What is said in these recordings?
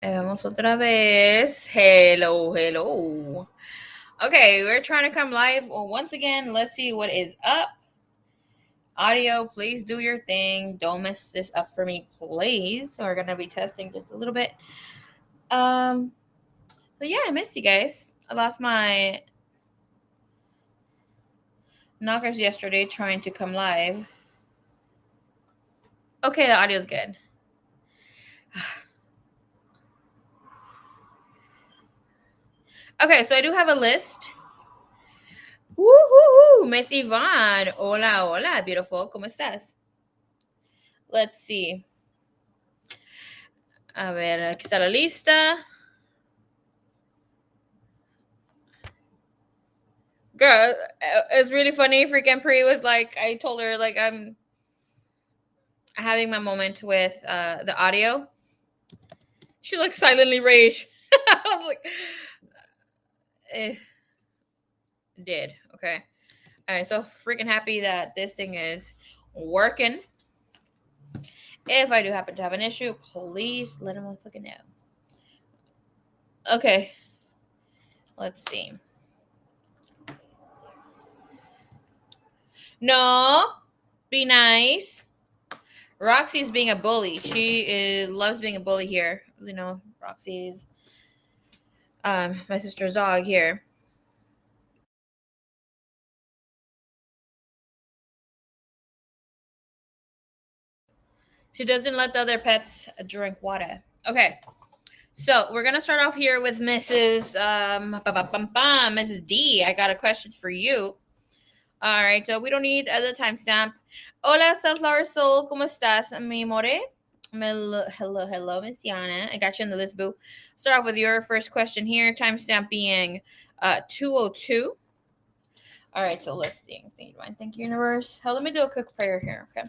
Vamos otra vez. Hello, hello. Okay, we're trying to come live. Well, once again, let's see what is up. Audio, please do your thing. Don't mess this up for me, please. We're gonna be testing just a little bit. So yeah, I missed you guys. I lost my knockers yesterday trying to come live. Okay, the audio's good. Okay, so I do have a list. Woohoo! Miss Yvonne. Hola, hola, beautiful. ¿Cómo estás? Let's see. A ver, aquí está la lista. Girl, it's really funny. Freaking Pri was like, I told her, like, I'm having my moment with the audio. She like silently raged. I was like, eh, did. Okay. All right. So freaking happy that this thing is working. If I do happen to have an issue, please let him fucking know. Okay. Let's see. No, be nice. Roxy's being a bully. She loves being a bully here. You know, Roxy's my sister's dog here. She doesn't let the other pets drink water. Okay. So we're gonna start off here with Mrs. Mrs. D. I got a question for you. All right, so we don't need the timestamp. Hola, Sunflower Soul, ¿cómo estás, mi more? Hello, hello, Miss Yana. I got you on the list, boo. Start off with your first question here. Timestamp being 2:02. All right, so let's see. Thank you, universe. Let me do a quick prayer here, okay?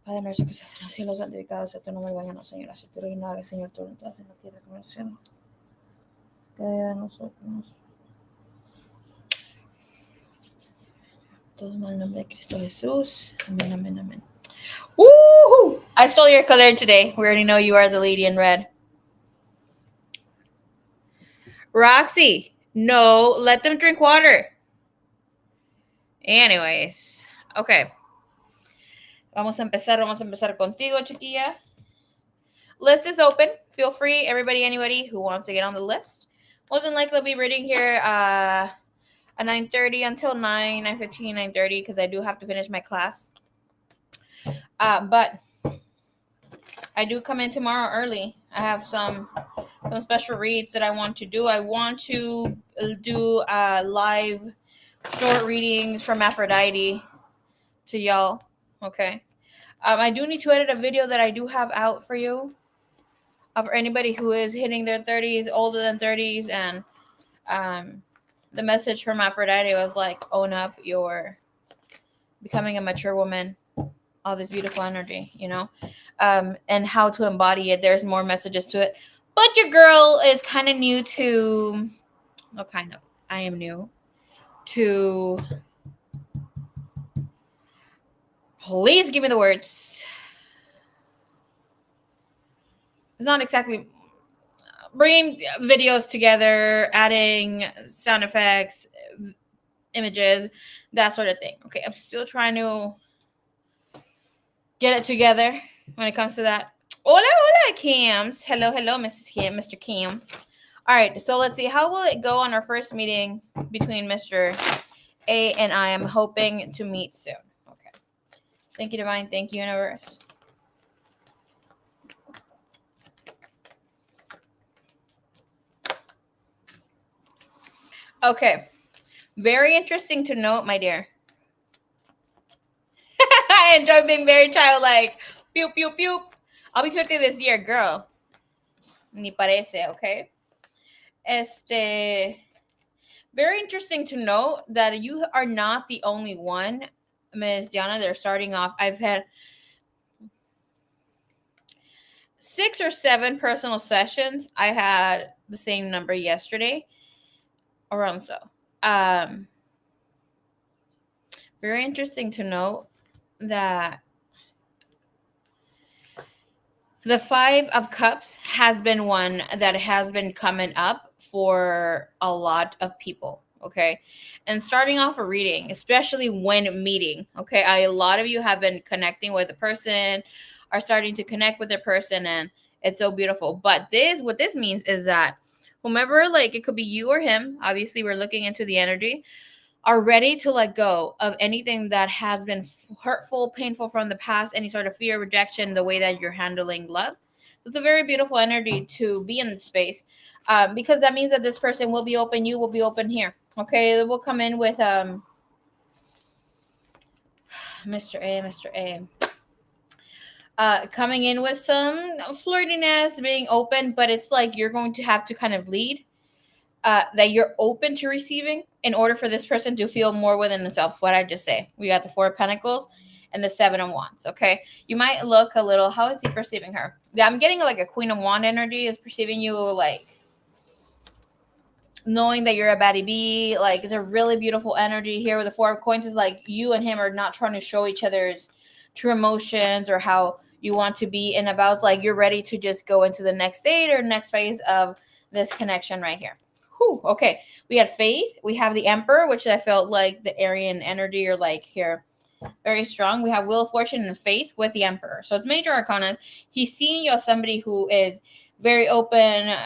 Padre nuestro que estás en los cielos, santificado sea tu nombre, venga, Señor, así tu reino, haga, Señor, tu voluntad en la tierra como en el cielo. Cada día de nosotros. Todo en el nombre de Cristo Jesús. Amén, amén, amén. Woohoo! I stole your color today. We already know you are the lady in red. Roxy, no, let them drink water. Anyways, okay. Vamos a empezar contigo, chiquilla. List is open. Feel free, everybody, anybody who wants to get on the list. Most than likely, I'll be reading here at 9:30 until 9:15, 9:30, because I do have to finish my class. But I do come in tomorrow early. I have some special reads that I want to do. I want to do live short readings from Aphrodite to y'all. Okay. I do need to edit a video that I do have out for you. For anybody who is hitting their 30s, older than 30s, and the message from Aphrodite was like, own up, you're becoming a mature woman, all this beautiful energy, you know, and how to embody it. There's more messages to it. But your girl is kind of new to, well, kind of, I am new to, please give me the words. It's not exactly bringing videos together, adding sound effects, images, that sort of thing. Okay, I'm still trying to get it together when it comes to that. Hola, hola, Cams. Hello, hello, Mrs. Cam, Mr. Cam. All right, so let's see. How will it go on our first meeting between Mr. A and I? I'm hoping to meet soon. Okay. Thank you, Divine. Thank you, Universe. Okay. Very interesting to note, my dear. I enjoy being very childlike. Pew, pew, pew. I'll be 50 this year, girl. Ni parece, okay? Very interesting to note that you are not the only one, Ms. Diana. They're starting off. I've had 6 or 7 personal sessions. I had the same number yesterday, around so. Very interesting to note that The Five of Cups has been one that has been coming up for a lot of people. Okay. And starting off a reading, especially when meeting. Okay. A lot of you have been connecting with a person, are starting to connect with a person, and it's so beautiful. But what this means is that whomever, like, it could be you or him. Obviously, we're looking into the energy, are ready to let go of anything that has been hurtful, painful from the past, any sort of fear, rejection, the way that you're handling love. It's a very beautiful energy to be in the space, because that means that this person will be open, you will be open here. Okay, we'll come in with Mr. A. Coming in with some flirtiness, being open, but it's like you're going to have to kind of lead, that you're open to receiving in order for this person to feel more within themselves. What I just say, we got the Four of Pentacles and the Seven of Wands. Okay, you might look a little, how is he perceiving her? Yeah, I'm getting like a Queen of Wand energy is perceiving you, like knowing that you're a baddie bee. Like, it's a really beautiful energy here with the Four of Coins. Is like you and him are not trying to show each other's true emotions or how you want to be and about. It's like you're ready to just go into the next state or next phase of this connection right here. Whew, okay, we had Faith, we have the Emperor, which I felt like the Aryan energy or like here very strong. We have Wheel of Fortune and Faith with the Emperor. So it's major arcanas. He's seeing you as somebody who is very open,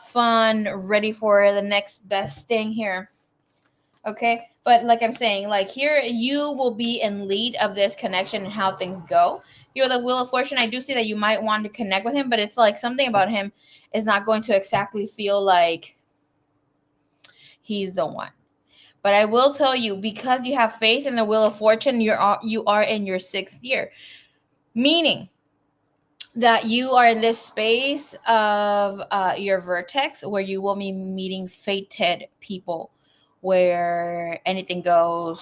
fun, ready for the next best thing here. Okay. But like I'm saying, like here, you will be in lead of this connection and how things go. You're the Wheel of Fortune. I do see that you might want to connect with him, but it's like something about him is not going to exactly feel like he's the one. But I will tell you, because you have Faith in the Wheel of Fortune, you are in your 6th year, meaning that you are in this space of your vertex where you will be meeting fated people, where anything goes,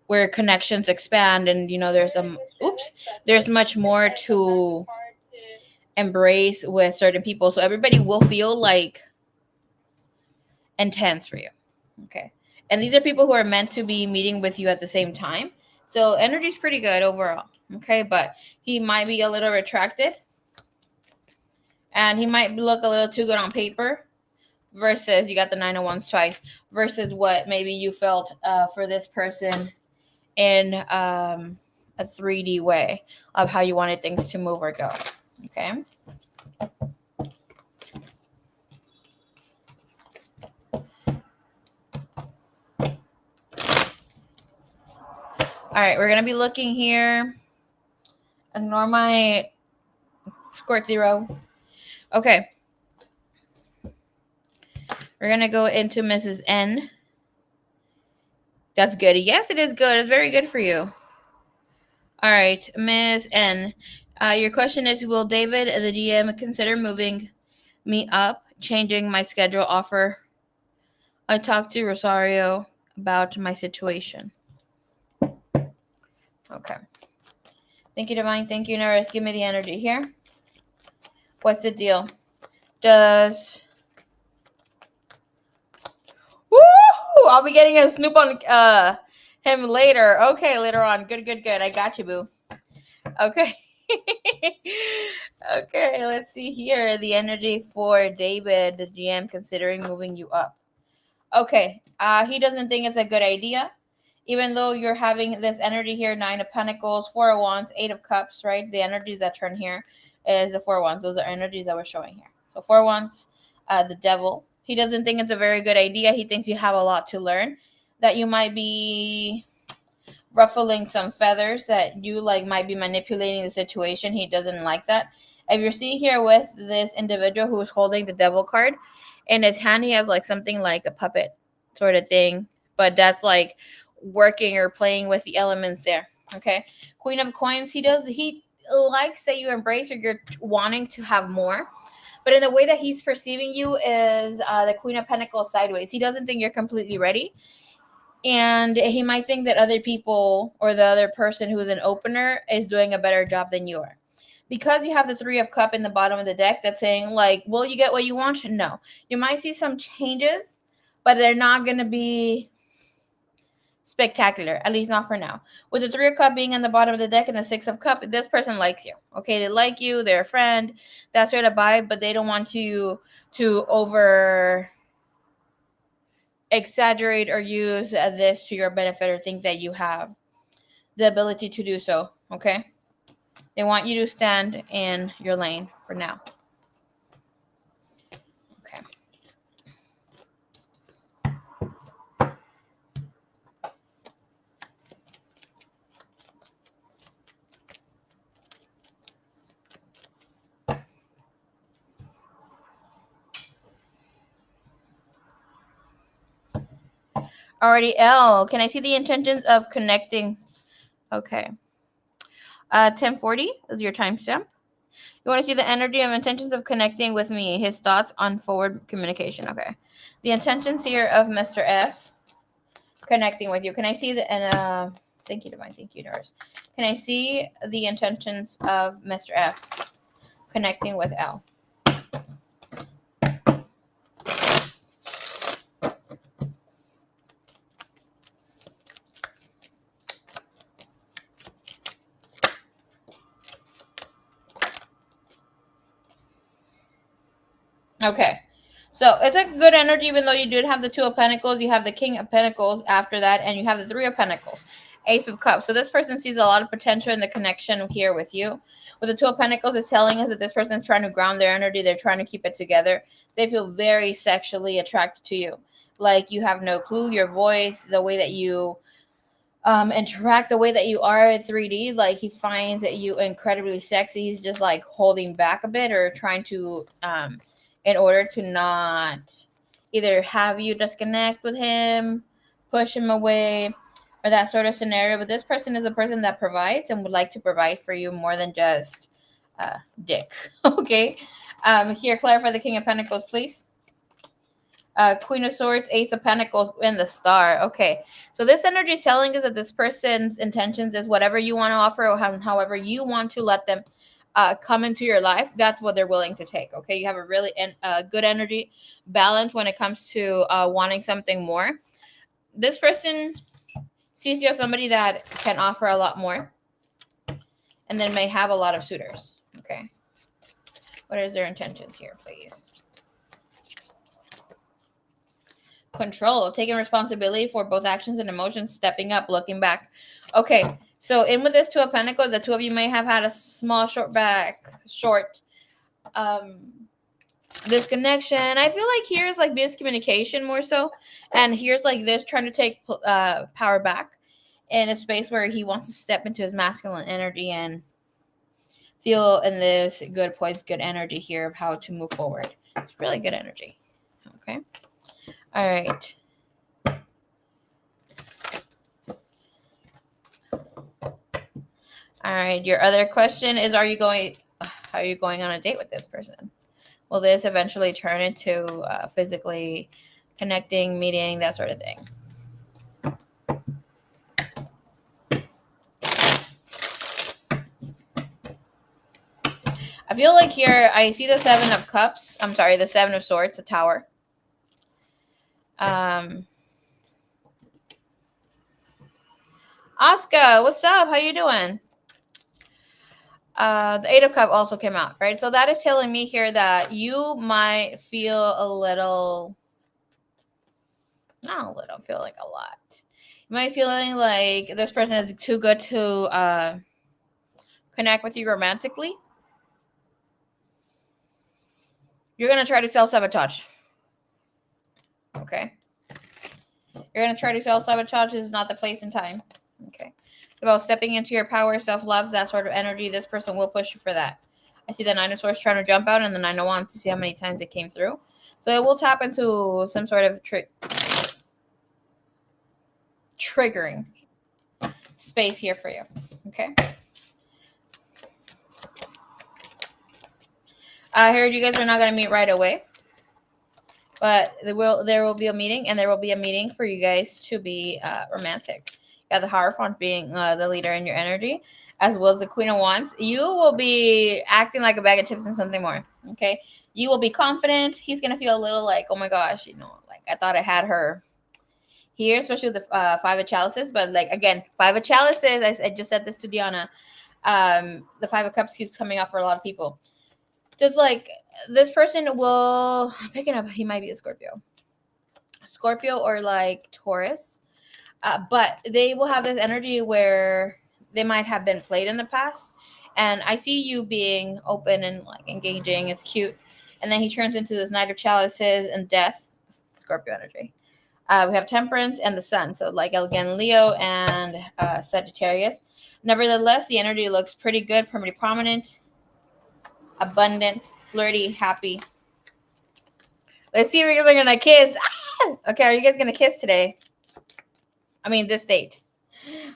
where connections expand, and there's much more to embrace with certain people. So everybody will feel like intense for you. Okay. And these are people who are meant to be meeting with you at the same time. So energy's pretty good overall. Okay. But he might be a little retracted and he might look a little too good on paper versus you got the Nine of Wands twice versus what maybe you felt for this person in a 3D way of how you wanted things to move or go. Okay. All right, we're going to be looking here. Ignore my squirt 0. Okay. We're going to go into Mrs. N. That's good. Yes, it is good. It's very good for you. All right, Ms. N. Your question is, will David, the GM, consider moving me up, changing my schedule offer? I talked to Rosario about my situation. Okay. Thank you, Divine. Thank you, Nurse. Give me the energy here. What's the deal? Does... Woo! I'll be getting a snoop on him later. Okay, later on. Good. I got you, boo. Okay. Okay, let's see here. The energy for David, the GM, considering moving you up. Okay. He doesn't think it's a good idea. Even though you're having this energy here, 9 of Pentacles, 4 of Wands, 8 of Cups, right? The energies that turn here is the 4 of Wands. Those are energies that we're showing here. So 4 of Wands, the Devil. He doesn't think it's a very good idea. He thinks you have a lot to learn, that you might be ruffling some feathers, that you like might be manipulating the situation. He doesn't like that. If you're seeing here with this individual who's holding the Devil card in his hand, he has like something like a puppet sort of thing, but that's like working or playing with the elements there. Okay. Queen of Coins, he likes that you embrace or you're wanting to have more, but in the way that he's perceiving you is the Queen of Pentacles sideways. He doesn't think you're completely ready, and he might think that other people or the other person who's an opener is doing a better job than you are. Because you have the 3 of Cup in the bottom of the deck, that's saying like, will you get what you want? No. You might see some changes, but they're not going to be spectacular, at least not for now. With the 3 of Cups being on the bottom of the deck and the 6 of Cups, this person likes you. Okay, they like you, they're a friend, that's sort of vibe, but they don't want you to over exaggerate or use this to your benefit or think that you have the ability to do so. Okay, they want you to stand in your lane for now. Okay. Alrighty, L. Can I see the intentions of connecting? Okay. 1040 is your timestamp. You want to see the energy of intentions of connecting with me. His thoughts on forward communication. Okay. The intentions here of Mr. F connecting with you. Can I see the thank you, Divine. Thank you, Nurse. Can I see the intentions of Mr. F connecting with L? Okay. So it's a good energy, even though you did have the 2 of Pentacles, you have the King of Pentacles after that, and you have the 3 of Pentacles, Ace of Cups. So this person sees a lot of potential in the connection here with you. With the 2 of Pentacles, it's telling us that this person is trying to ground their energy. They're trying to keep it together. They feel very sexually attracted to you. Like you have no clue, your voice, the way that you interact, the way that you are at 3D, like he finds that you incredibly sexy. He's just like holding back a bit or trying to in order to not either have you disconnect with him, push him away, or that sort of scenario. But this person is a person that provides and would like to provide for you more than just dick. Okay. Here, clarify the King of Pentacles, please. Queen of Swords, Ace of Pentacles, and the Star. Okay, so this energy is telling us that this person's intentions is whatever you want to offer or however you want to let them come into your life. That's what they're willing to take. Okay, you have a really good energy balance when it comes to wanting something more. This person sees you as somebody that can offer a lot more and then may have a lot of suitors. Okay, what is their intentions here, please? Control, taking responsibility for both actions and emotions, stepping up, looking back. Okay, so in with this 2 of Pentacles, the 2 of you may have had a small short disconnection. I feel like here's like miscommunication more so, and here's like this trying to take power back in a space where he wants to step into his masculine energy and feel in this good poise, good energy here of how to move forward. It's really good energy. Okay. All right. All right. Your other question is, how are you going on a date with this person? Will this eventually turn into physically connecting, meeting, that sort of thing? I feel like here I see the 7 of Cups. I'm sorry, the 7 of Swords, the Tower. Oscar, what's up? How you doing? The 8 of Cups also came out, right? So that is telling me here that you might feel a little, not a little, feel like a lot. You might feeling like this person is too good to connect with you romantically. You're going to try to self-sabotage. Okay. You're going to try to self-sabotage. This is not the place and time. Okay. It's about stepping into your power, self-love, that sort of energy. This person will push you for that. I see the 9 of Swords trying to jump out and the 9 of Wands to see how many times it came through. So it will tap into some sort of triggering space here for you. Okay. I heard you guys are not going to meet right away. But there will be a meeting, and there will be a meeting for you guys to be romantic. You have the Hierophant being the leader in your energy, as well as the Queen of Wands. You will be acting like a bag of chips and something more, okay? You will be confident. He's going to feel a little like, oh my gosh, like I thought I had her. here, especially with the Five of Chalices. But like again, Five of Chalices, I just said this to Diana. The Five of Cups keeps coming up for a lot of people. Just like this person will, I'm picking up, he might be a Scorpio or like Taurus. But they will have this energy where they might have been played in the past. And I see you being open and like engaging. It's cute. And then he turns into this Knight of Chalices and Death, Scorpio energy. We have Temperance and the Sun. So like again, Leo and Sagittarius. Nevertheless, the energy looks pretty good, pretty prominent, abundant, flirty, happy. Let's see if you guys are gonna kiss. Ah! Okay, are you guys gonna kiss today? I mean, this date.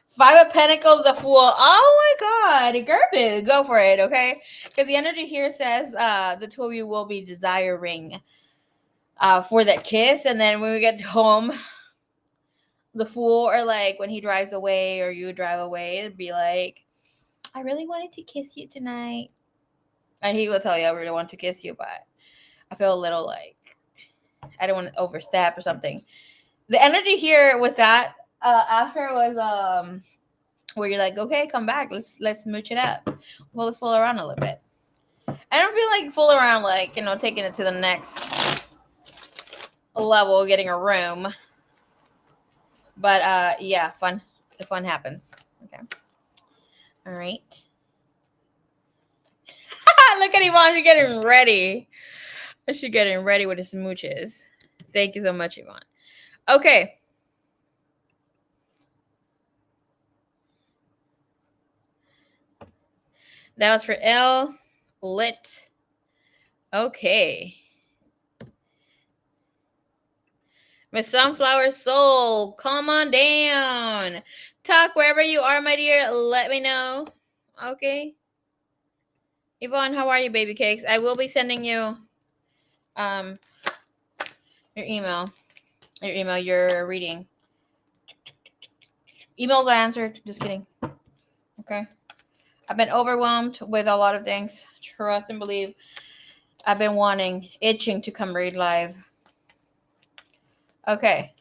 Five of Pentacles, the Fool. Oh my God, Gerben, go for it, okay? Because the energy here says the two of you will be desiring for that kiss, and then when we get home, the Fool, or like when he drives away or you drive away, it'd be like, I really wanted to kiss you tonight, and he will tell you, I really want to kiss you, but I feel a little like I don't want to overstep or something. The energy here with that after was where you're like, okay, come back, let's mooch it up. Well, let's fool around a little bit. I don't feel like fool around, like, you know, taking it to the next level, getting a room. But yeah, fun. The fun happens. Okay. All right. Look at Yvonne. She's getting ready. She's getting ready with the smooches. Thank you so much, Yvonne. Okay. That was for L. Lit. Okay. Miss Sunflower Soul, come on down. Talk wherever you are, my dear. Let me know. Okay. Yvonne, how are you, baby cakes? I will be sending you your email. Your reading. Emails I answered. Just kidding. Okay. I've been overwhelmed with a lot of things. Trust and believe. I've been itching to come read live. Okay.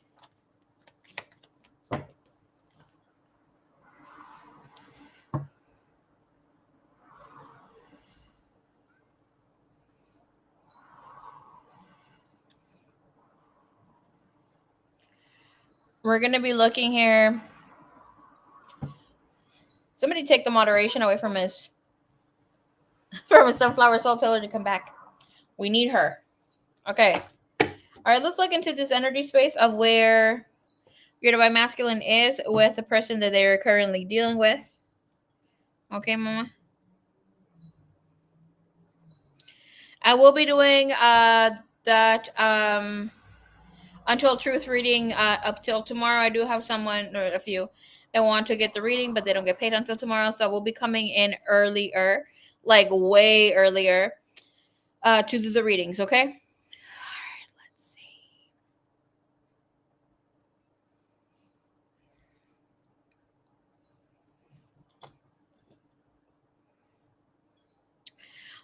We're going to be looking here. Somebody take the moderation away from Miss Sunflower Soul. Tell her to come back. We need her. Okay. All right, let's look into this energy space of where your divine masculine is with the person that they're currently dealing with. Okay, mama? I will be doing that Untold Truth reading up till tomorrow. I do have someone or a few that want to get the reading, but they don't get paid until tomorrow. So we'll be coming in earlier, like way earlier, to do the readings, okay? All right, let's see.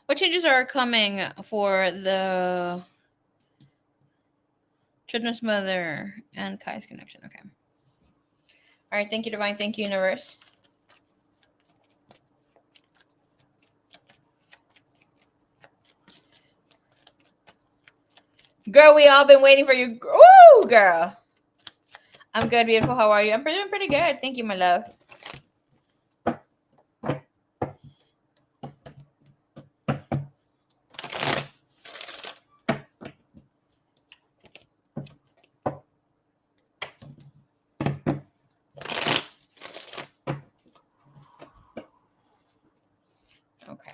What changes are coming for the Children's Mother and Kai's connection? Okay. All right. Thank you, Divine. Thank you, Universe. Girl, we all been waiting for you. Ooh, girl. I'm good, beautiful. How are you? I'm doing pretty good. Thank you, my love. Okay.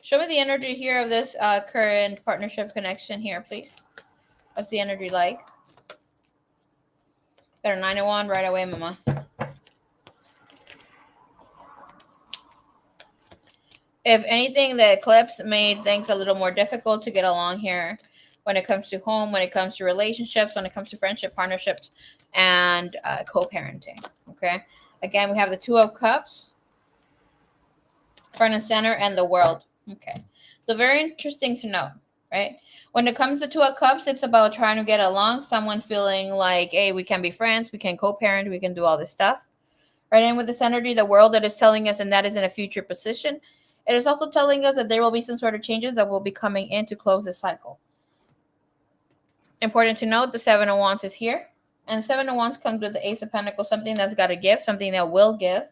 Show me the energy here of this current partnership connection here, please. What's the energy like? Got a 9 of Wands right away, mama. If anything, the eclipse made things a little more difficult to get along here when it comes to home, when it comes to relationships, when it comes to friendship, partnerships, and co-parenting. Okay. Again, we have the Two of Cups, front and center, and the World. Okay. So very interesting to know. right? When it comes to Two of Cups, it's about trying to get along. Someone feeling like, hey, we can be friends, we can co-parent, we can do all this stuff, right? And with this energy, the world that is telling us, and that is in a future position, it is also telling us that there will be some sort of changes that will be coming in to close this cycle. Important to note, the Seven of Wands is here. And Seven of Wands comes with the Ace of Pentacles, something that's got to give, something that will give,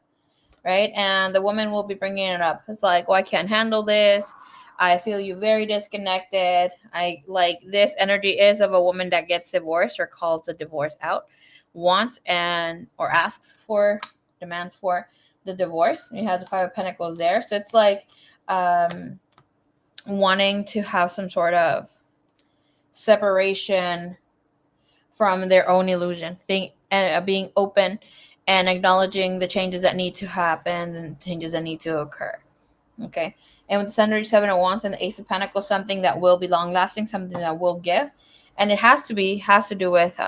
right? And the woman will be bringing it up. It's like, oh, I can't handle this. I feel you very disconnected. I like this energy is of a woman that gets divorced or calls the divorce out, wants and or asks for, demands for the divorce. You have the Five of Pentacles there. So it's like wanting to have some sort of separation from their own illusion, being open and acknowledging the changes that need to happen and changes that need to occur. Okay. And with the Seven of Wands and the Ace of Pentacles, something that will be long lasting, something that will give. And it has to do with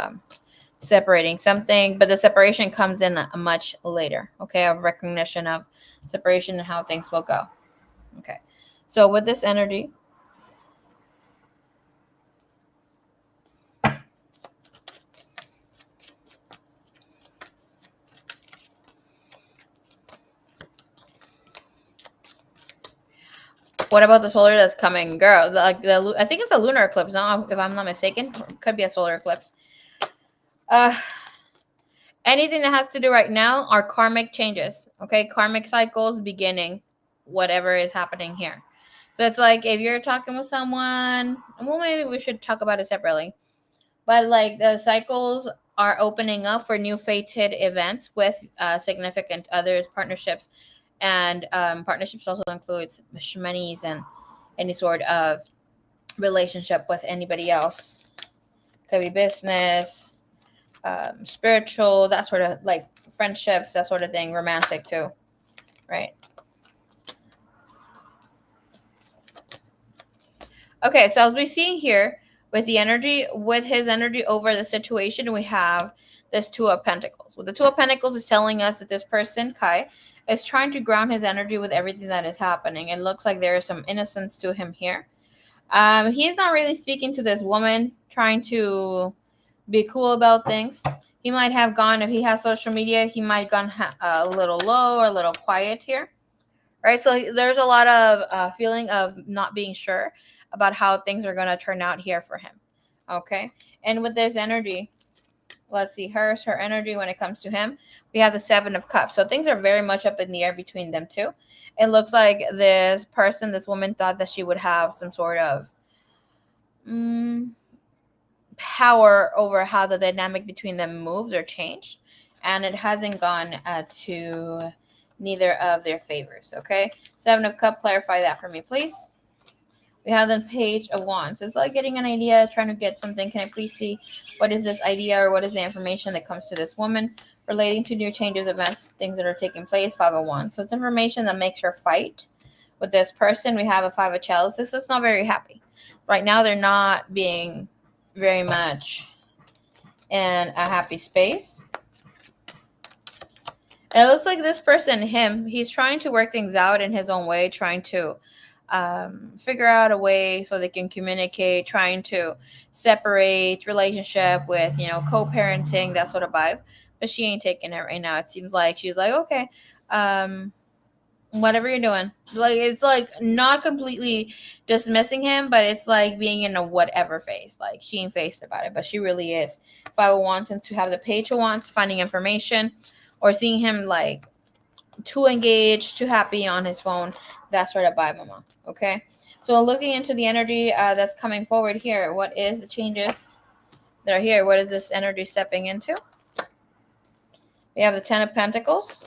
separating something, but the separation comes in much later. Okay. Of recognition of separation and how things will go. Okay. So with this energy, what about the solar that's coming, girl? I think it's a lunar eclipse, no? If I'm not mistaken, could be a solar eclipse. Anything that has to do right now are karmic changes. Okay, karmic cycles beginning, whatever is happening here. So it's like if you're talking with someone, well, maybe we should talk about it separately. But like the cycles are opening up for new fated events with significant others, partnerships, and partnerships also includes monies and any sort of relationship with anybody else. Could be business, spiritual, that sort of like friendships, that sort of thing, romantic too, right? Okay, so as we see here with the energy, with his energy over the situation, we have this Two of Pentacles. Well, the Two of Pentacles is telling us that this person, Kai, is trying to ground his energy with everything that is happening. It looks like there is some innocence to him here. He's not really speaking to this woman, trying to be cool about things. He might have gone, if he has social media, he might have gone a little low or a little quiet here, right? So there's a lot of feeling of not being sure about how things are going to turn out here for him. Okay. And with this energy, let's see her energy when it comes to him. We have the Seven of Cups. So things are very much up in the air between them two. It looks like this person, this woman thought that she would have some sort of power over how the dynamic between them moved or changed, and it hasn't gone to neither of their favors. Okay, Seven of Cups, clarify that for me, please. We have the Page of Wands. It's like getting an idea, trying to get something. Can I please see what is this idea or what is the information that comes to this woman relating to new changes, events, things that are taking place? Five of Wands. So it's information that makes her fight with this person. We have a Five of Chalices. It's not very happy right now. They're not being very much in a happy space. And it looks like this person, he's trying to work things out in his own way, trying to figure out a way so they can communicate, trying to separate relationship with, co-parenting, that sort of vibe. But she ain't taking it right now. It seems like she's like, okay, whatever you're doing. Like, it's like not completely dismissing him, but it's like being in a whatever phase. Like, she ain't faced about it, but she really is. Five of Wands, and to have the Page of Wands, finding information or seeing him like too engaged, too happy on his phone, that sort of vibe, mama. Okay, so looking into the energy that's coming forward here, what is the changes that are here? What is this energy stepping into? We have the Ten of Pentacles.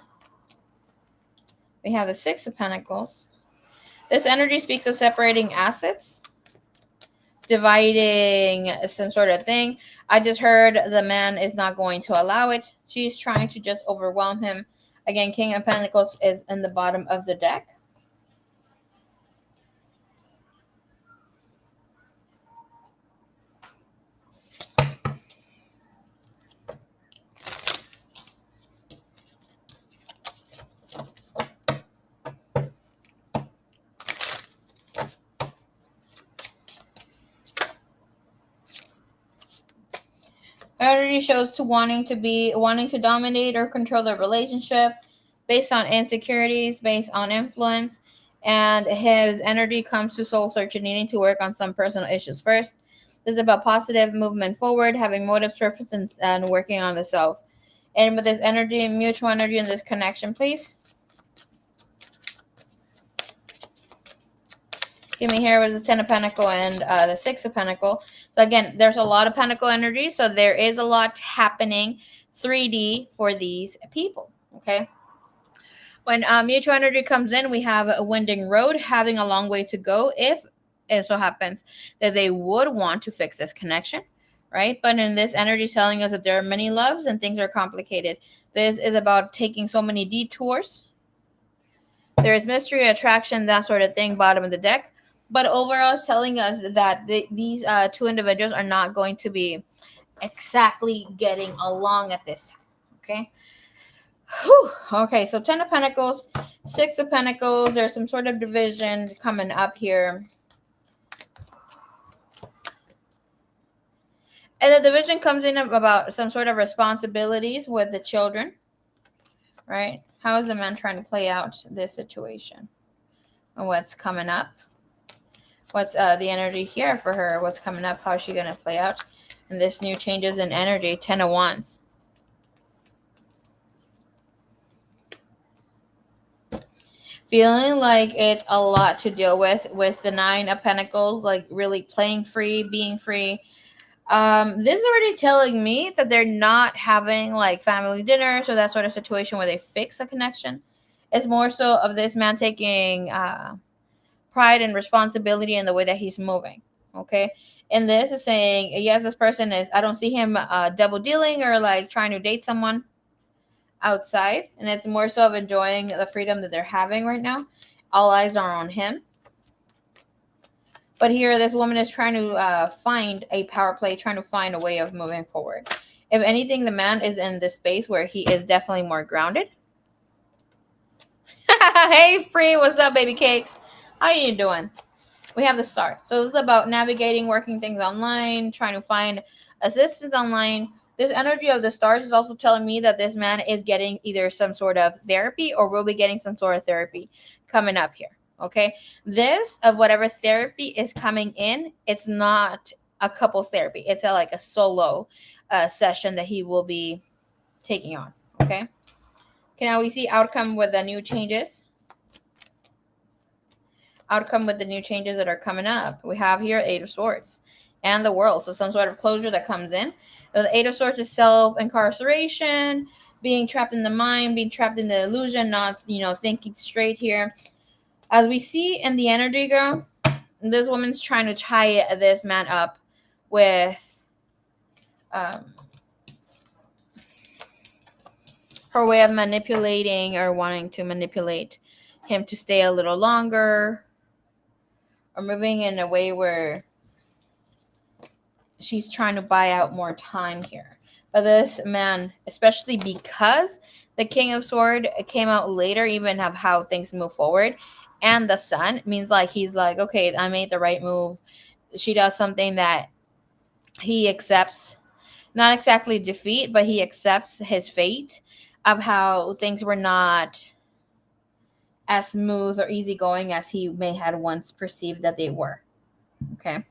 We have the Six of Pentacles. This energy speaks of separating assets, dividing some sort of thing. I just heard the man is not going to allow it. She's trying to just overwhelm him. Again, King of Pentacles is in the bottom of the deck. Energy shows to wanting to dominate or control the relationship based on insecurities, based on influence, and his energy comes to soul search and needing to work on some personal issues first. This is about positive movement forward, having motives, purpose, and working on the self. And with this energy, mutual energy, and this connection, please. Give me here with the Ten of Pentacle and the Six of Pentacle. So again, there's a lot of Pentacle energy, so there is a lot happening 3D for these people, okay? When mutual energy comes in, we have a winding road, having a long way to go if it so happens that they would want to fix this connection, right? But in this energy telling us that there are many loves and things are complicated. This is about taking so many detours. There is mystery, attraction, that sort of thing, bottom of the deck. But overall, it's telling us that these two individuals are not going to be exactly getting along at this time, okay? Whew. Okay, so Ten of Pentacles, Six of Pentacles. There's some sort of division coming up here. And the division comes in about some sort of responsibilities with the children, right? How is the man trying to play out this situation? And what's coming up? What's the energy here for her? What's coming up? How is she going to play out? And this new changes in energy, 10 of Wands. Feeling like it's a lot to deal with the Nine of Pentacles, like really playing free, being free. This is already telling me that they're not having like family dinners or that sort of situation where they fix a connection. It's more so of this man taking pride and responsibility in the way that he's moving. Okay. And this is saying, yes, this person is, I don't see him double dealing or like trying to date someone outside. And it's more so of enjoying the freedom that they're having right now. All eyes are on him. But here, this woman is trying to find a power play, trying to find a way of moving forward. If anything, the man is in this space where he is definitely more grounded. Hey, Free, what's up, baby cakes? How are you doing? We have the Star. So this is about navigating, working things online, trying to find assistance online. This energy of the stars is also telling me that this man is getting either some sort of therapy or will be getting some sort of therapy coming up here. Okay. This of whatever therapy is coming in, it's not a couples therapy. It's like a solo session that he will be taking on. Okay. Okay, now we see outcome with the new changes. Outcome with the new changes that are coming up. We have here Eight of Swords and the World. So some sort of closure that comes in. The Eight of Swords is self-incarceration, being trapped in the mind, being trapped in the illusion, not, thinking straight here. As we see in the energy, girl, this woman's trying to tie this man up with her way of manipulating or wanting to manipulate him to stay a little longer, or moving in a way where she's trying to buy out more time here. But this man, especially because the King of Sword came out later, even of how things move forward, and the Sun means like he's like, okay, I made the right move. She does something that he accepts, not exactly defeat, but he accepts his fate of how things were not as smooth or easygoing as he may had once perceived that they were. Okay.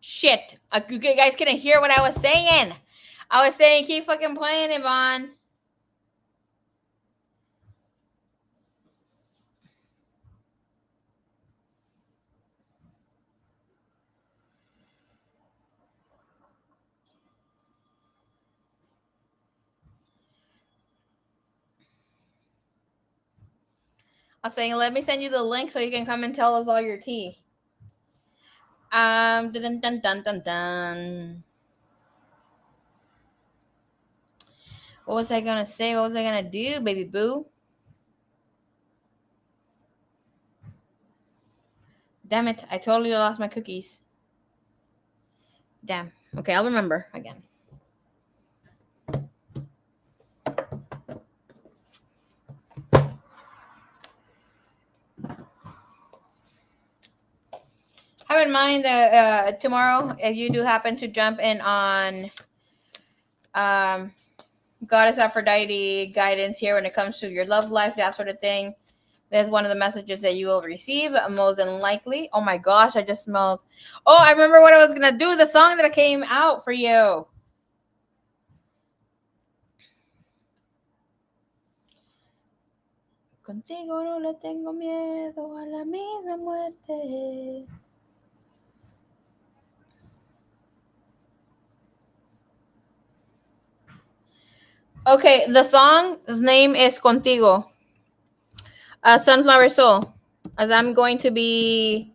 Shit. You guys couldn't hear what I was saying. I was saying keep fucking playing, Yvonne. I was saying, let me send you the link so you can come and tell us all your tea. Dun dun dun dun dun dun. What was I gonna say? What was I gonna do, baby boo? Damn it! I totally lost my cookies. Damn. Okay, I'll remember again. Have in mind that tomorrow, if you do happen to jump in on Goddess Aphrodite guidance here when it comes to your love life, that sort of thing, there's one of the messages that you will receive, most than likely. Oh my gosh, I just smelled. Oh, I remember what I was gonna do. The song that came out for you. Contigo no le tengo miedo a la misma muerte. Okay, the song's name is Contigo. Sunflower Soul. As I'm going to be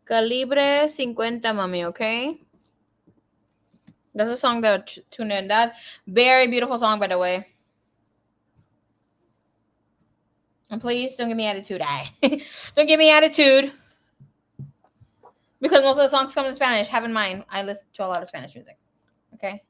Calibre 50, mami, okay? That's a song that tune in. That very beautiful song, by the way. And please don't give me attitude. Don't give me attitude. Because most of the songs come in Spanish. Have in mind, I listen to a lot of Spanish music. Okay?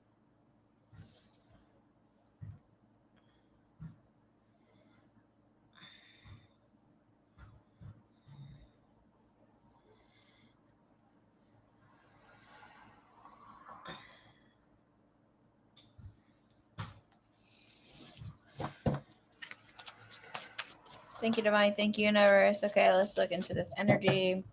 Thank you, Divine. Thank you, Universe. Okay, let's look into this energy.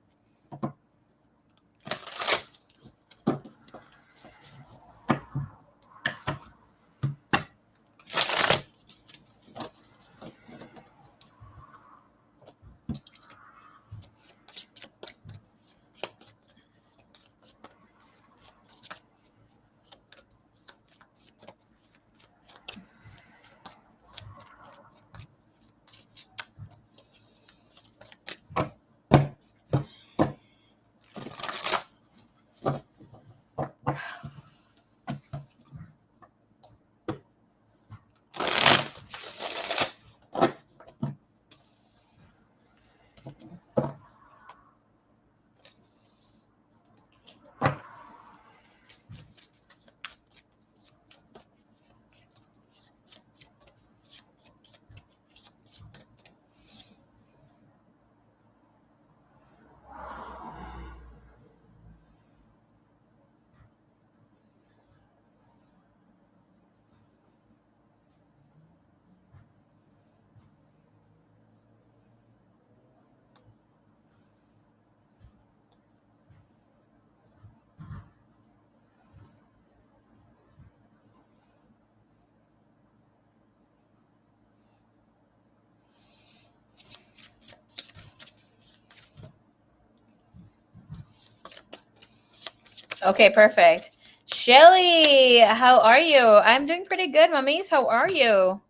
Okay, perfect. Shelly, how are you? I'm doing pretty good, mummies. How are you?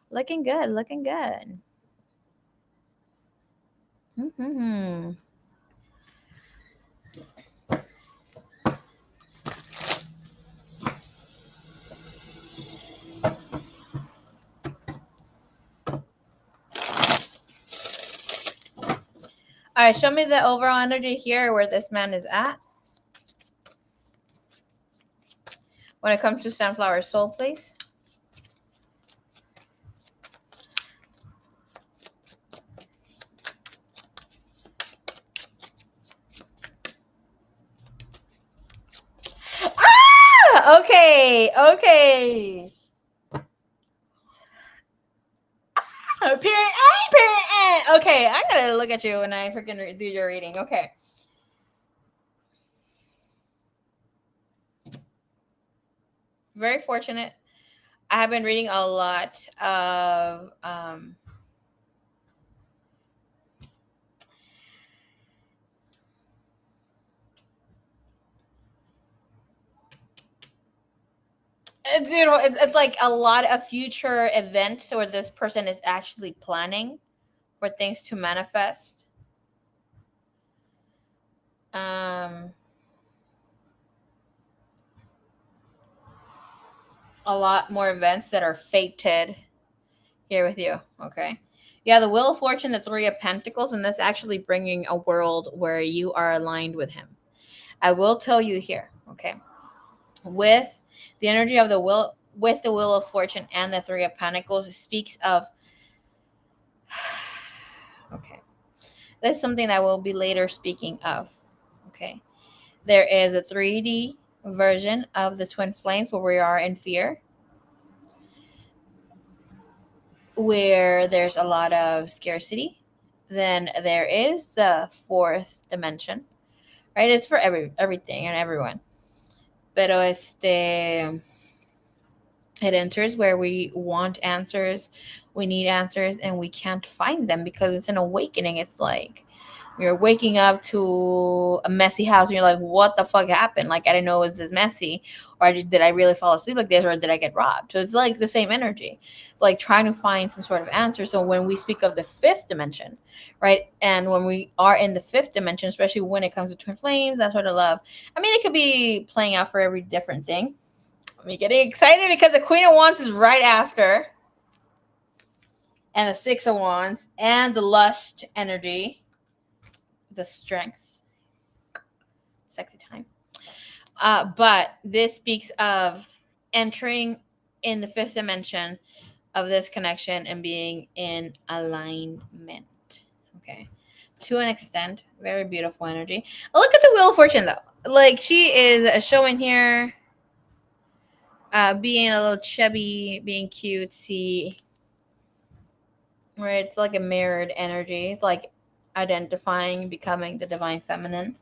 Looking good, looking good. Mm-hmm. All right, show me the overall energy here where this man is at. When it comes to Sunflower Soul, please. Ah! Okay, okay. Period A, period A. Okay, I gotta look at you when I freaking do your reading. Okay. Very fortunate. I have been reading a lot of it's like a lot of future events where this person is actually planning for things to manifest. Um, a lot more events that are fated here with you. Okay. Yeah, the Wheel of Fortune, the Three of Pentacles, and this actually bringing a world where you are aligned with him. I will tell you here, okay, with the energy of the will, with the Wheel of Fortune and the Three of Pentacles, it speaks of, okay, this is something that we'll be later speaking of, okay. There is a 3D version of the twin flames where we are in fear, where there's a lot of scarcity. Then there is the fourth dimension, right? It's for everything and everyone. Pero it enters where we want answers, we need answers, and we can't find them because it's an awakening. It's like you're waking up to a messy house and you're like, what the fuck happened? Like, I didn't know it was this messy. Or did I really fall asleep like this? Or did I get robbed? So it's like the same energy. It's like trying to find some sort of answer. So when we speak of the fifth dimension, right? And when we are in the fifth dimension, especially when it comes to twin flames, that sort of love, I mean, it could be playing out for every different thing. I'm getting excited because the Queen of Wands is right after. And the Six of Wands and the lust energy, the strength, sexy time. But this speaks of entering in the fifth dimension of this connection and being in alignment. Okay. To an extent, very beautiful energy. Look at the Wheel of Fortune, though. Like, she is showing here being a little chubby, being cutesy, where it's like a mirrored energy. It's like identifying, becoming the divine feminine.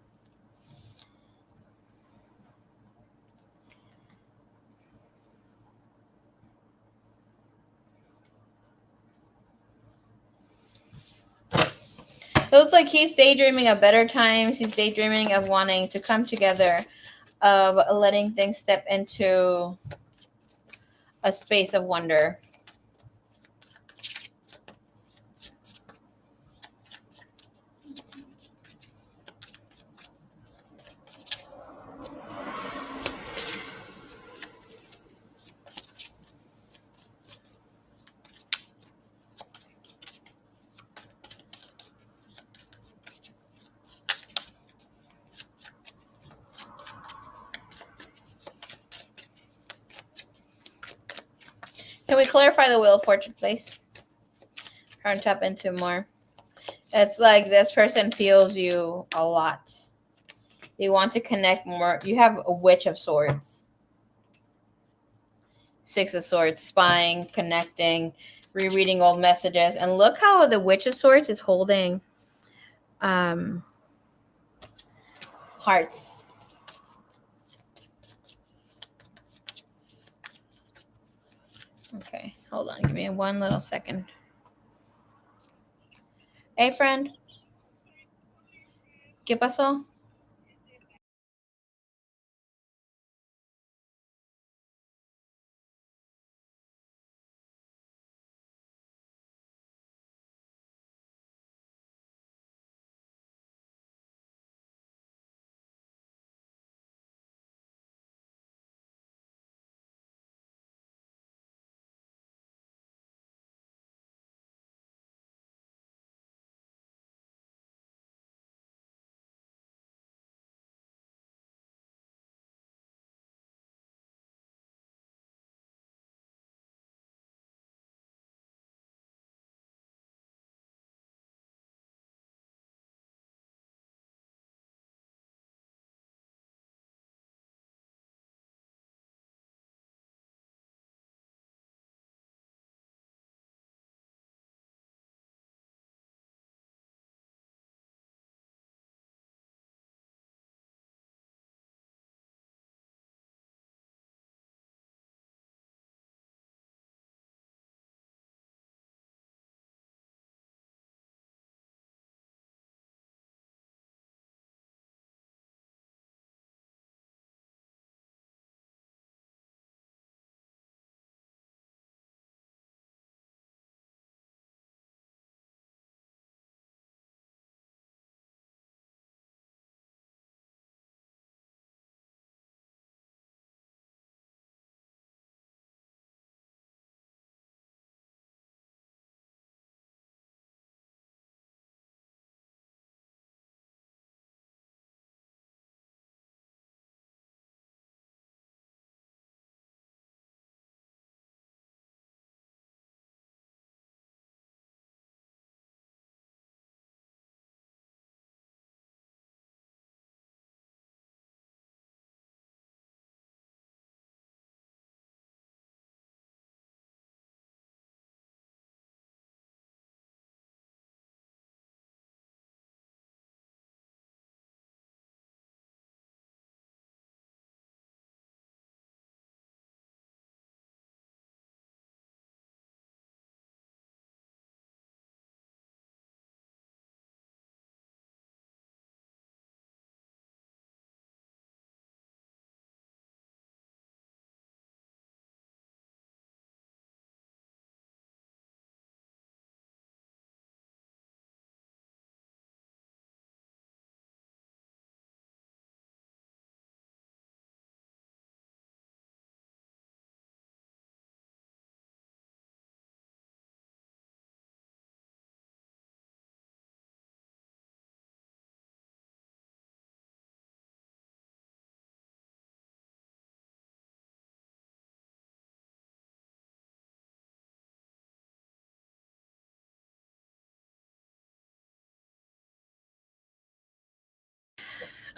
So it's like he's daydreaming of better times. He's daydreaming of wanting to come together, of letting things step into a space of wonder. Can we clarify the Wheel of Fortune, please? Try to tap into more. It's like this person feels you a lot. They want to connect more. You have a Witch of Swords, Six of Swords, spying, connecting, rereading old messages. And look how the Witch of Swords is holding hearts. Okay, hold on. Give me one little second. Hey, friend. ¿Qué pasó?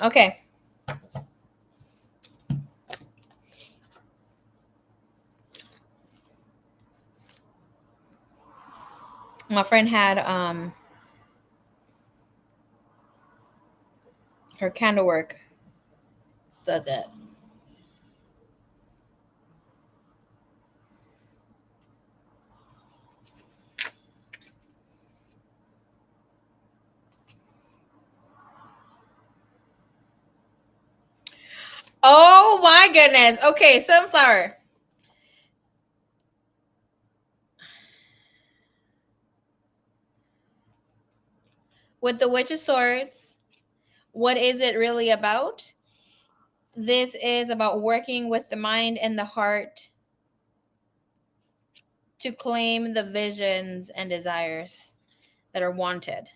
Okay. My friend had her candle work so good. Oh my goodness. Okay, sunflower. With the Witch of Swords, what is it really about? This is about working with the mind and the heart to claim the visions and desires that are wanted.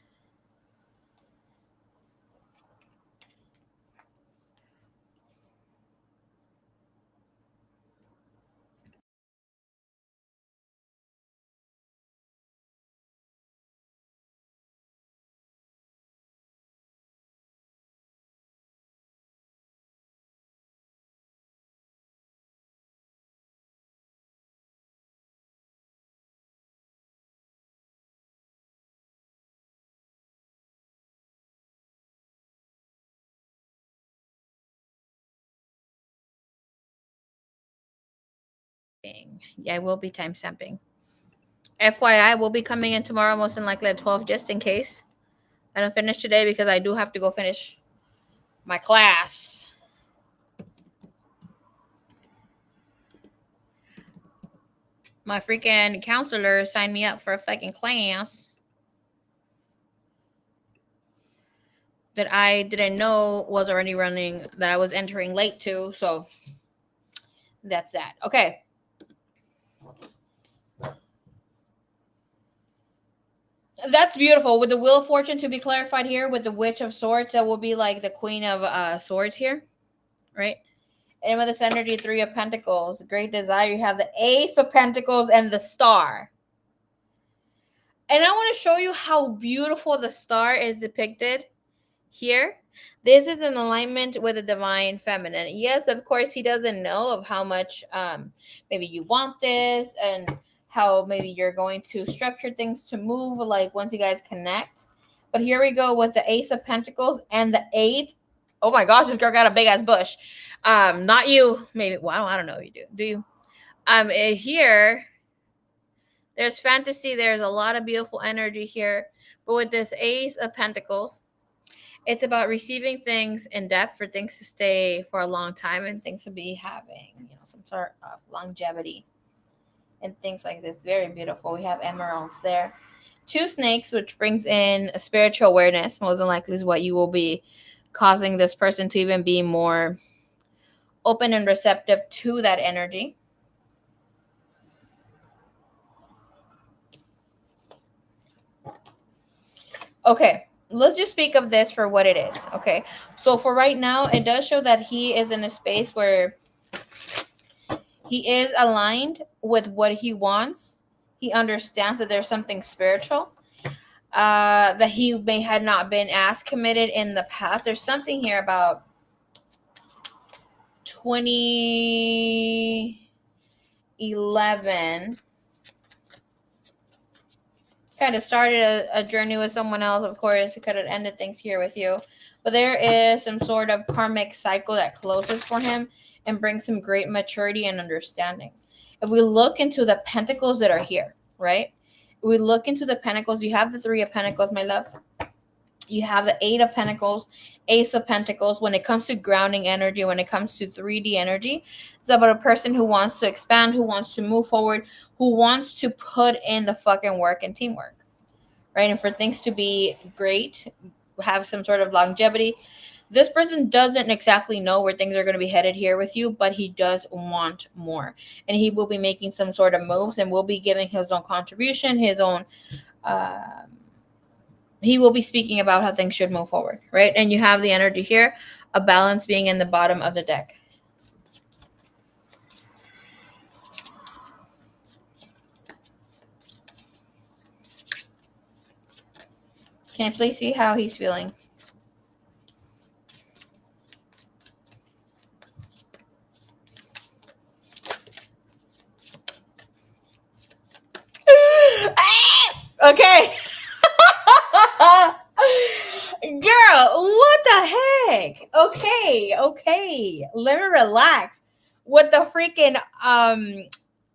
Yeah, I will be timestamping. FYI, we'll be coming in tomorrow, most likely at 12, just in case I don't finish today, because I do have to go finish my class. My freaking counselor signed me up for a fucking class that I didn't know was already running, that I was entering late to. So that's that. Okay. That's beautiful. With the Wheel of Fortune to be clarified here, with the Witch of Swords, that will be like the Queen of Swords here, right? And with this energy, Three of Pentacles, Great Desire, you have the Ace of Pentacles and the Star. And I want to show you how beautiful the star is depicted here. This is in alignment with the divine feminine. Yes, of course, he doesn't know of how much maybe you want this, and how maybe you're going to structure things to move like once you guys connect. But here we go with the Ace of Pentacles and the Eight. Oh my gosh, this girl got a big ass bush. Not you, maybe. Well, I don't know. You do you? Here there's fantasy. There's a lot of beautiful energy here. But with this Ace of Pentacles, it's about receiving things in depth, for things to stay for a long time, and things to be having, some sort of longevity and things like this. Very beautiful. We have emeralds there. Two snakes, which brings in a spiritual awareness. Most than likely is what you will be causing this person to even be more open and receptive to that energy. Okay, let's just speak of this for what it is. Okay, so for right now, it does show that he is in a space where he is aligned with what he wants. He understands that there's something spiritual, that he may have not been as committed in the past. There's something here about 2011. Kind of started a journey with someone else, of course. It could have ended things here with you. But there is some sort of karmic cycle that closes for him and brings him great maturity and understanding. If we look into the pentacles that are here, right? We look into the pentacles. You have the Three of Pentacles, my love. You have the Eight of Pentacles, Ace of Pentacles. When it comes to grounding energy, when it comes to 3D energy, it's about a person who wants to expand, who wants to move forward, who wants to put in the fucking work and teamwork, right? And for things to be great, have some sort of longevity. This person doesn't exactly know where things are going to be headed here with you, but he does want more. And he will be making some sort of moves and will be giving his own contribution, his own he will be speaking about how things should move forward, right? And you have the energy here, a balance being in the bottom of the deck. Can you please see how he's feeling? Okay. Girl, what the heck? Okay. Let me relax. With the freaking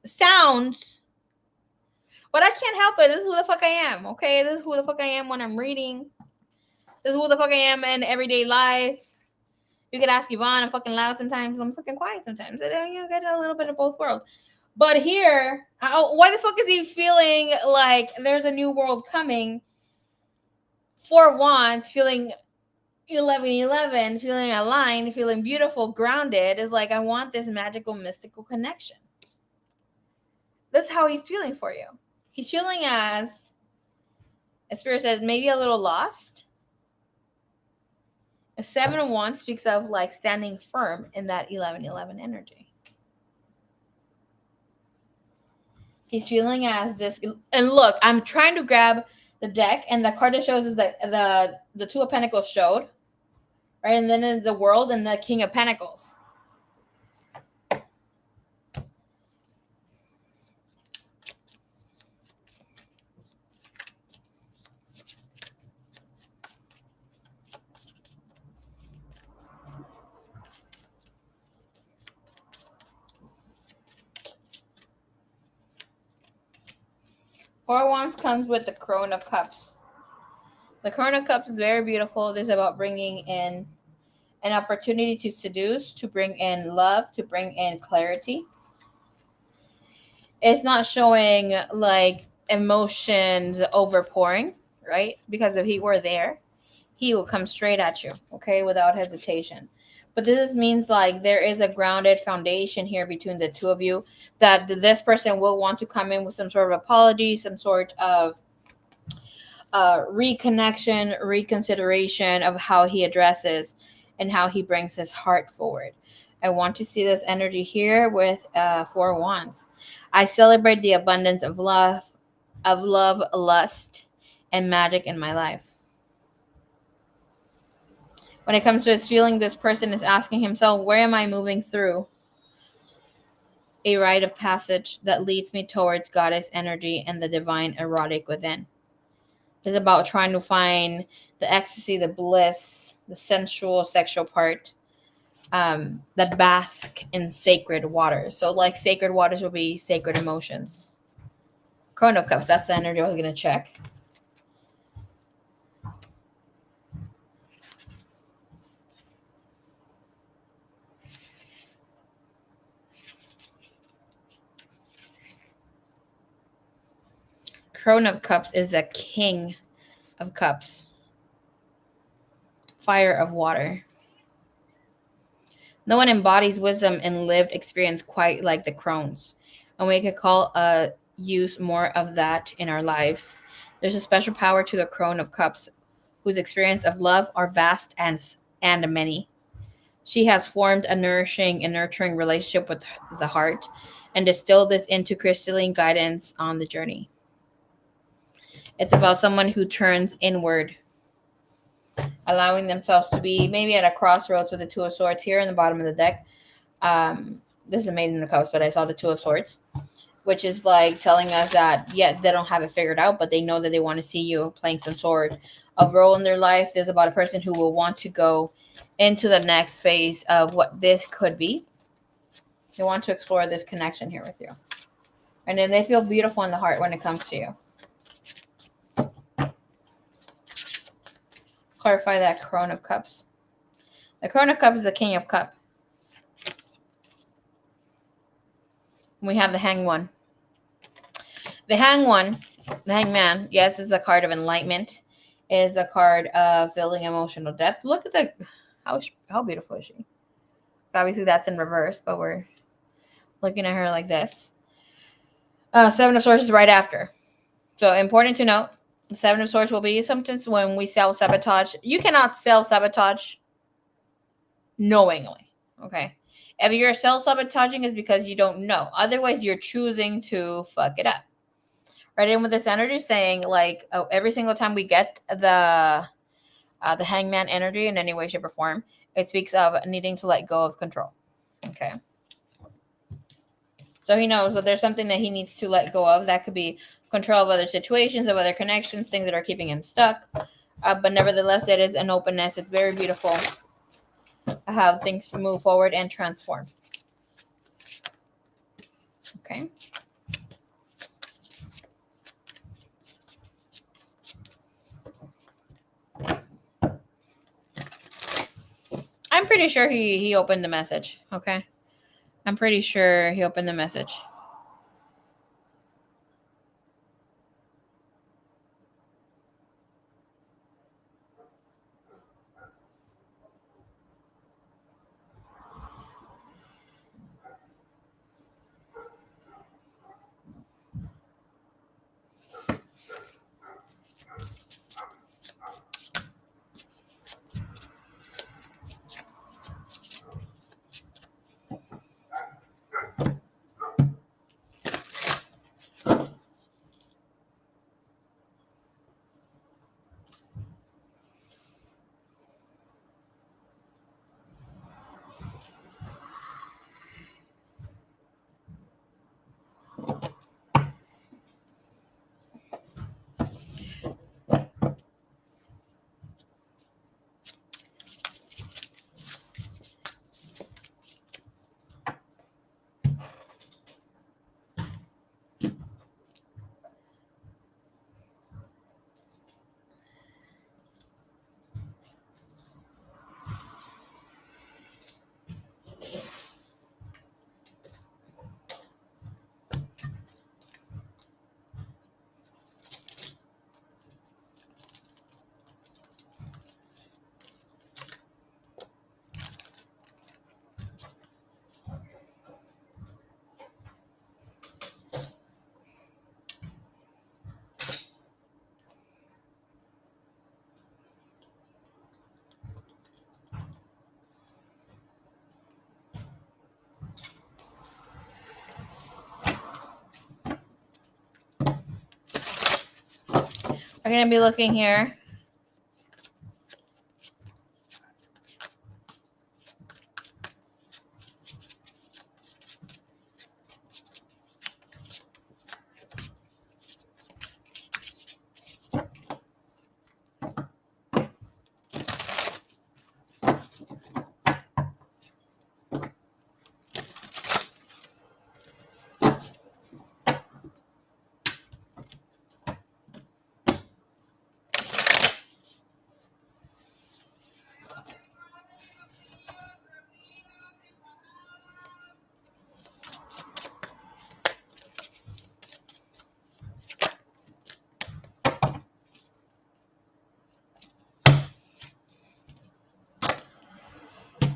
sounds. But I can't help it. This is who the fuck I am. Okay. This is who the fuck I am when I'm reading. This is who the fuck I am in everyday life. You could ask Yvonne, I'm fucking loud sometimes. I'm fucking quiet sometimes. You get a little bit of both worlds. But here, why the fuck is he feeling like there's a new world coming? 4 wands, feeling 11, feeling aligned, feeling beautiful, grounded, is like, I want this magical, mystical connection. That's how he's feeling for you. He's feeling as Spirit says, maybe a little lost. A 7 of Wands speaks of like standing firm in that 11 energy. He's feeling as this, and look, I'm trying to grab the deck, and the card that shows is the Two of Pentacles showed, right? And then in the World and the King of Pentacles. Four Wands comes with the Crown of Cups. The Crown of Cups is very beautiful. This is about bringing in an opportunity to seduce, to bring in love, to bring in clarity. It's not showing like emotions overpouring, right? Because if he were there, he will come straight at you, okay, without hesitation. But this means like there is a grounded foundation here between the two of you, that this person will want to come in with some sort of apology, some sort of reconnection, reconsideration of how he addresses and how he brings his heart forward. I want to see this energy here with 4 wands. I celebrate the abundance of love, lust, and magic in my life. When it comes to his feeling, this person is asking himself, where am I moving through? A rite of passage that leads me towards goddess energy and the divine erotic within. It's about trying to find the ecstasy, the bliss, the sensual, sexual part that bask in sacred waters. So like sacred waters will be sacred emotions. Crown of Cups, that's the energy I was going to check. Crown of Cups is the King of Cups. Fire of water. No one embodies wisdom and lived experience quite like the crones. And we could use more of that in our lives. There's a special power to the Crown of Cups, whose experience of love are vast and many. She has formed a nourishing and nurturing relationship with the heart and distilled this into crystalline guidance on the journey. It's about someone who turns inward, allowing themselves to be maybe at a crossroads with the Two of Swords here in the bottom of the deck. This is Maiden of Cups, but I saw the Two of Swords, which is like telling us that, yeah, they don't have it figured out, but they know that they want to see you playing some sort of role in their life. There's about a person who will want to go into the next phase of what this could be. They want to explore this connection here with you. And then they feel beautiful in the heart when it comes to you. Clarify that Crown of Cups. The Crown of Cups is the King of Cups. We have the Hanged One. The Hangman, yes, is a card of enlightenment. It is a card of feeling emotional depth. Look at the how beautiful is she? Obviously, that's in reverse, but we're looking at her like this. 7 of Swords is right after. So important to note, the 7 of Swords will be sometimes when we self-sabotage. You cannot self-sabotage knowingly, okay? If you're self-sabotaging, is because you don't know. Otherwise, you're choosing to fuck it up. Right in with this energy saying, like, oh, every single time we get the Hangman energy in any way, shape, or form, it speaks of needing to let go of control. Okay. So he knows that there's something that he needs to let go of. That could be control of other situations, of other connections, things that are keeping him stuck. But nevertheless, it is an openness. It's very beautiful how things move forward and transform. Okay. I'm pretty sure he opened the message. Okay. I'm pretty sure he opened the message. We're going to be looking here.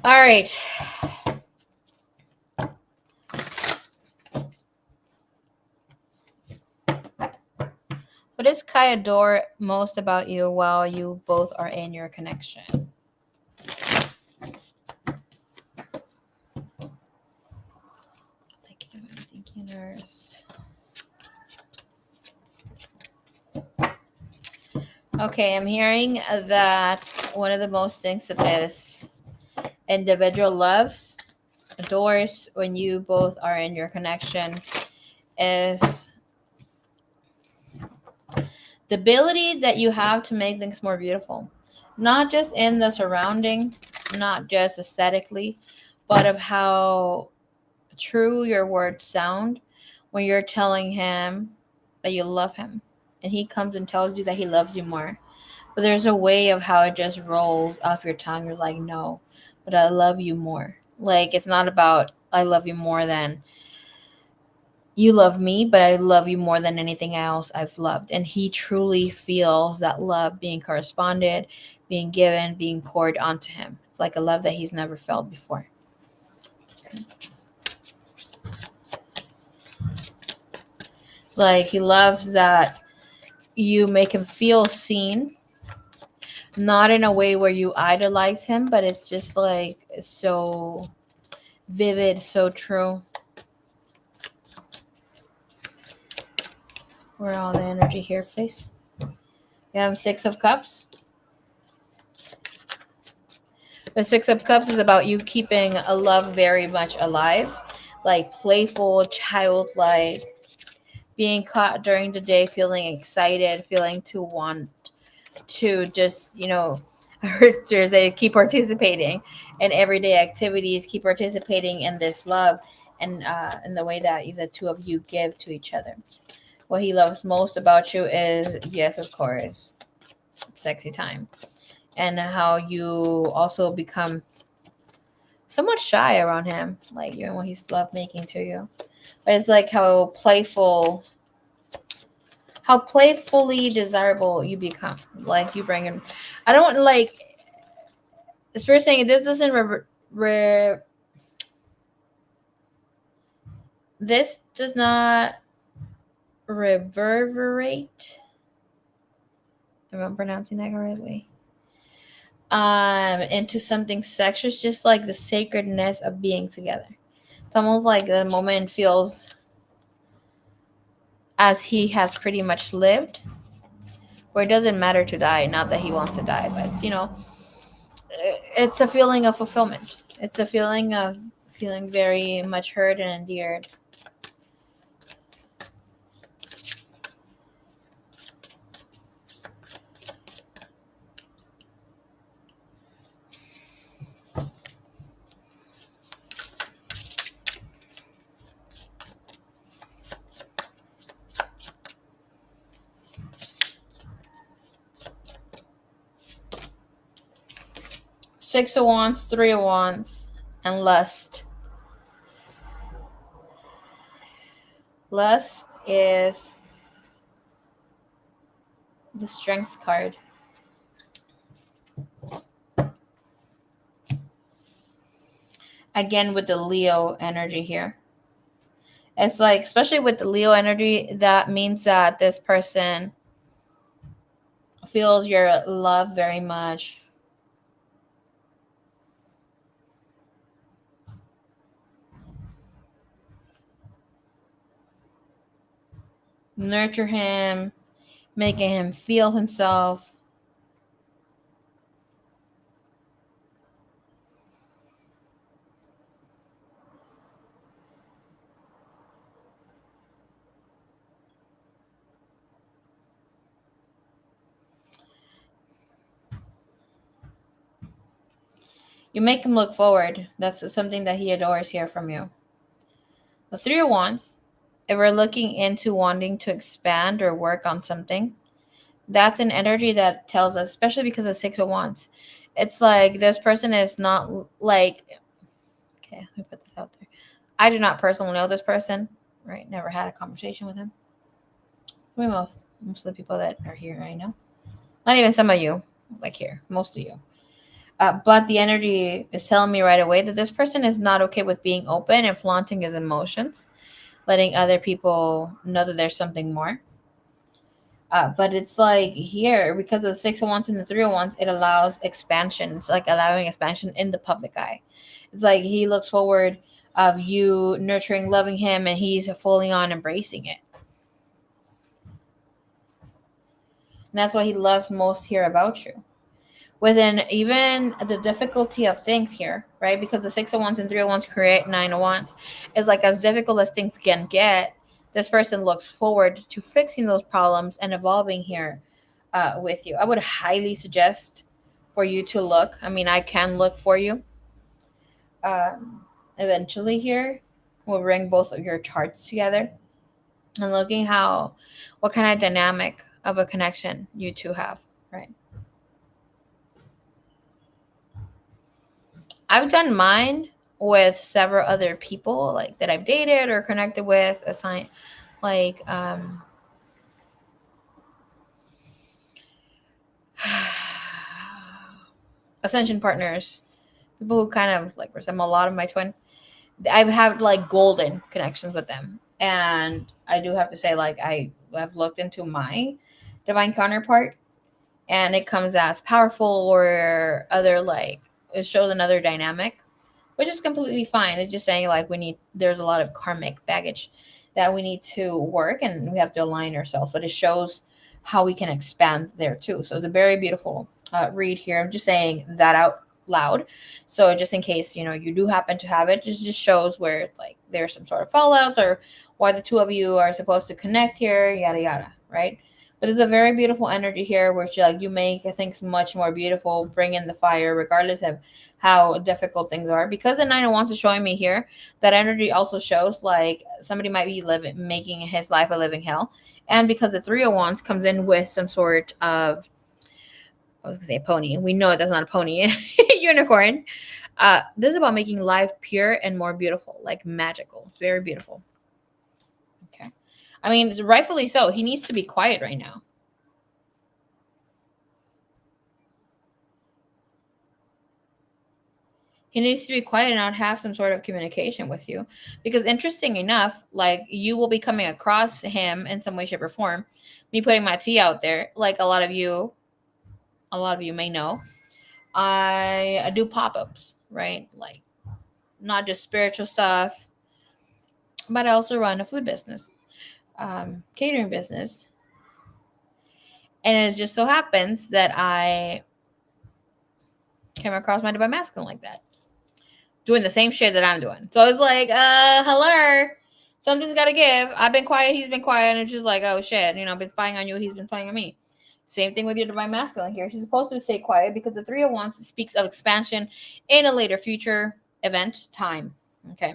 All right. What does Kai adore most about you while you both are in your connection? Thinking nurse. Okay, I'm hearing that one of the most things that this individual loves, adores when you both are in your connection is the ability that you have to make things more beautiful. Not just in the surrounding, not just aesthetically, but of how true your words sound when you're telling him that you love him. And he comes and tells you that he loves you more. But there's a way of how it just rolls off your tongue. You're like, no, but I love you more. Like, it's not about I love you more than you love me, but I love you more than anything else I've loved. And he truly feels that love being corresponded, being given, being poured onto him. It's like a love that he's never felt before. Like, he loves that you make him feel seen, not in a way where you idolize him, but it's just like so vivid, so true. Where all the energy here, please? We have 6 of Cups. The 6 of Cups is about you keeping a love very much alive. like playful, childlike, being caught during the day, feeling excited, feeling to want to just, I heard there's a keep participating in everyday activities, keep participating in this love, and in the way that the two of you give to each other. What he loves most about you is, yes, of course, sexy time, and how you also become somewhat shy around him, like even when he's love making to you. But it's like how playfully desirable you become. Like you bring in, I don't want like. The spirit saying this doesn't this does not reverberate. Am I pronouncing that correctly? Into something sexual, just like the sacredness of being together. It's almost like the moment feels as he has pretty much lived, where it doesn't matter to die. Not that he wants to die, but it's a feeling of fulfillment. It's a feeling of feeling very much heard and endeared. Six of Wands, Three of Wands, and Lust. Lust is the Strength card. Again, with the Leo energy here. It's like, especially with the Leo energy, that means that this person feels your love very much. Nurture him, making him feel himself. You make him look forward. That's something that he adores here from you. The Three of Wands, if we're looking into wanting to expand or work on something, that's an energy that tells us, especially because of Six of Wands, it's like this person is not like, okay, let me put this out there. I do not personally know this person, right? Never had a conversation with him. I mean, most of the people that are here, I know. Not even some of you, like here, most of you. But the energy is telling me right away that this person is not okay with being open and flaunting his emotions, letting other people know that there's something more. But it's like here, because of the Six of Wands and the Three of Wands, it allows expansion. It's like allowing expansion in the public eye. It's like he looks forward of you nurturing, loving him, and he's fully on embracing it. And that's what he loves most here about you. Within even the difficulty of things here, right? Because the Six of Wands and Three of Wands create Nine of Wands. It's like as difficult as things can get, this person looks forward to fixing those problems and evolving here with you. I would highly suggest for you to look. I mean, I can look for you. Eventually here, we'll bring both of your charts together and looking what kind of dynamic of a connection you two have, right? I've done mine with several other people, like that I've dated or connected with, assigned, like ascension partners, people who kind of like resemble a lot of my twin. I've had like golden connections with them, and I do have to say, like I've looked into my divine counterpart, and it comes as powerful or other, like it shows another dynamic, which is completely fine. It's just saying like there's a lot of karmic baggage that we need to work, and we have to align ourselves, but it shows how we can expand there too. So it's a very beautiful read here. I'm just saying that out loud. So just in case, you do happen to have it, it just shows where like there's some sort of fallouts or why the two of you are supposed to connect here, yada yada, right? But there's a very beautiful energy here, which like you make things much more beautiful, bring in the fire, regardless of how difficult things are. Because the Nine of Wands is showing me here, that energy also shows like somebody might be making his life a living hell. And because the Three of Wands comes in with some sort of, I was gonna say pony. We know that's not a pony, unicorn. This is about making life pure and more beautiful, like magical. It's very beautiful. Okay. I mean, rightfully so. He needs to be quiet right now. He needs to be quiet and not have some sort of communication with you. Because interesting enough, like you will be coming across him in some way, shape, or form. Me putting my tea out there, like a lot of you may know, I do pop-ups, right? Like not just spiritual stuff, but I also run a food business, catering business. And it just so happens that I came across my divine masculine like that, doing the same shit that I'm doing. So it's like, hello, something's got to give. I've been quiet, he's been quiet, and it's just like, oh shit, I've been spying on you, he's been spying on me. Same thing with your divine masculine here. She's supposed to stay quiet because the Three of Wands speaks of expansion in a later future event time. Okay.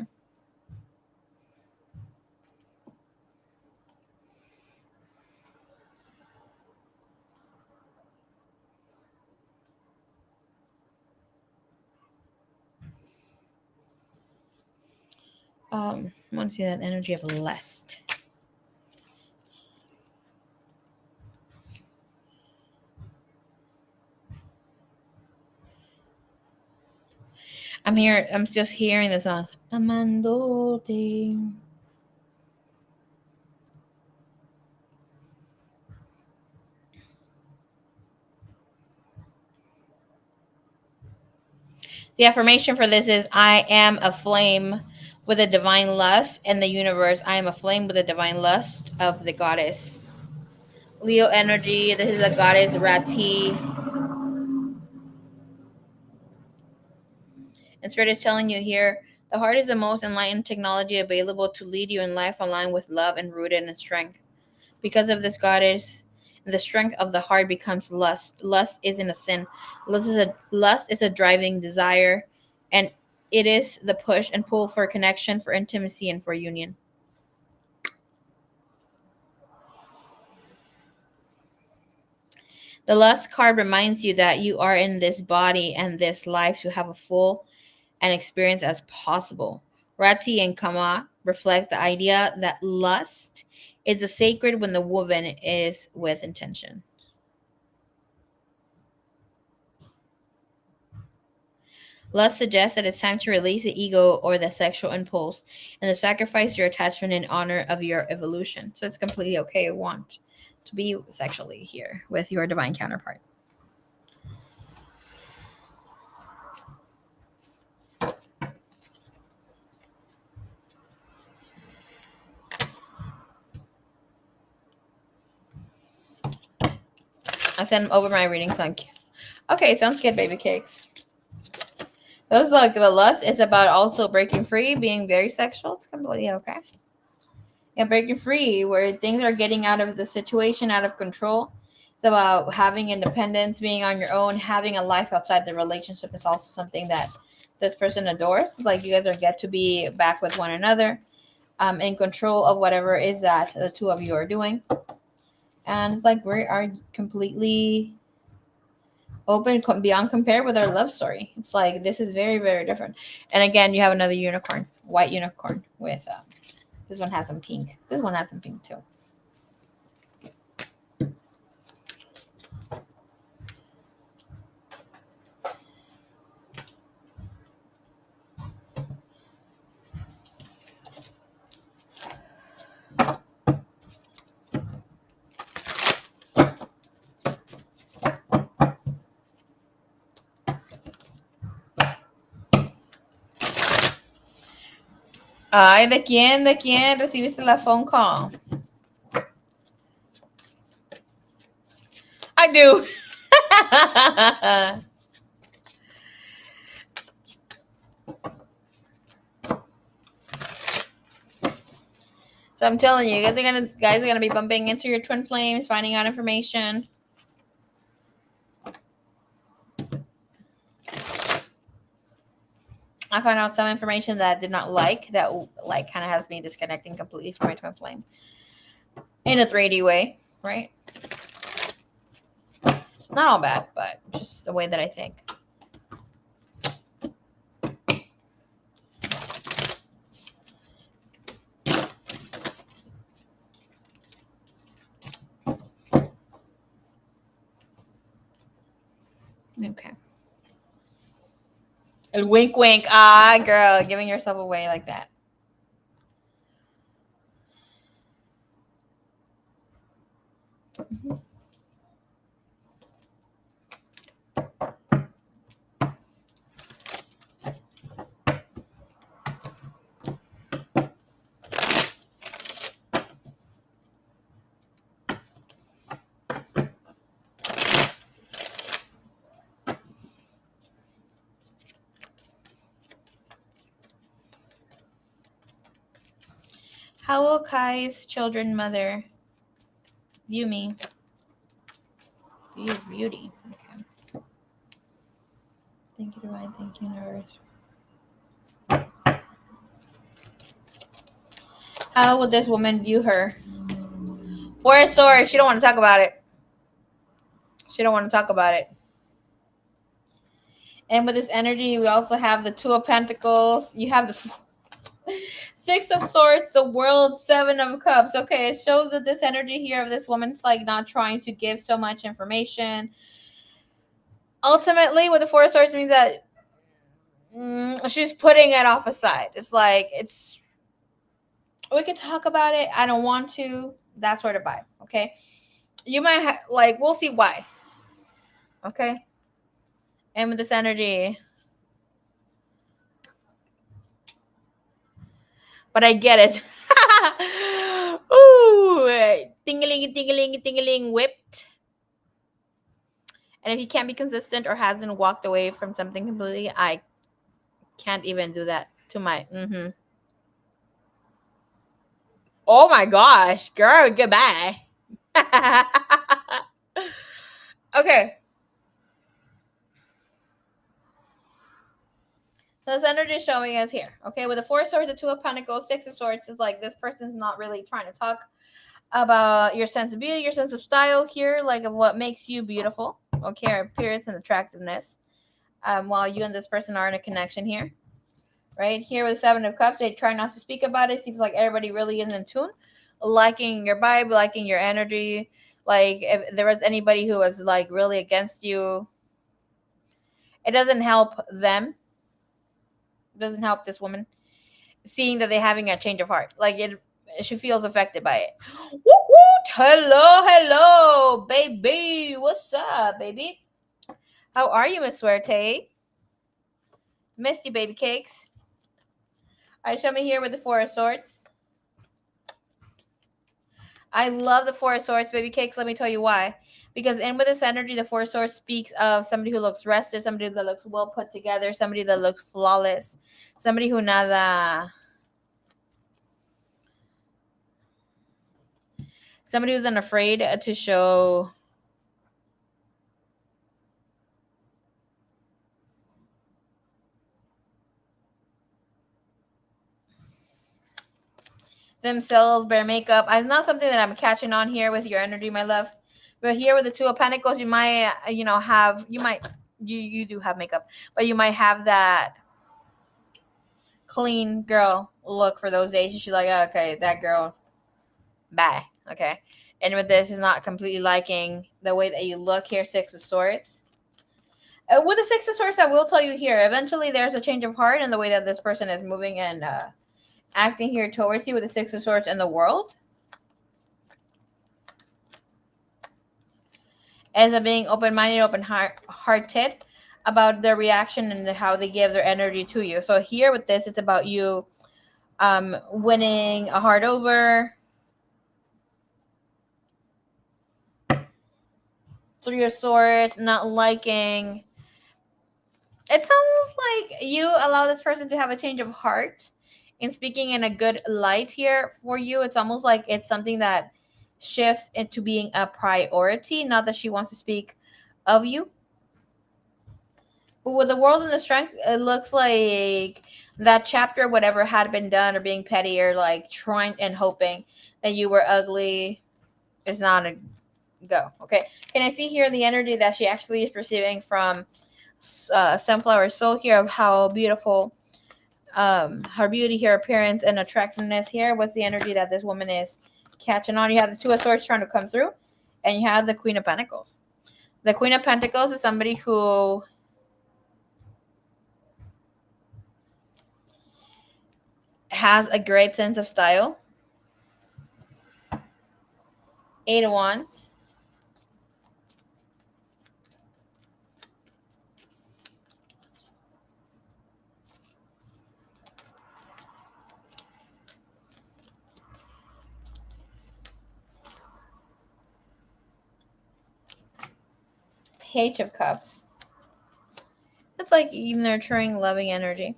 I want to see that energy of lust. I'm just hearing the song. Amandote. The affirmation for this is I am aflame with a divine lust in the universe. I am aflame with a divine lust of the goddess. Leo energy. This is a goddess Rati. And Spirit is telling you here, the heart is the most enlightened technology available to lead you in life aligned with love and rooted in strength. Because of this goddess, the strength of the heart becomes lust. Lust isn't a sin. Lust is a driving desire, and it is the push and pull for connection, for intimacy, and for union. The lust card reminds you that you are in this body and this life to have a full and experience as possible. Rati and Kama reflect the idea that lust is a sacred when the woman is with intention. Lust suggests that it's time to release the ego or the sexual impulse and to sacrifice your attachment in honor of your evolution. So it's completely okay to want to be sexually here with your divine counterpart. I sent over my readings on. Okay, sounds good, baby cakes. Those like the lust is about also breaking free, being very sexual. It's completely okay. Yeah, breaking free where things are getting out of the situation, out of control. It's about having independence, being on your own, having a life outside the relationship is also something that this person adores. Like you guys are get to be back with one another, in control of whatever is that the two of you are doing. And it's like we are completely open beyond compare with our love story. It's like this is very, very different. And again, you have another unicorn, white unicorn with this one has some pink. This one has some pink too. Ay, ¿de quién? ¿De quién recibiste la phone call? I do. So I'm telling you, guys are gonna be bumping into your twin flames, finding out information. I found out some information that I did not like, that like kind of has me disconnecting completely from my twin flame in a 3D way, right? Not all bad, but just the way that I think. Okay. A wink, wink. Ah, girl, giving yourself away like that. Mm-hmm. How will Kai's children mother view me? View beauty. Okay. Thank you, divine. Thank you, universe. How would this woman view her? Four of Swords. She don't want to talk about it. She don't want to talk about it. And with this energy, we also have the Two of Pentacles. You have the Six of Swords, the World, Seven of Cups. Okay, it shows that this energy here of this woman's like not trying to give so much information. Ultimately, with the Four of Swords means that she's putting it off aside. It's like, we could talk about it. I don't want to. That sort of vibe. Okay, you might like, we'll see why. Okay, and with this energy, but I get it. Ooh, tingling, whipped. And if he can't be consistent or hasn't walked away from something completely, I can't even do that to my. Oh my gosh, girl, goodbye. Okay. This energy showing us here. Okay, with the Four of Swords, the Two of Pentacles, Six of Swords is like this person's not really trying to talk about your sense of beauty, your sense of style here, like of what makes you beautiful. Okay, our appearance and attractiveness. While you and this person are in a connection here. Right here with Seven of Cups, they try not to speak about it. Seems like everybody really is in tune, liking your vibe, liking your energy. Like if there was anybody who was like really against you, it doesn't help them. It doesn't help this woman seeing that they're having a change of heart. Like she feels affected by it. Woot woot! Hello, baby. What's up, baby? How are you, Miss Suerte? Misty baby cakes. All right, show me here with the Four of Swords. I love the Four of Swords, baby cakes. Let me tell you why. Because in with this energy, the Four of Swords speaks of somebody who looks rested, somebody that looks well put together, somebody that looks flawless, somebody who somebody who's unafraid to show themselves, bare makeup. It's not something that I'm catching on here with your energy, my love. But here with the Two of Pentacles, you might, you do have makeup, but you might have that clean girl look for those days. And she's like, oh, okay, that girl, bye. Okay. And with this, is not completely liking the way that you look here, Six of Swords. With the Six of Swords, I will tell you here, eventually there's a change of heart in the way that this person is moving and acting here towards you with the Six of Swords in the world. As a being open-minded, open-hearted about their reaction and how they give their energy to you. So here with this, it's about you winning a heart over. Three of Swords, not liking. It's almost like you allow this person to have a change of heart in speaking in a good light here for you. It's almost like it's something that shifts into being a priority, not that she wants to speak of you. But with the world and the strength, it looks like that chapter, whatever had been done or being petty or like trying and hoping that you were ugly, is not a go. Okay. Can I see here the energy that she actually is perceiving from Sunflower Soul here of how beautiful her beauty, her appearance, and attractiveness here? What's the energy that this woman is catching on? You have the Two of Swords trying to come through, and you have the Queen of Pentacles. The Queen of Pentacles is somebody who has a great sense of style. Eight of Wands. Page of Cups. It's like nurturing, loving energy.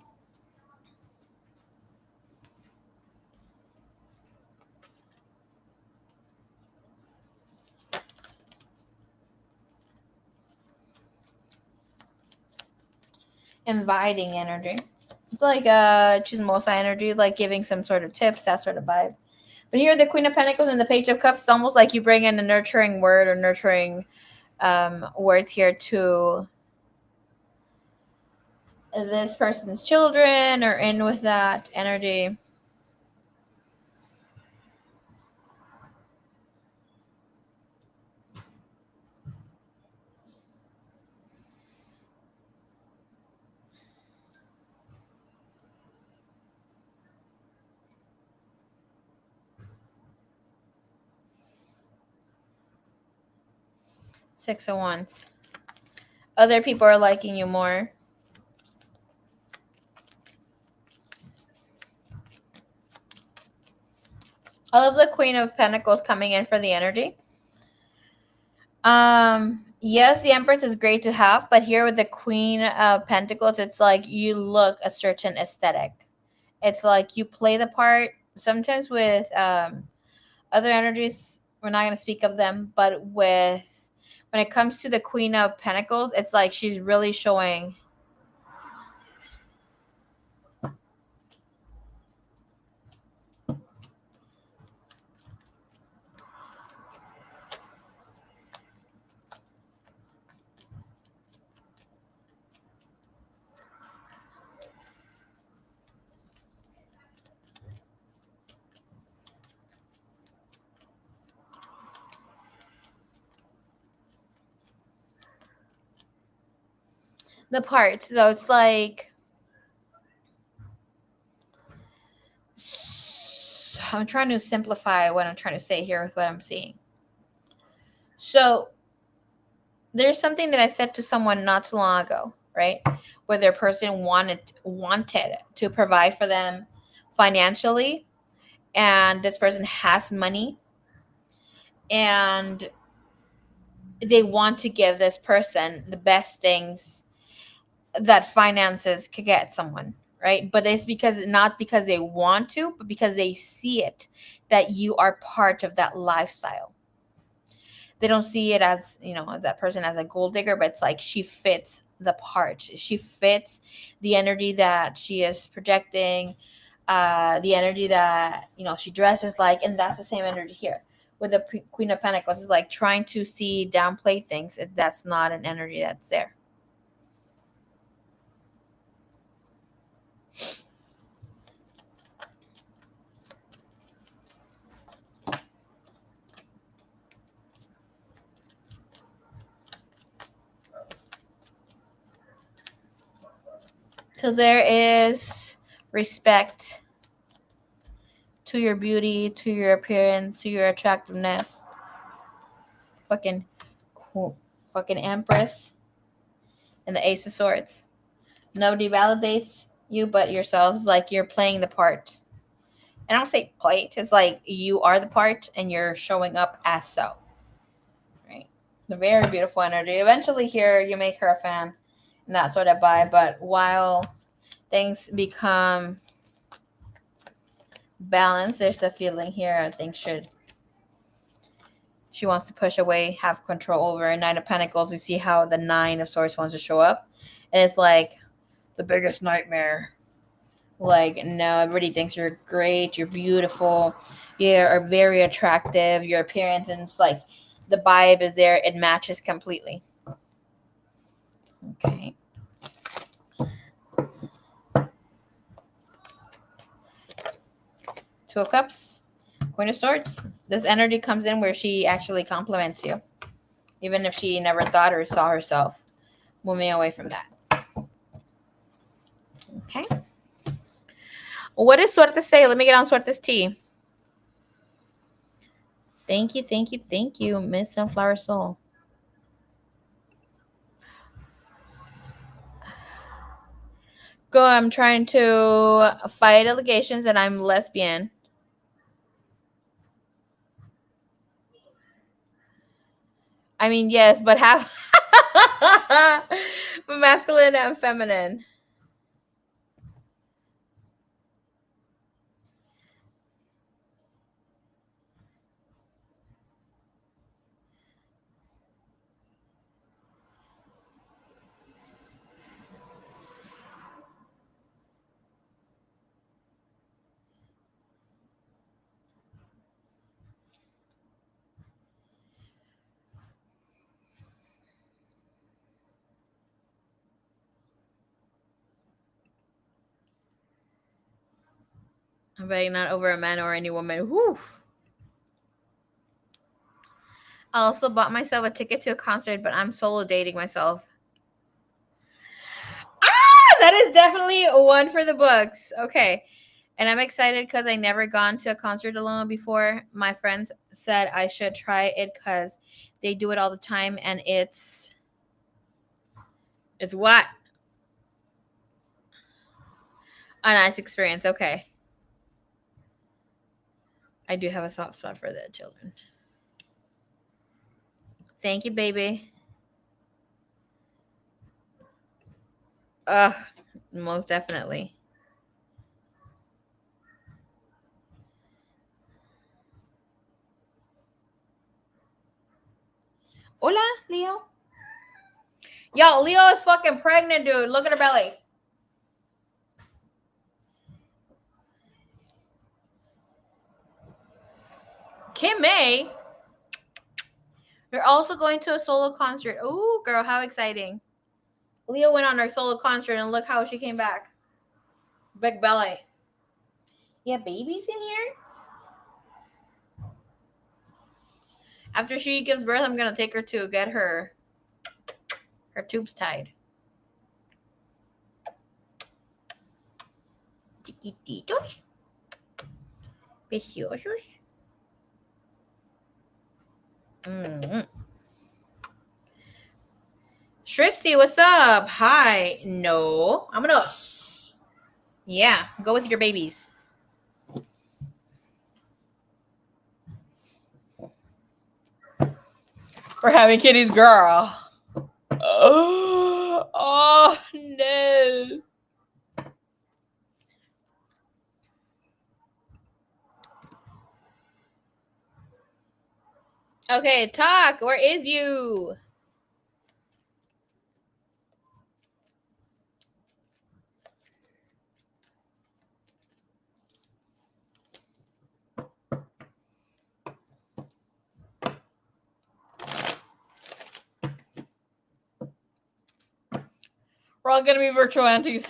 Inviting energy. It's like chismosa energy, like giving some sort of tips, that sort of vibe. But here, the Queen of Pentacles and the Page of Cups, it's almost like you bring in a nurturing word or nurturing words here to this person's children, or in with that energy. Six of Wands. Other people are liking you more. I love the Queen of Pentacles coming in for the energy. Yes, the Empress is great to have, but here with the Queen of Pentacles, it's like you look a certain aesthetic. It's like you play the part. Sometimes with other energies, we're not going to speak of them, but when it comes to the Queen of Pentacles, it's like she's really showing the part. So it's like I'm trying to simplify what I'm trying to say here with what I'm seeing. So there's something that I said to someone not too long ago, right? Where their person wanted to provide for them financially, and this person has money, and they want to give this person the best things that finances could get someone, right? But it's not because they want to, but because they see it, that you are part of that lifestyle. They don't see it as, that person as a gold digger, but it's like she fits the part. She fits the energy that she is projecting, the energy that, she dresses like, and that's the same energy here. With the Queen of Pentacles, is like trying to downplay things. That's not an energy that's there. So there is respect to your beauty, to your appearance, to your attractiveness. Fucking cool. Fucking Empress and the Ace of Swords. Nobody validates you but yourselves. Like you're playing the part. And I don't say play. It's like you are the part and you're showing up as so. Right? The very beautiful energy. Eventually here you make her a fan and that sort of vibe. But while things become balance. There's the feeling here I think she wants to push away, have control over. Nine of Pentacles, we see how the Nine of Swords wants to show up. And it's like the biggest nightmare. Like, no, everybody thinks you're great, you're beautiful, you are very attractive, your appearance, and it's like the vibe is there, it matches completely. Okay. Two of Cups, Queen of Swords. This energy comes in where she actually compliments you, even if she never thought or saw herself moving away from that. Okay. What does Suerte say? Let me get on Suerte's tea. Thank you, Miss Sunflower Soul. Go, I'm trying to fight allegations that I'm lesbian. I mean, yes, but half masculine and feminine. I'm betting not over a man or any woman. Whew. I also bought myself a ticket to a concert, but I'm solo dating myself. Ah, that is definitely one for the books. Okay. And I'm excited because I never gone to a concert alone before. My friends said I should try it because they do it all the time, and it's what? A nice experience. Okay. I do have a soft spot for the children. Thank you, baby. Most definitely. Hola, Leo. Yo, Leo is fucking pregnant, dude. Look at her belly. Kim May. You're also going to a solo concert. Ooh, girl, how exciting. Leo went on her solo concert and look how she came back. Big belly. Yeah, babies in here? After she gives birth, I'm going to take her to get her tubes tied. Chiquititos. Preciosos. Shristy, what's up? Hi. No. I'm gonna. Yeah, go with your babies. We're having kitties, girl. Oh no. Okay, talk. Where is you? We're all gonna be virtual aunties.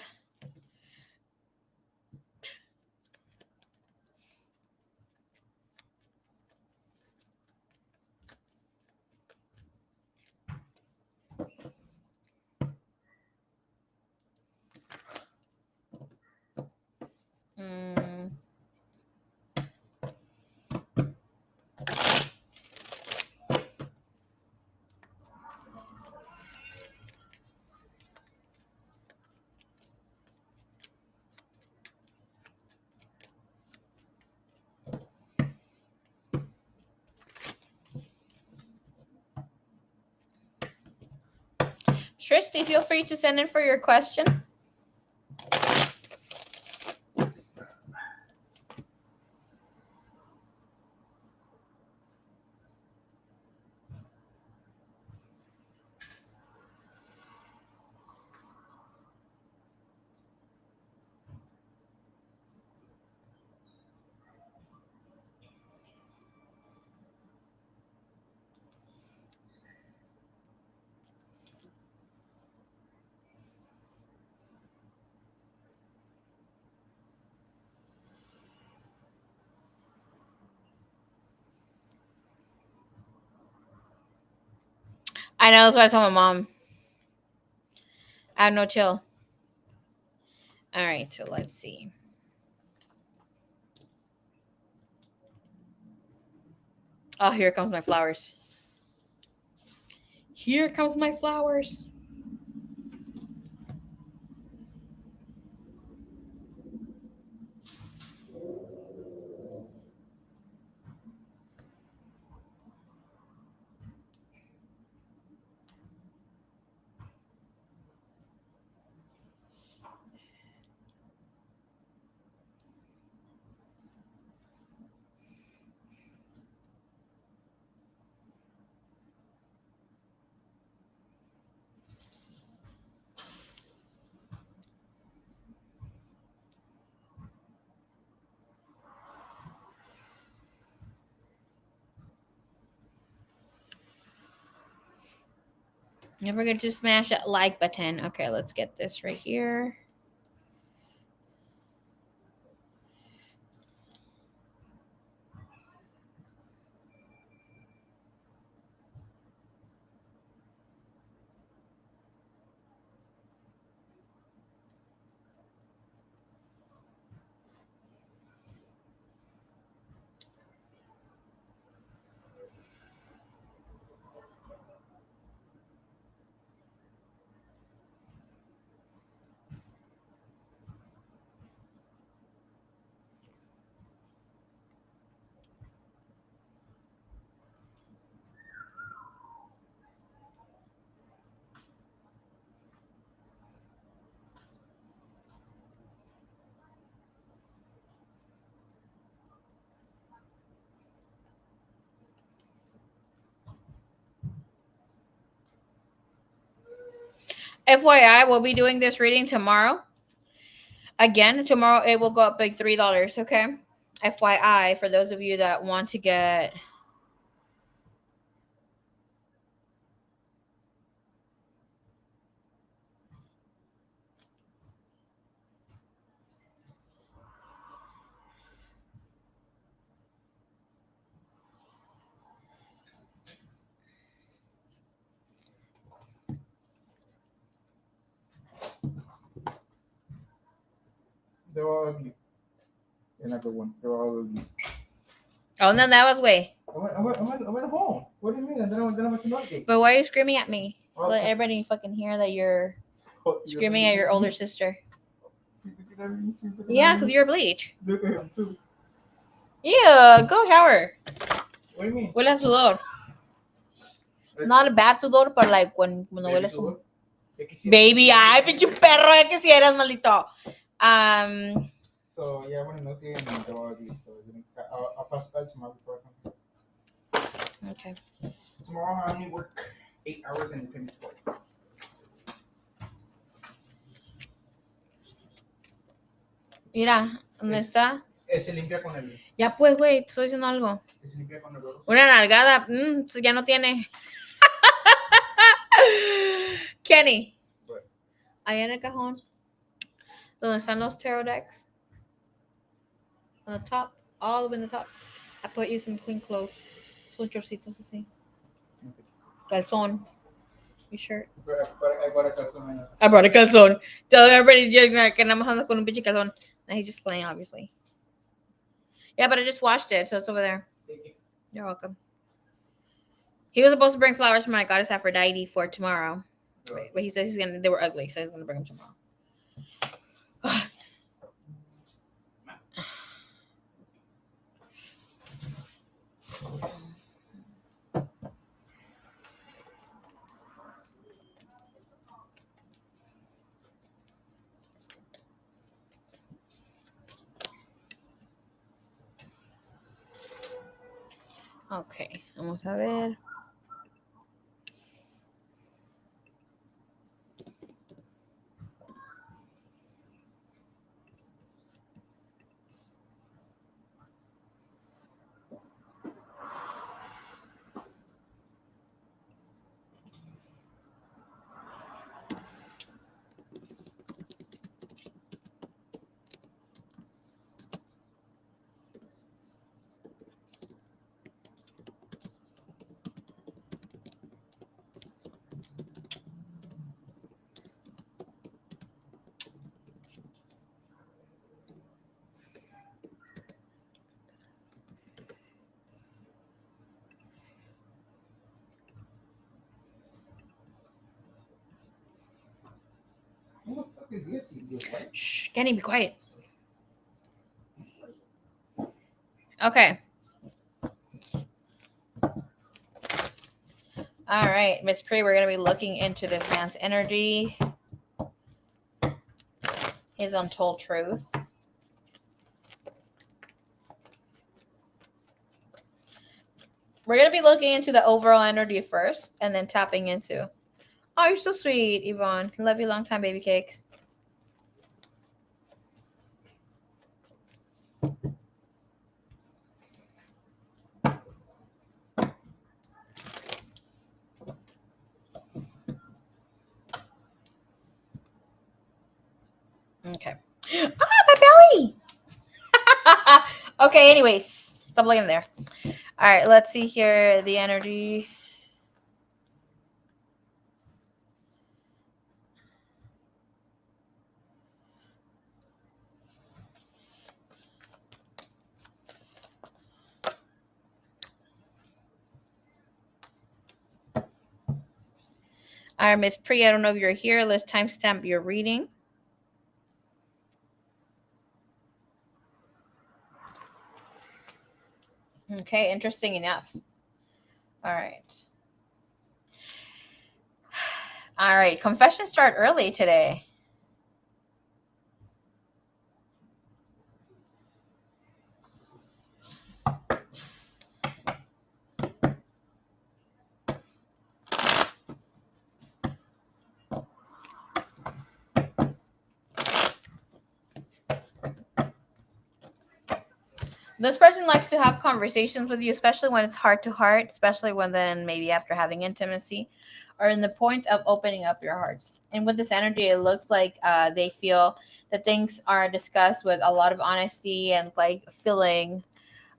Shristy, feel free to send in for your question. I know, that's what I told my mom. I have no chill. All right, so let's see. Oh, here comes my flowers. Here comes my flowers. Don't forget to smash that like button. Okay, let's get this right here. FYI, we'll be doing this reading tomorrow. Again, tomorrow it will go up by $3, okay? FYI, for those of you that want to get... They were ugly. You're not the one. They were all ugly. Oh, no, that was way. I went home. What do you mean? And then I went to another gate. But why are you screaming at me? Oh, Let okay. everybody fucking hear that you're screaming at your older sister. Yeah, because you're bleach. Look at him too. Yeah, go shower. What do you mean? Huele a sudor. Not a bad sudor, but like cuando hueles como... Baby, ay, pinche perro, ya quisieras, maldito. So, yeah, I went to another gate and they were ugly. So, I'll pass by tomorrow before I come. Okay. Tomorrow I only work 8 hours and you pay me 12. Mira, ¿dónde está? Se limpia con el... Ya pues, güey, te estoy diciendo algo. Se limpia con el huevo. Una nalgada, ya no tiene. Kenny. What? Ahí en el cajón, donde están los tarot decks. On the top, all the way in the top. I put you some clean clothes. Son chorcitos así. Okay. Calzón. Your shirt. I bought a calzone. I brought a calzón. Tell everybody que nada más ando con un pinche calzón. And he's just playing, obviously. Yeah, but I just washed it, so it's over there. Thank you. You're welcome. He was supposed to bring flowers for my goddess Aphrodite for tomorrow. Right. But he says they were ugly, so he's gonna bring them tomorrow. Ok, vamos a ver. Shh, Kenny, be quiet. Okay. All right, Miss Pre, we're going to be looking into this man's energy, his untold truth. We're going to be looking into the overall energy first and then tapping into. Oh, you're so sweet, Yvonne. Love you long time, baby cakes. Okay. Ah, my belly! Okay, anyways, stop looking there. All right, let's see here the energy. All right, Miss Pri, I don't know if you're here. Let's timestamp your reading. Okay, interesting enough. All right. All right, confessions start early today. This person likes to have conversations with you, especially when it's heart to heart, especially when then maybe after having intimacy or in the point of opening up your hearts. And with this energy, it looks like they feel that things are discussed with a lot of honesty and like feeling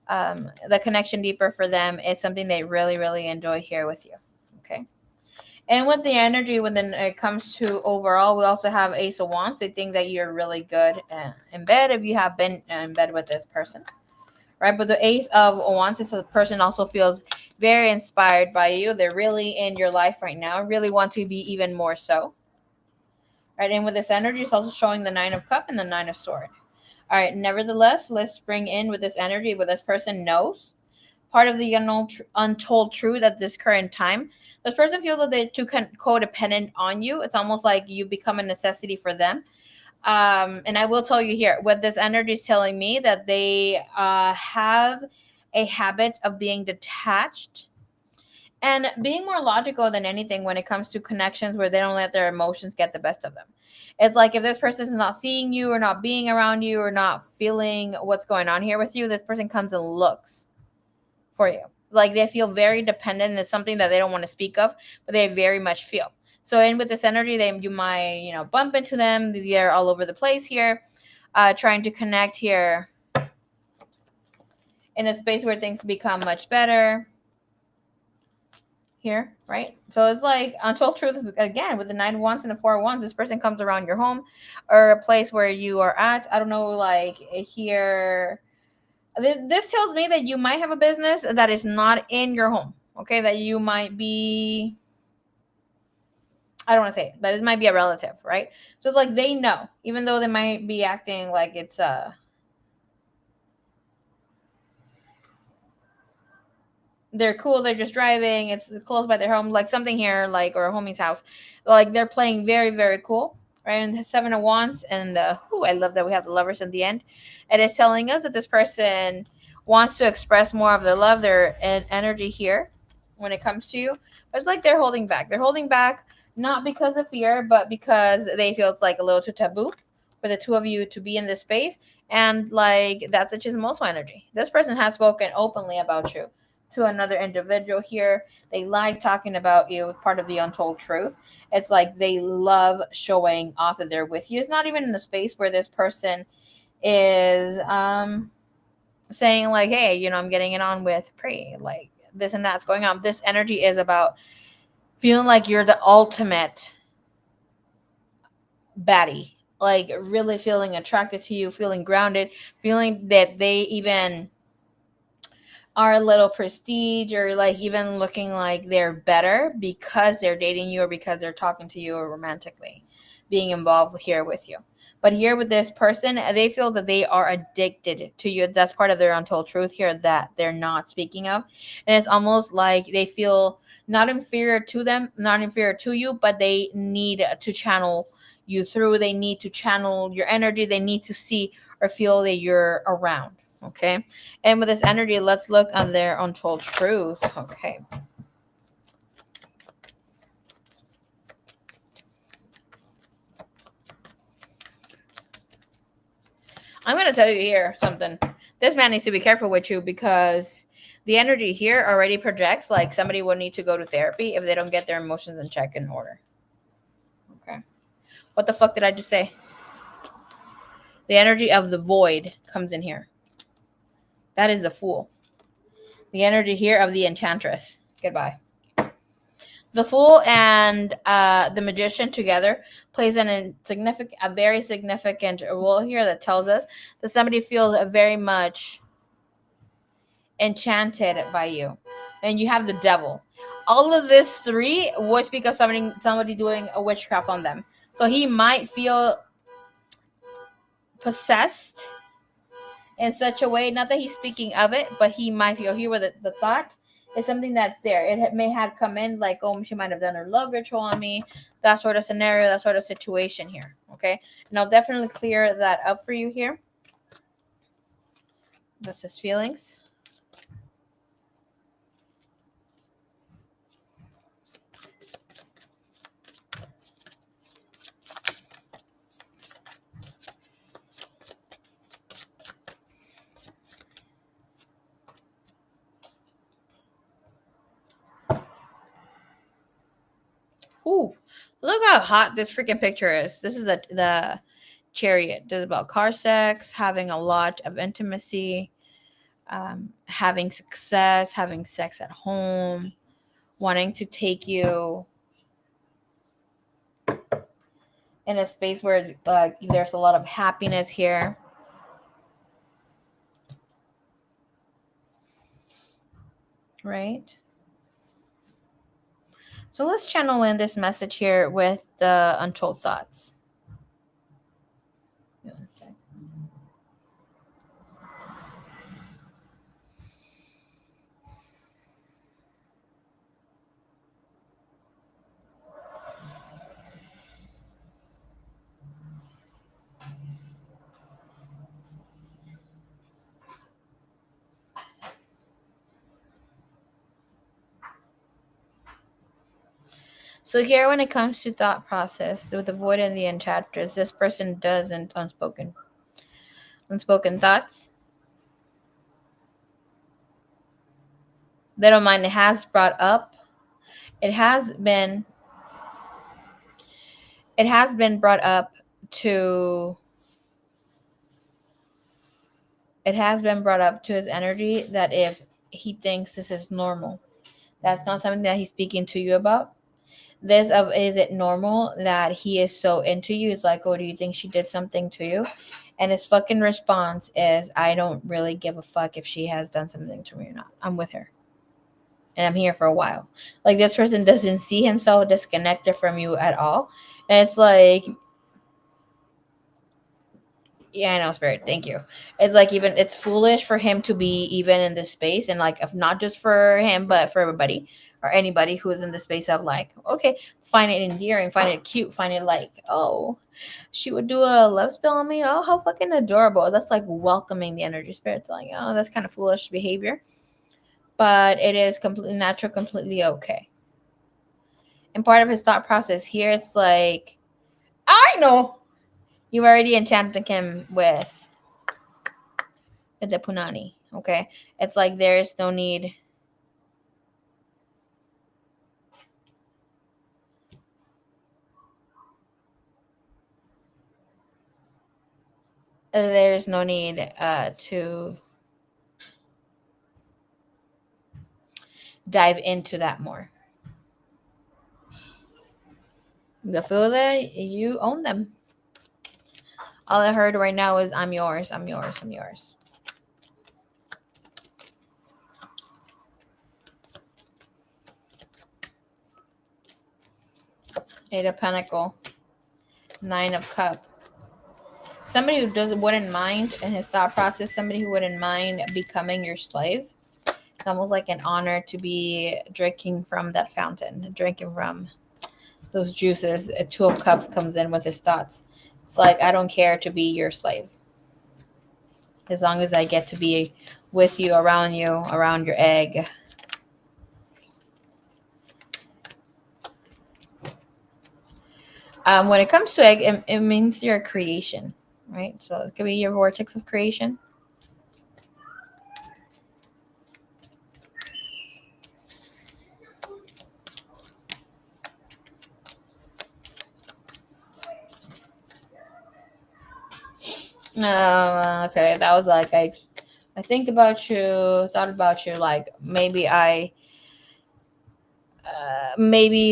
the connection deeper for them. It's something they really, really enjoy here with you. Okay. And with the energy, when then it comes to overall, we also have Ace of Wands. They think that you're really good in bed if you have been in bed with this person, right? But the Ace of Wands is a person also feels very inspired by you. They're really in your life right now, really want to be even more so, right? And with this energy, it's also showing the Nine of Cup and the Nine of Sword. All right, nevertheless, let's bring in with this energy, what this person knows. Part of the untold truth at this current time. This person feels that they're too codependent on you. It's almost like you become a necessity for them. And I will tell you here, what this energy is telling me that they have a habit of being detached and being more logical than anything when it comes to connections where they don't let their emotions get the best of them. It's like if this person is not seeing you or not being around you or not feeling what's going on here with you, this person comes and looks for you. Like they feel very dependent, and it's something that they don't want to speak of, but they very much feel. So in with this energy, you might, bump into them. They're all over the place here, trying to connect here in a space where things become much better here, right? So it's like untold truth is, again, with the Nine of Wands and the Four of Wands, this person comes around your home or a place where you are at. I don't know, like here. This tells me that you might have a business that is not in your home. Okay, that you might be. I don't want to say it, but it might be a relative, right? So it's like they know, even though they might be acting like it's they're cool, they're just driving, it's close by their home, like something here, like, or a homie's house, like they're playing very, very cool, right? And the Seven of Wands, and I love that we have the Lovers in the end. It is telling us that this person wants to express more of their love, their energy here when it comes to you, but it's like they're holding back. They're holding back not because of fear, but because they feel it's like a little too taboo for the two of you to be in this space. And like that's a chismoso energy. This person has spoken openly about you to another individual here. They like talking about you, part of the untold truth. It's like they love showing off that they're with you. It's not even in a space where this person is saying like, hey, I'm getting it on with Pre, like this and that's going on. This energy is about feeling like you're the ultimate baddie, like really feeling attracted to you, feeling grounded, feeling that they even are a little prestige or like even looking like they're better because they're dating you or because they're talking to you romantically. being involved here with you. But here with this person, they feel that they are addicted to you. That's part of their untold truth here that they're not speaking of. And it's almost like they feel not inferior to them, not inferior to you, but they need to channel you through. They need to channel your energy. They need to see or feel that you're around. Okay. And with this energy, let's look on their untold truth. Okay. I'm going to tell you here something. This man needs to be careful with you because the energy here already projects like somebody would need to go to therapy if they don't get their emotions in check in order. Okay. What the fuck did I just say? The energy of the void comes in here. That is the fool. The energy here of the enchantress. Goodbye. The fool and the magician together plays a very significant role here that tells us that somebody feels very much enchanted by you. And you have the devil. All of this three would speak of somebody doing a witchcraft on them. So he might feel possessed in such a way, not that he's speaking of it, but he might feel here where the thought is something that's there. It may have come in like, oh, she might have done her love ritual on me, that sort of scenario, that sort of situation here. Okay. And I'll definitely clear that up for you here. That's his feelings. Ooh, look how hot this freaking picture is. This is the chariot. This is about car sex, having a lot of intimacy, having success, having sex at home, wanting to take you in a space where there's a lot of happiness here. Right? So let's channel in this message here with the untold thoughts. One sec. So here, when it comes to thought process, with the void and the enchantress, this person doesn't unspoken thoughts. They don't mind. It has brought up. It has been brought up to. It has been brought up to his energy that if he thinks this is normal, that's not something that he's speaking to you about. This of is it normal that he is so into you? It's like, oh, do you think she did something to you? And his fucking response is, I don't really give a fuck if she has done something to me or not. I'm with her. And I'm here for a while. Like, this person doesn't see himself disconnected from you at all. And it's like, yeah, I know, Spirit. Thank you. It's like it's foolish for him to be even in this space, and like, if not just for him, but for everybody or anybody who is in the space of like, okay, find it endearing, find it cute, find it like, oh, she would do a love spell on me. Oh, how fucking adorable. That's like welcoming the energy. Spirit's like, oh, that's kind of foolish behavior, but it is completely natural, completely okay. And part of his thought process here, it's like, I know you already enchanted him with the punani. Okay, it's like there is no need. There's no need to dive into that more. The feel that you own them. All I heard right now is I'm yours, I'm yours, I'm yours. Eight of Pentacle. Nine of Cups. Somebody who wouldn't mind in his thought process, somebody who wouldn't mind becoming your slave. It's almost like an honor to be drinking from that fountain, drinking from those juices. A Two of Cups comes in with his thoughts. It's like, I don't care to be your slave. As long as I get to be with you, around your egg. When it comes to egg, it means your creation, right? So it could be your vortex of creation. Okay, that was like I think about you, thought about you. Like maybe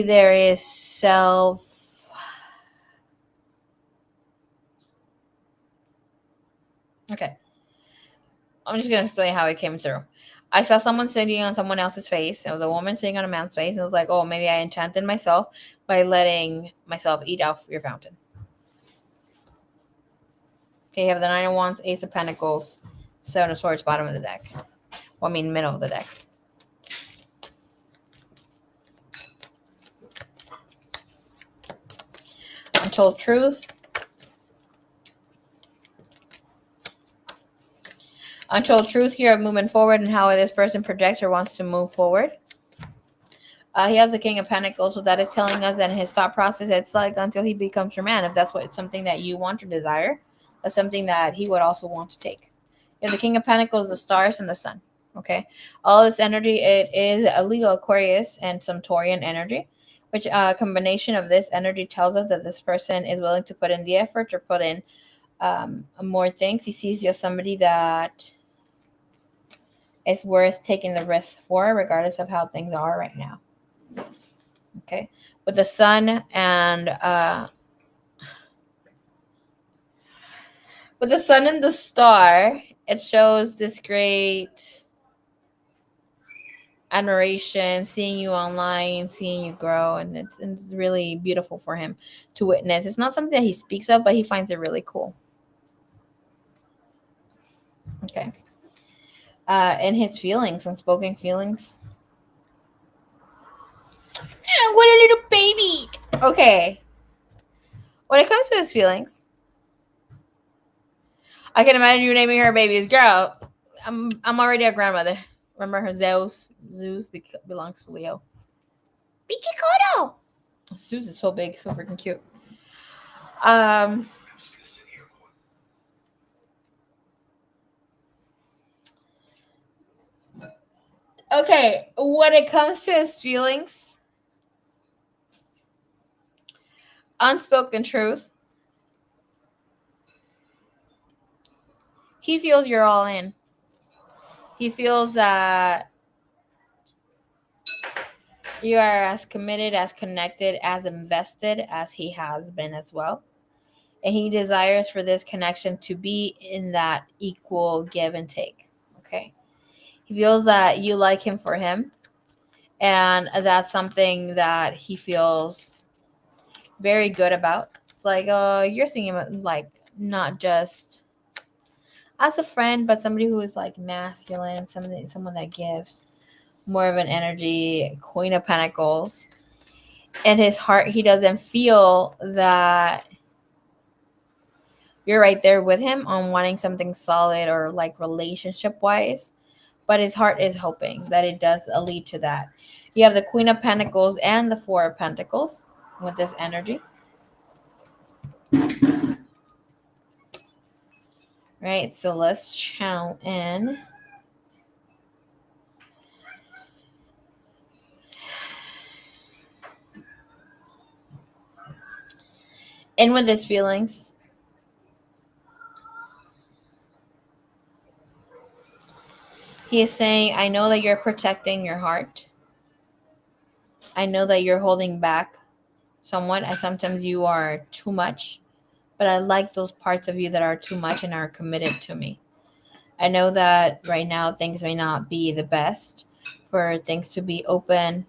there is self. Okay, I'm just gonna explain how it came through. I saw someone sitting on someone else's face. It was a woman sitting on a man's face. And it was like, oh, maybe I enchanted myself by letting myself eat off your fountain. Okay, you have the Nine of Wands, Ace of Pentacles, Seven of Swords, bottom of the deck. Well, I mean, middle of the deck. Untold Truth. Untold Truth here of moving forward and how this person projects or wants to move forward. He has the King of Pentacles, so that is telling us that in his thought process, it's like until he becomes your man. If that's what something that you want or desire, that's something that he would also want to take. You have the King of Pentacles, the stars, and the sun. Okay, all this energy, it is a Leo, Aquarius, and some Taurian energy, which combination of this energy tells us that this person is willing to put in the effort or put in more things. He sees you as somebody that is worth taking the risk for, regardless of how things are right now. Okay, with the sun and with the sun and the star, it shows this great admiration, seeing you online, seeing you grow, and it's really beautiful for him to witness. It's not something that he speaks of, but he finds it really cool. Okay. And his feelings, unspoken feelings. Oh, what a little baby. Okay. When it comes to his feelings, I can imagine you naming her baby's girl. I'm already a grandmother. Remember her Zeus? Zeus belongs to Leo. Bichikoto! Zeus is so big, so freaking cute. Okay, when it comes to his feelings, unspoken truth, he feels you're all in. He feels that you are as committed, as connected, as invested as he has been as well. And he desires for this connection to be in that equal give and take. Okay. He feels that you like him for him. And that's something that he feels very good about. It's like, you're seeing him like not just as a friend, but somebody who is like masculine, someone that gives more of an energy, Queen of Pentacles. In his heart, he doesn't feel that you're right there with him on wanting something solid or like relationship wise, but his heart is hoping that it does lead to that. You have the Queen of Pentacles and the Four of Pentacles with this energy. Right, so let's channel in. In with his feelings. He is saying, I know that you're protecting your heart. I know that you're holding back somewhat. And sometimes you are too much. But I like those parts of you that are too much and are committed to me. I know that right now things may not be the best for things to be open.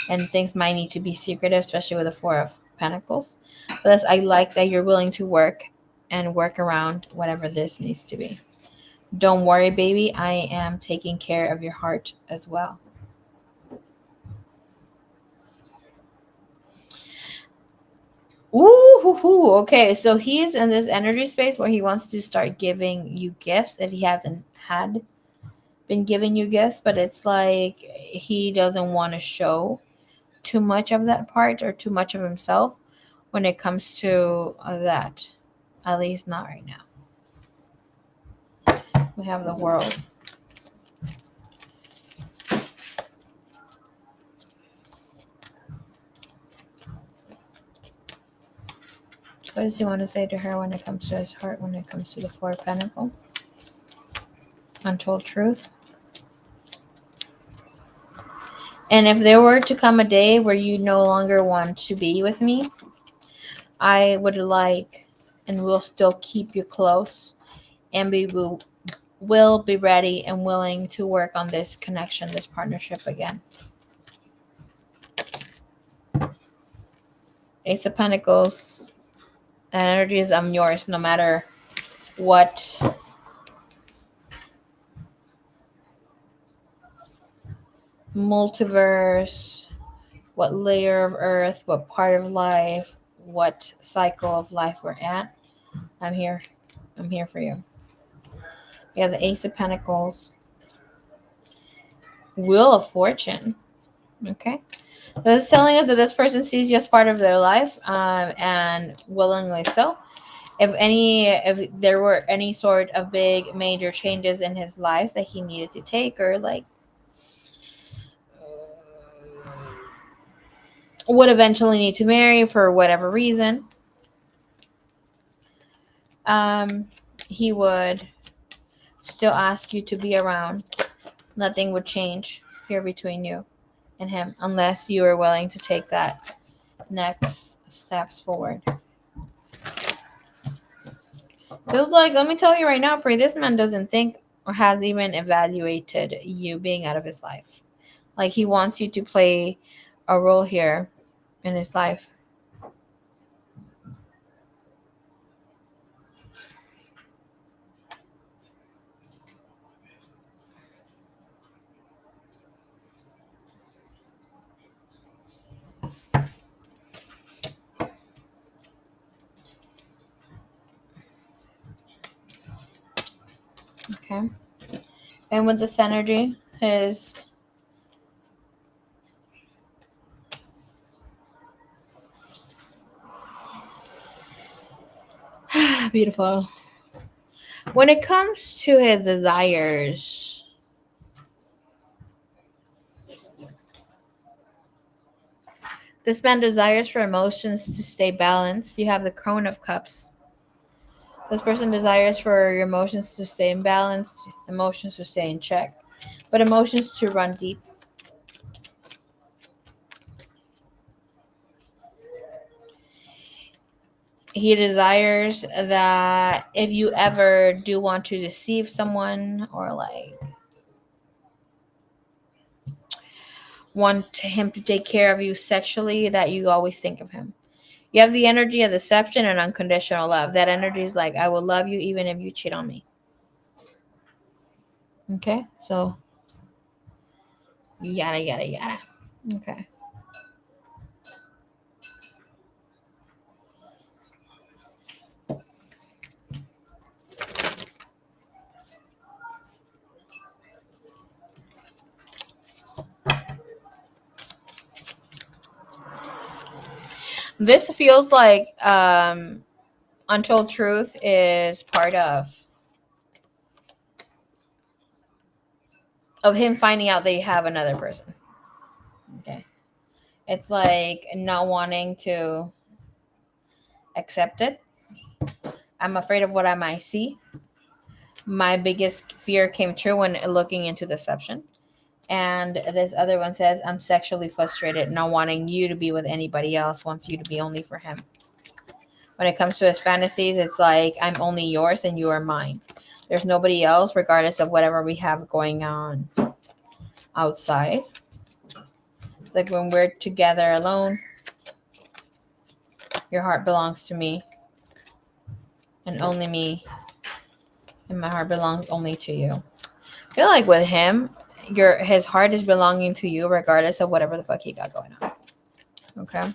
And things might need to be secretive, especially with the Four of Pentacles. Plus, I like that you're willing to work and work around whatever this needs to be. Don't worry, baby. I am taking care of your heart as well. Ooh, okay. So he's in this energy space where he wants to start giving you gifts if he hasn't had been giving you gifts, but it's like he doesn't want to show too much of that part or too much of himself when it comes to that. At least not right now. We have the world. What does he want to say to her when it comes to his heart, when it comes to the Four of Pentacles? Untold truth. And if there were to come a day where you no longer want to be with me, I would like and will still keep you close and will be ready and willing to work on this connection, this partnership again. Ace of Pentacles. Energies, I'm yours no matter what multiverse, what layer of earth, what part of life, what cycle of life we're at. I'm here. I'm here for you. We have the Ace of Pentacles. Wheel of Fortune. Okay. This is telling us that this person sees you as part of their life, and willingly so. If there were any sort of big major changes in his life that he needed to take, or like would eventually need to marry for whatever reason, he would still ask you to be around. Nothing would change here between you and him unless you are willing to take that next steps forward. Feels like, let me tell you right now, Pri, this man doesn't think or has even evaluated you being out of his life. Like, he wants you to play a role here in his life. Okay. And with this energy, his beautiful. When it comes to his desires, this man desires for emotions to stay balanced. You have the Crone of Cups. This person desires for your emotions to stay in balance, emotions to stay in check, but emotions to run deep. He desires that if you ever do want to deceive someone or like want him to take care of you sexually, that you always think of him. You have the energy of deception and unconditional love. That energy is like, I will love you even if you cheat on me. Okay, so yada, yada, yada. Okay. This feels like Untold Truth is part of him finding out that you have another person. Okay. It's like not wanting to accept it. I'm afraid of what I might see. My biggest fear came true when looking into deception. And this other one says, I'm sexually frustrated, not wanting you to be with anybody else, wants you to be only for him. When it comes to his fantasies, it's like, I'm only yours and you are mine. There's nobody else, regardless of whatever we have going on outside. It's like when we're together alone, Your heart belongs to me and only me. And my heart belongs only to you. I feel like with him, his heart is belonging to you regardless of whatever the fuck he got going on. Okay?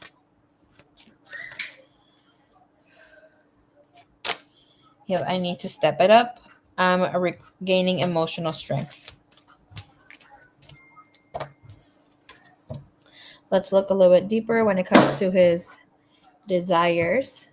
Yeah, I need to step it up. I'm regaining emotional strength. Let's look a little bit deeper when it comes to his desires.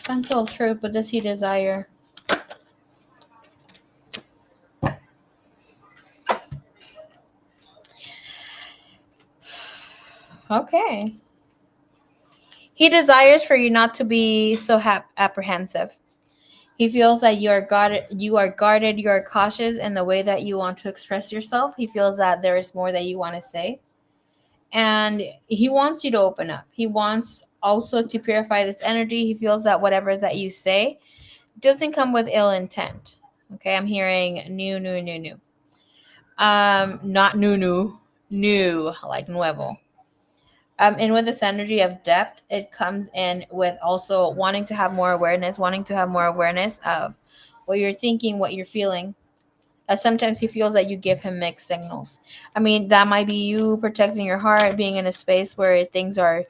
Untold truth, what does he desire? Okay. He desires for you not to be so apprehensive. He feels that you are guarded, you are cautious in the way that you want to express yourself. He feels that there is more that you want to say. And he wants you to open up. He wants also to purify this energy. He feels that whatever it is that you say doesn't come with ill intent. Okay, I'm hearing new. Not new, like nuevo. And with this energy of depth, it comes in with also wanting to have more awareness, of what you're thinking, what you're feeling. Sometimes he feels that you give him mixed signals. I mean, that might be you protecting your heart, being in a space where things are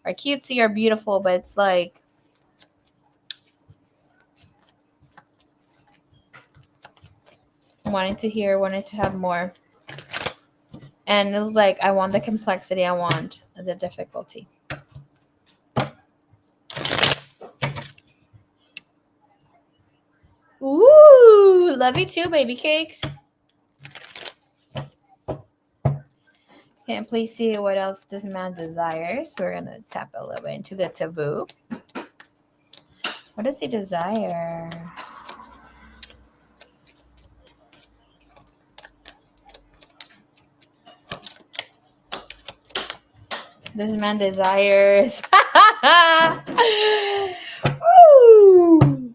cutesy or beautiful, but it's like wanting to hear, wanting to have more. And it was like, I want the complexity, I want the difficulty. Ooh, love you too, baby cakes. Can please see what else this man desires? So we're gonna tap a little bit into the taboo. What does he desire? This man desires. Ooh.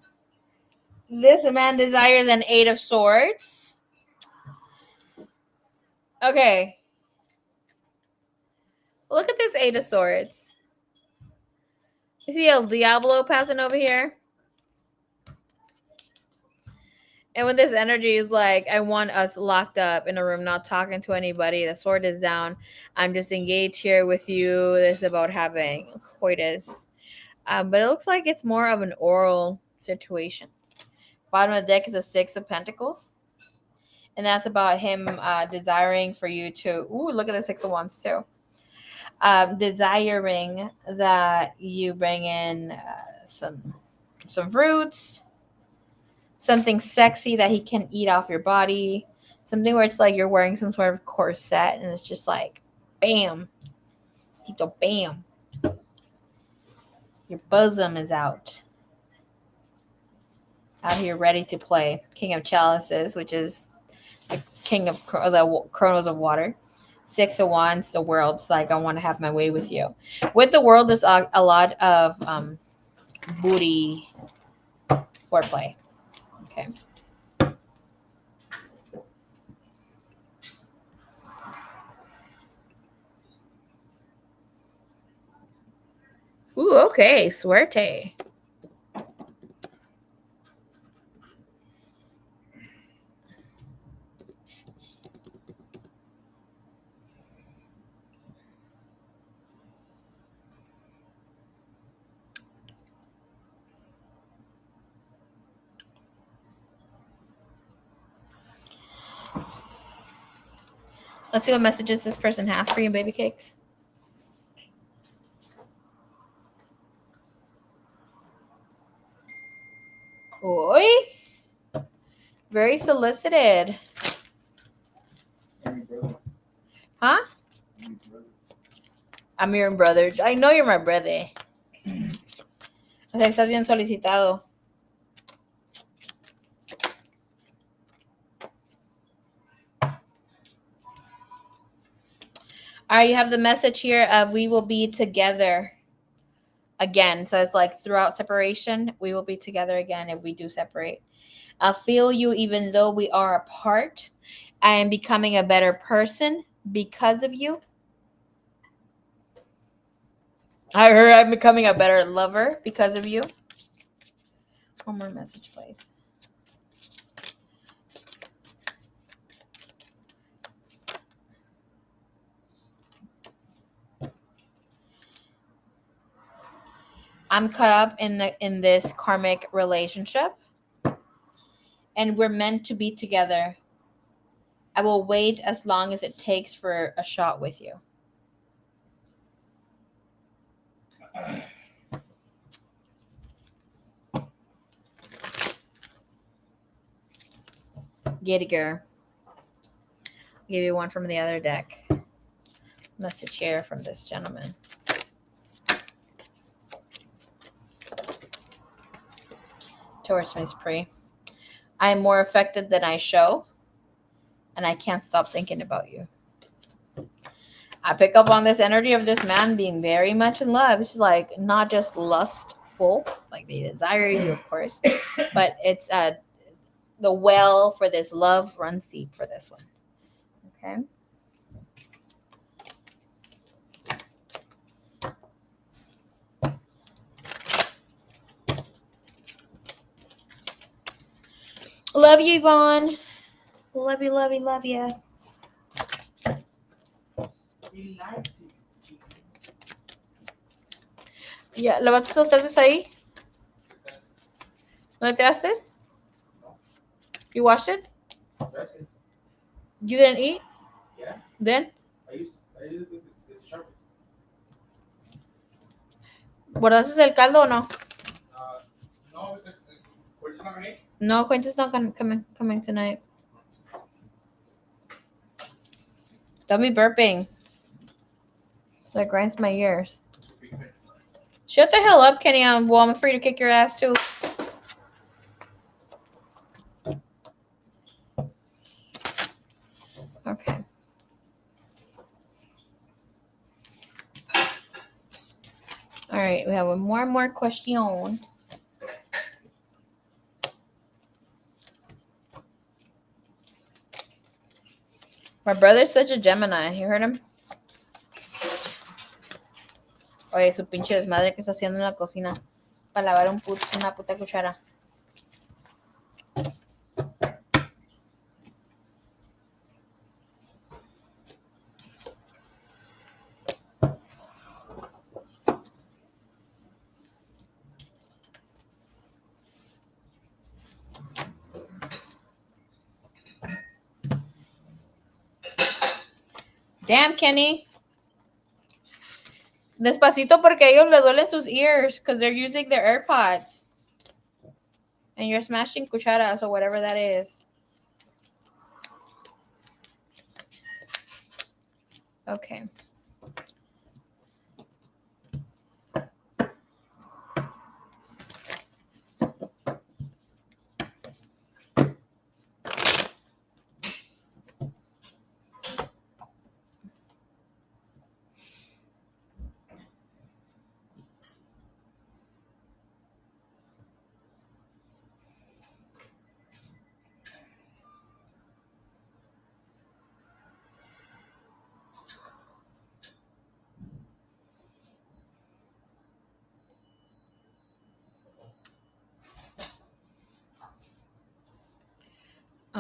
This man desires an 8 of Swords. Okay. Look at this 8 of Swords. You see El Diablo passing over here? And with this energy is like, I want us locked up in a room, not talking to anybody. The sword is down. I'm just engaged here with you. This is about having coitus. But it looks like it's more of an oral situation. Bottom of the deck is a 6 of Pentacles. And that's about him desiring for you to... Ooh, look at the 6 of Wands too. Desiring that you bring in some fruits, something sexy that he can eat off your body, something where it's like you're wearing some sort of corset and it's just like, bam, Tito, bam, your bosom is out here ready to play. King of Chalices, which is the king of the chronos of water. 6 of Wands, the world's like, I want to have my way with you. With the world, there's a lot of booty foreplay. Okay. Ooh, okay. Suerte. Let's see what messages this person has for you, baby cakes. Oi. Very solicited. Any brother? Huh? Any brother? I'm your brother. I know you're my brother. O sea, estás bien solicitado. All right, you have the message here of we will be together again. So it's like throughout separation, we will be together again if we do separate. I feel you even though we are apart. I am becoming a better person because of you. I heard I'm becoming a better lover because of you. One more message, please. I'm caught up in this karmic relationship, and we're meant to be together. I will wait as long as it takes for a shot with you. Get it, girl. I'll give you one from the other deck. Message here from this gentleman. Towards Miss Pre. I am more affected than I show, and I can't stop thinking about you. I pick up on this energy of this man being very much in love. It's like not just lustful, like they desire you, of course, but it's the well for this love runs deep for this one. Okay. Love you, Yvonne. Love you, love you, love you. We like to. Ya, ¿lavaste los trastes ahí? ¿No le tiraste? No. You washed it? Gracias. You didn't eat? Yeah. Then? I use it with the sharpest. ¿Guardaste el caldo o no? No, because Quentin's not gonna eat. No, Quentin's not coming tonight. Don't be burping. That grinds my ears. Shut the hell up, Kenny. I'm free to kick your ass too. Okay. All right, we have one more question. My brother's such a Gemini. You heard him? Oye, su pinche desmadre que está haciendo en la cocina para lavar una puta cuchara. Damn, Kenny. Despacito porque a ellos les duelen sus ears because they're using their AirPods. And you're smashing cucharas or whatever that is. Okay.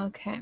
Okay.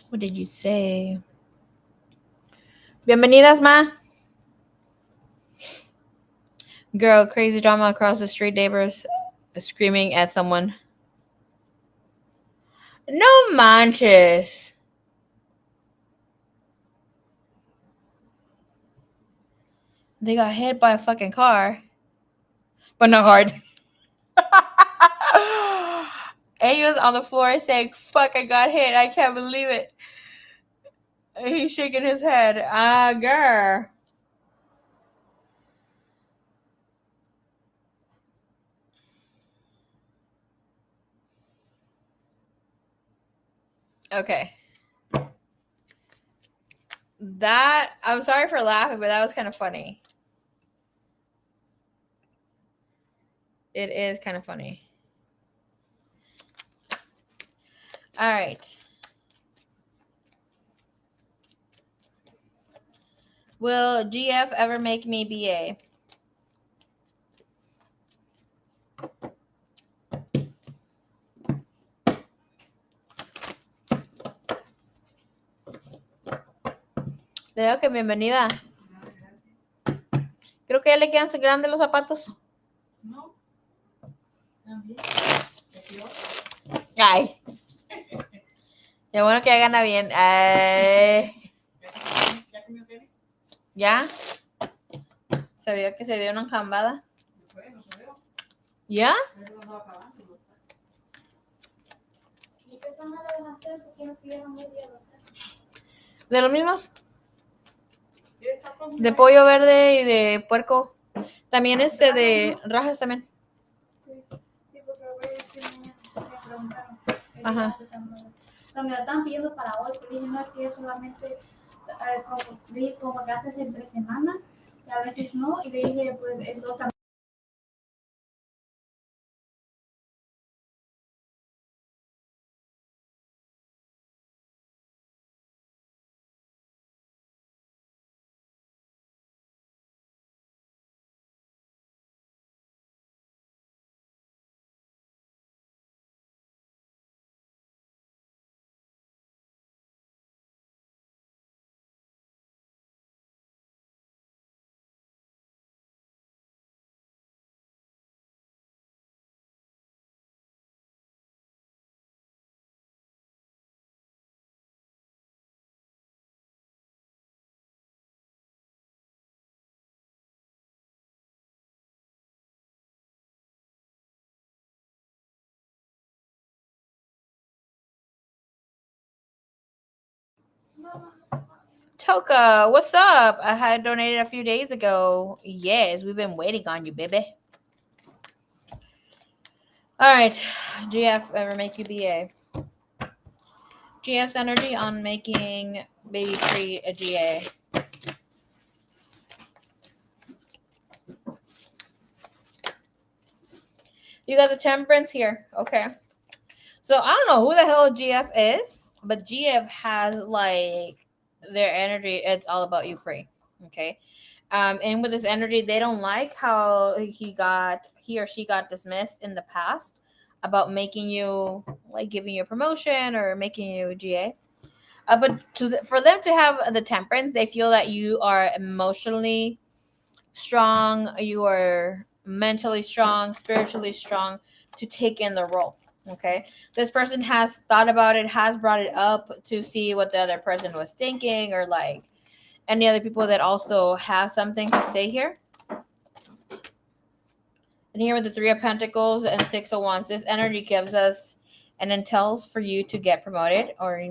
What did you say? Bienvenidas, ma. Girl, crazy drama across the street. Neighbors screaming at someone. No manches. They got hit by a fucking car. But not hard. And he was on the floor saying, fuck, I got hit. I can't believe it. And he's shaking his head. Ah, girl. Okay. That, I'm sorry for laughing, but that was kind of funny. It is kind of funny. All right. Will GF ever make me BA? Leo, que bienvenida. Creo que ya le quedan grandes los zapatos. No. También. Ay. Qué bueno que gana bien. ¿Ya comió Kenny? ¿Ya? ¿Se vio que se dio una enjambada? Bueno, se veo. ¿Ya? Pero no va acabando. ¿Y qué cámara vas a hacer? ¿Por qué no pidieron media docena? ¿De los mismos? ¿Qué está comiendo? De pollo verde y de puerco. También de rajas también. Sí, porque voy a decir mañana. Me preguntaron. Ajá. O sea, me lo estaban pidiendo para hoy, pero dije, no, es que solamente como que haces entre semana y a veces no. Y le dije, pues, el dos también. Toka, what's up? I had donated a few days ago. Yes, we've been waiting on you, baby. All right. GF ever make you BA? GF's energy on making baby free a GA. You got the temperance here. Okay. So I don't know who the hell GF is, but GF has like their energy. It's all about you, Cree. Okay. And with this energy, they don't like how he or she got dismissed in the past about making you like giving you a promotion or making you a GA. But for them to have the temperance, they feel that you are emotionally strong, you are mentally strong, spiritually strong to take in the role. Okay. This person has thought about it, has brought it up to see what the other person was thinking, or like any other people that also have something to say here. And here with the Three of Pentacles and Six of Wands, this energy gives us and entails for you to get promoted or,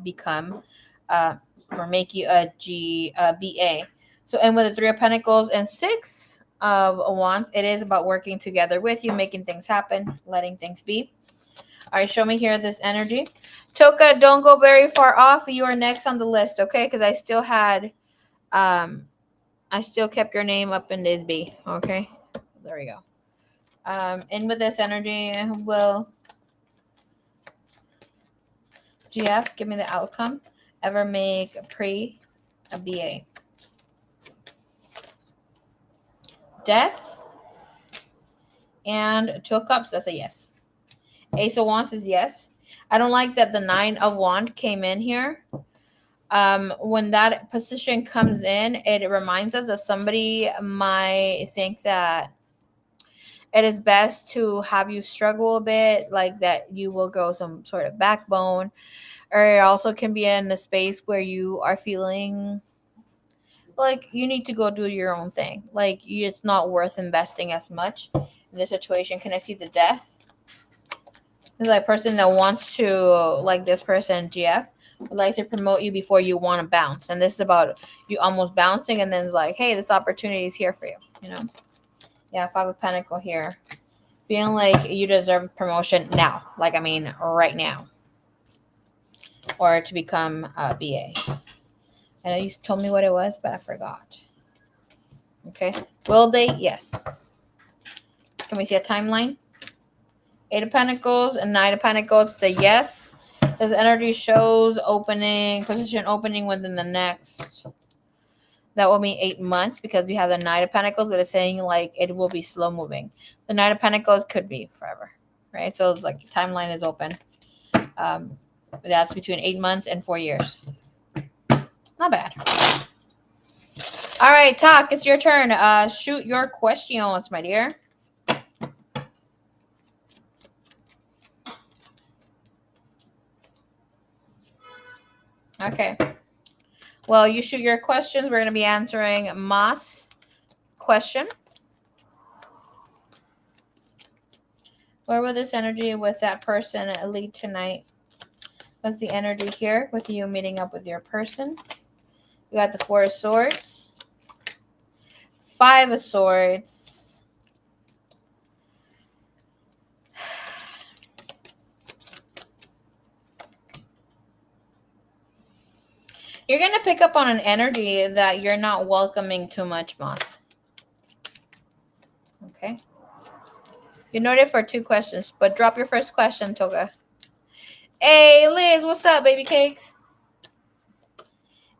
become or make you a BA. So, and with the Three of Pentacles and Six of Wands, it is about working together with you, making things happen, letting things be. All right, show me here this energy. Toka, don't go very far off. You are next on the list, okay? Because I still kept your name up in this B, okay? There we go. In with this energy, will GF give me the outcome? Ever make a BA? Death and Two of Cups, that's a yes. Ace of Wands is yes. I don't like that the Nine of Wands came in here. When that position comes in, it reminds us that somebody might think that it is best to have you struggle a bit, like that you will grow some sort of backbone. Or it also can be in a space where you are feeling like you need to go do your own thing. Like it's not worth investing as much in this situation. Can I see the Death? It's like a person that wants to, like this person, GF, would like to promote you before you want to bounce. And this is about you almost bouncing, and then it's like, hey, this opportunity is here for you, Yeah, Five of Pentacles here. Feeling like you deserve promotion now. Like, I mean, right now. Or to become a BA. I know you told me what it was, but I forgot. Okay. Will they? Yes. Can we see a timeline? Eight of Pentacles and Nine of Pentacles. The yes. This energy shows position opening within the next. That will be 8 months because we have the Nine of Pentacles, but it's saying like it will be slow moving. The Nine of Pentacles could be forever, right? So it's like the timeline is open. That's between 8 months and 4 years. Not bad. All right, Talk, it's your turn. Shoot your questions, my dear. Okay. Well, you shoot your questions. We're going to be answering Moss' question. Where will this energy with that person lead tonight? What's the energy here with you meeting up with your person? You got the Four of Swords. Five of Swords. You're going to pick up on an energy that you're not welcoming too much, Moss. Okay. You noted for 2 questions, but drop your first question, Toga. Hey, Liz, what's up, baby cakes?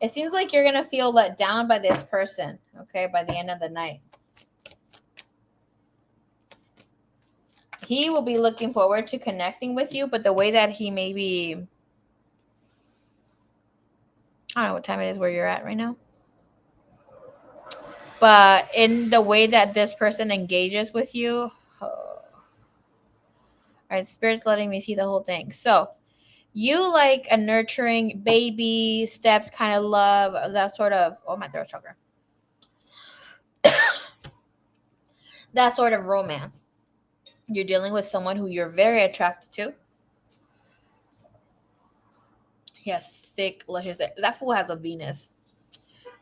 It seems like you're going to feel let down by this person, okay, by the end of the night. He will be looking forward to connecting with you, but the way that he maybe... I don't know what time it is where you're at right now. But in the way that this person engages with you... All right, Spirit's letting me see the whole thing. So, you like a nurturing baby steps kind of love, that sort of... Oh, my throat chakra. That sort of romance. You're dealing with someone who you're very attracted to. He has thick, luscious... That fool has a Venus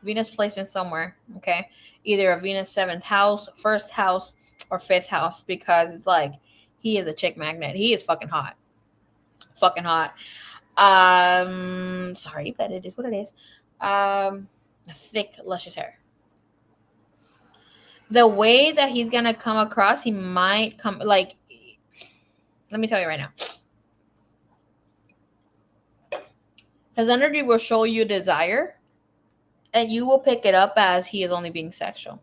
placement somewhere, okay? Either a Venus 7th house, 1st house, or 5th house, because it's like he is a chick magnet. He is fucking hot. Fucking hot. Sorry, but it is what it is. Thick, luscious hair. The way that he's gonna come across, he might come like... Let me tell you right now. His energy will show you desire, and you will pick it up as he is only being sexual.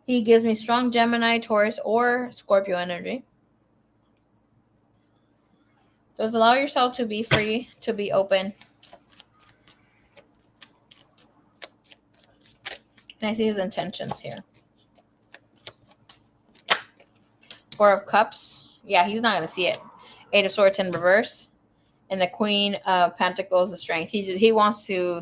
He gives me strong Gemini, Taurus, or Scorpio energy. So just allow yourself to be free, to be open. And I see his intentions here. Four of Cups. Yeah, he's not going to see it. Eight of Swords in reverse. And the Queen of Pentacles, the Strength. He wants to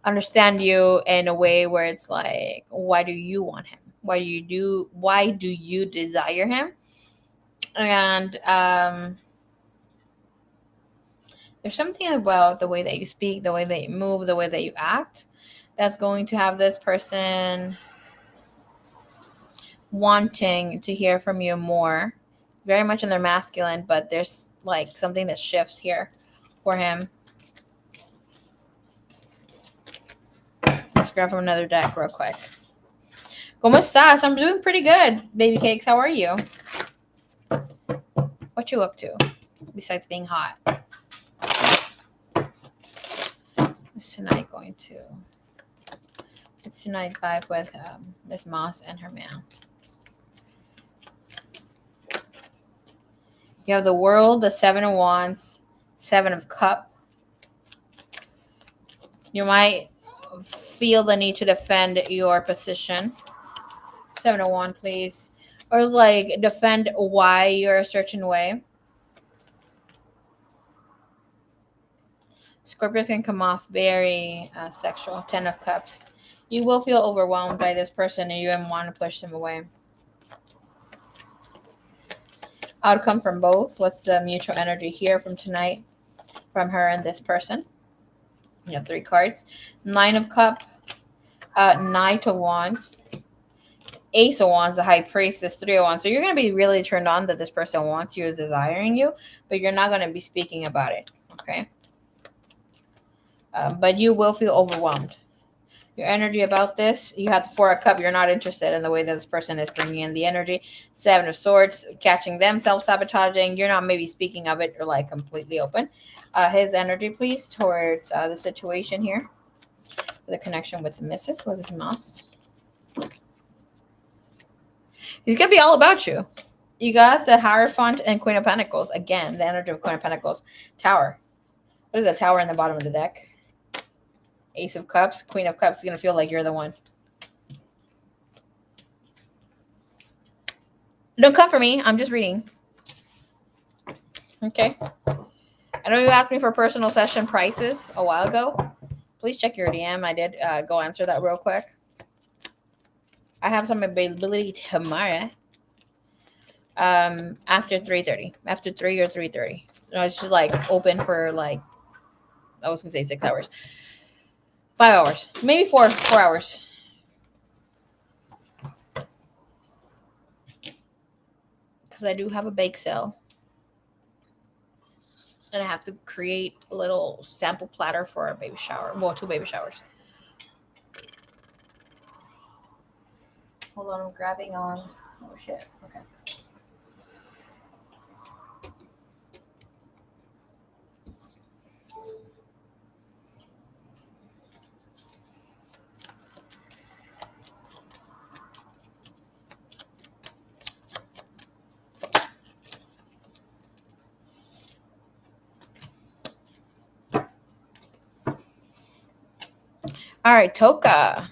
understand you in a way where it's like, why do you want him? Why do you desire him? And there's something about the way that you speak, the way that you move, the way that you act that's going to have this person wanting to hear from you more. Very much in their masculine, but there's like something that shifts here for him. Let's grab from another deck real quick. ¿Cómo estás? I'm doing pretty good, baby cakes. How are you? What you up to besides being hot? It's tonight vibe with Miss Moss and her man. You have the World, the Seven of Wands, Seven of Cup. You might feel the need to defend your position. 7 of Wands, please. Or like defend why you're a certain way. Scorpios can come off very sexual. 10 of Cups. You will feel overwhelmed by this person and you even want to push them away. Outcome from both. What's the mutual energy here from tonight from her and this person? You have 3 cards. 9 of Cup, Knight of Wands, Ace of Wands, the High Priestess, 3 of Wands. So you're going to be really turned on that this person wants you, is desiring you, but you're not going to be speaking about it, okay? But you will feel overwhelmed. Your energy about this, you have the 4 of Cup. You're not interested in the way that this person is bringing in the energy. 7 of Swords, catching them self-sabotaging. You're not maybe speaking of it. You're like completely open. His energy, please, towards the situation here. The connection with the missus was his must. He's going to be all about you. You got the Hierophant and Queen of Pentacles. Again, the energy of Queen of Pentacles. Tower. What is that tower in the bottom of the deck? Ace of Cups, Queen of Cups is going to feel like you're the one. Don't come for me. I'm just reading. Okay. I know you asked me for personal session prices a while ago. Please check your DM. I did go answer that real quick. I have some availability tomorrow. After 3:30. After 3 or 3:30. So it's just like open for like, I was going to say 6 hours. 5 hours, maybe 4 hours. Because I do have a bake sale. And I have to create a little sample platter for a baby shower. Well, 2 baby showers. Hold on, I'm grabbing on. Oh, shit. Okay. All right, Toka.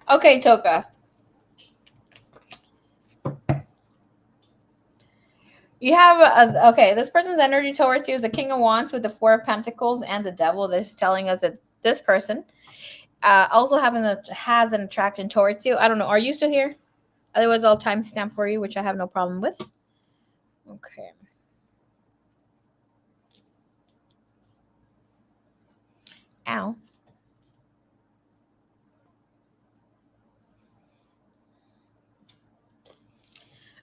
Okay, Toka. You have okay. This person's energy towards you is the King of Wands with the 4 of Pentacles and the Devil. This is telling us that this person also has an attraction towards you. I don't know. Are you still here? Otherwise, I'll timestamp for you, which I have no problem with. Okay. Ow.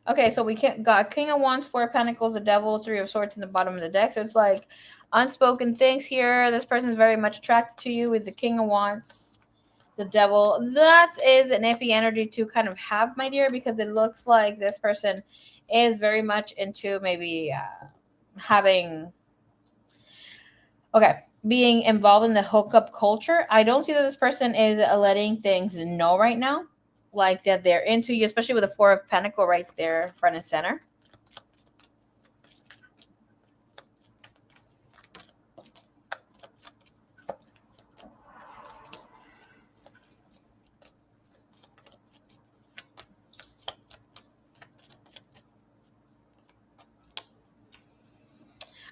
Okay, so we got King of Wands, 4 of Pentacles, the Devil, 3 of Swords in the bottom of the deck. So it's like unspoken things here. This person is very much attracted to you with the King of Wands. The devil. That is an iffy energy to kind of have, my dear, because it looks like this person is very much into maybe having, okay, being involved in the hookup culture. I don't see that this person is letting things know right now, like that they're into you, especially with the Four of Pentacle right there, front and center.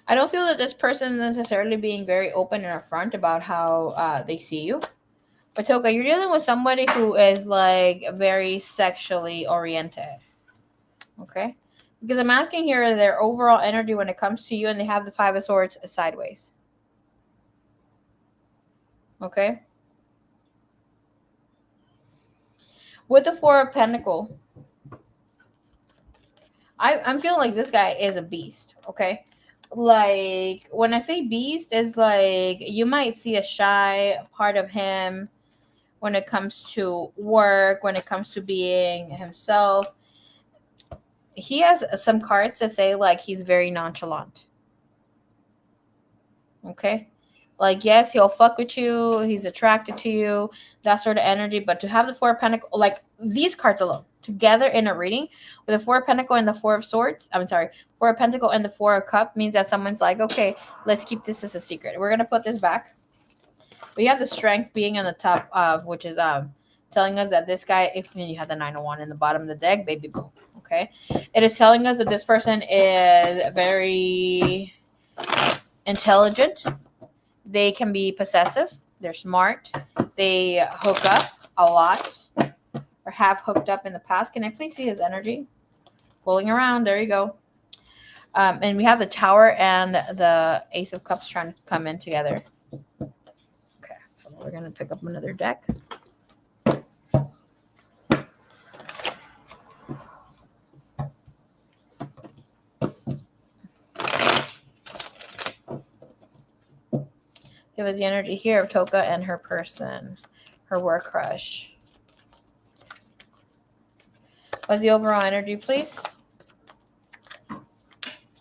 I don't feel that this person is necessarily being very open and upfront about how they see you. But Toka, you're dealing with somebody who is like very sexually oriented. Okay? Because I'm asking here their overall energy when it comes to you, and they have the Five of Swords sideways. Okay? With the Four of Pentacle, I'm feeling like this guy is a beast. Okay? Like, when I say beast, is like you might see a shy part of him when it comes to work, when it comes to being himself. He has some cards that say like he's very nonchalant. Okay? Like, yes, he'll fuck with you, he's attracted to you, that sort of energy. But to have the Four of Pentacle, like these cards alone, together in a reading with the Four of Pentacle and the Four of Swords, I'm sorry, Four of Pentacle and the Four of Cup means that someone's like, okay, let's keep this as a secret. We're gonna put this back. We have the Strength being on the top of, which is telling us that this guy, if you have the 901 in the bottom of the deck, baby boom. Okay, it is telling us that this person is very intelligent. They can be possessive. They're smart. They hook up a lot, or have hooked up in the past. Can I please see his energy? Pulling around. There you go. And we have the Tower and the Ace of Cups trying to come in together. Okay, so we're going to pick up another deck. Give us the energy here of Toka and her person, her work crush. What's the overall energy, please?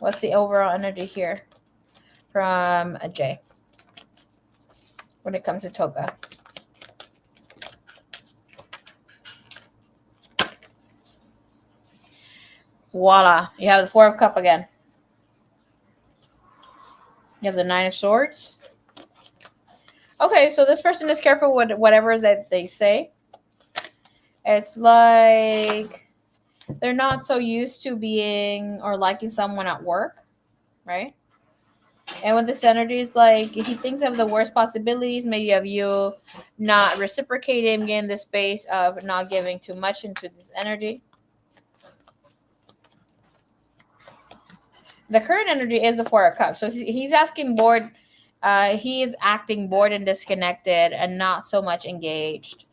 What's the overall energy here from a J when it comes to Toka? Voila. You have the Four of Cup again. You have the Nine of Swords. Okay, so this person is careful with whatever that they say. It's like they're not so used to being or liking someone at work, right? And with this energy, it's like he thinks of the worst possibilities, maybe of you not reciprocating, getting the space of not giving too much into this energy. The current energy is the Four of Cups. So he's asking bored. He is acting bored and disconnected and not so much engaged.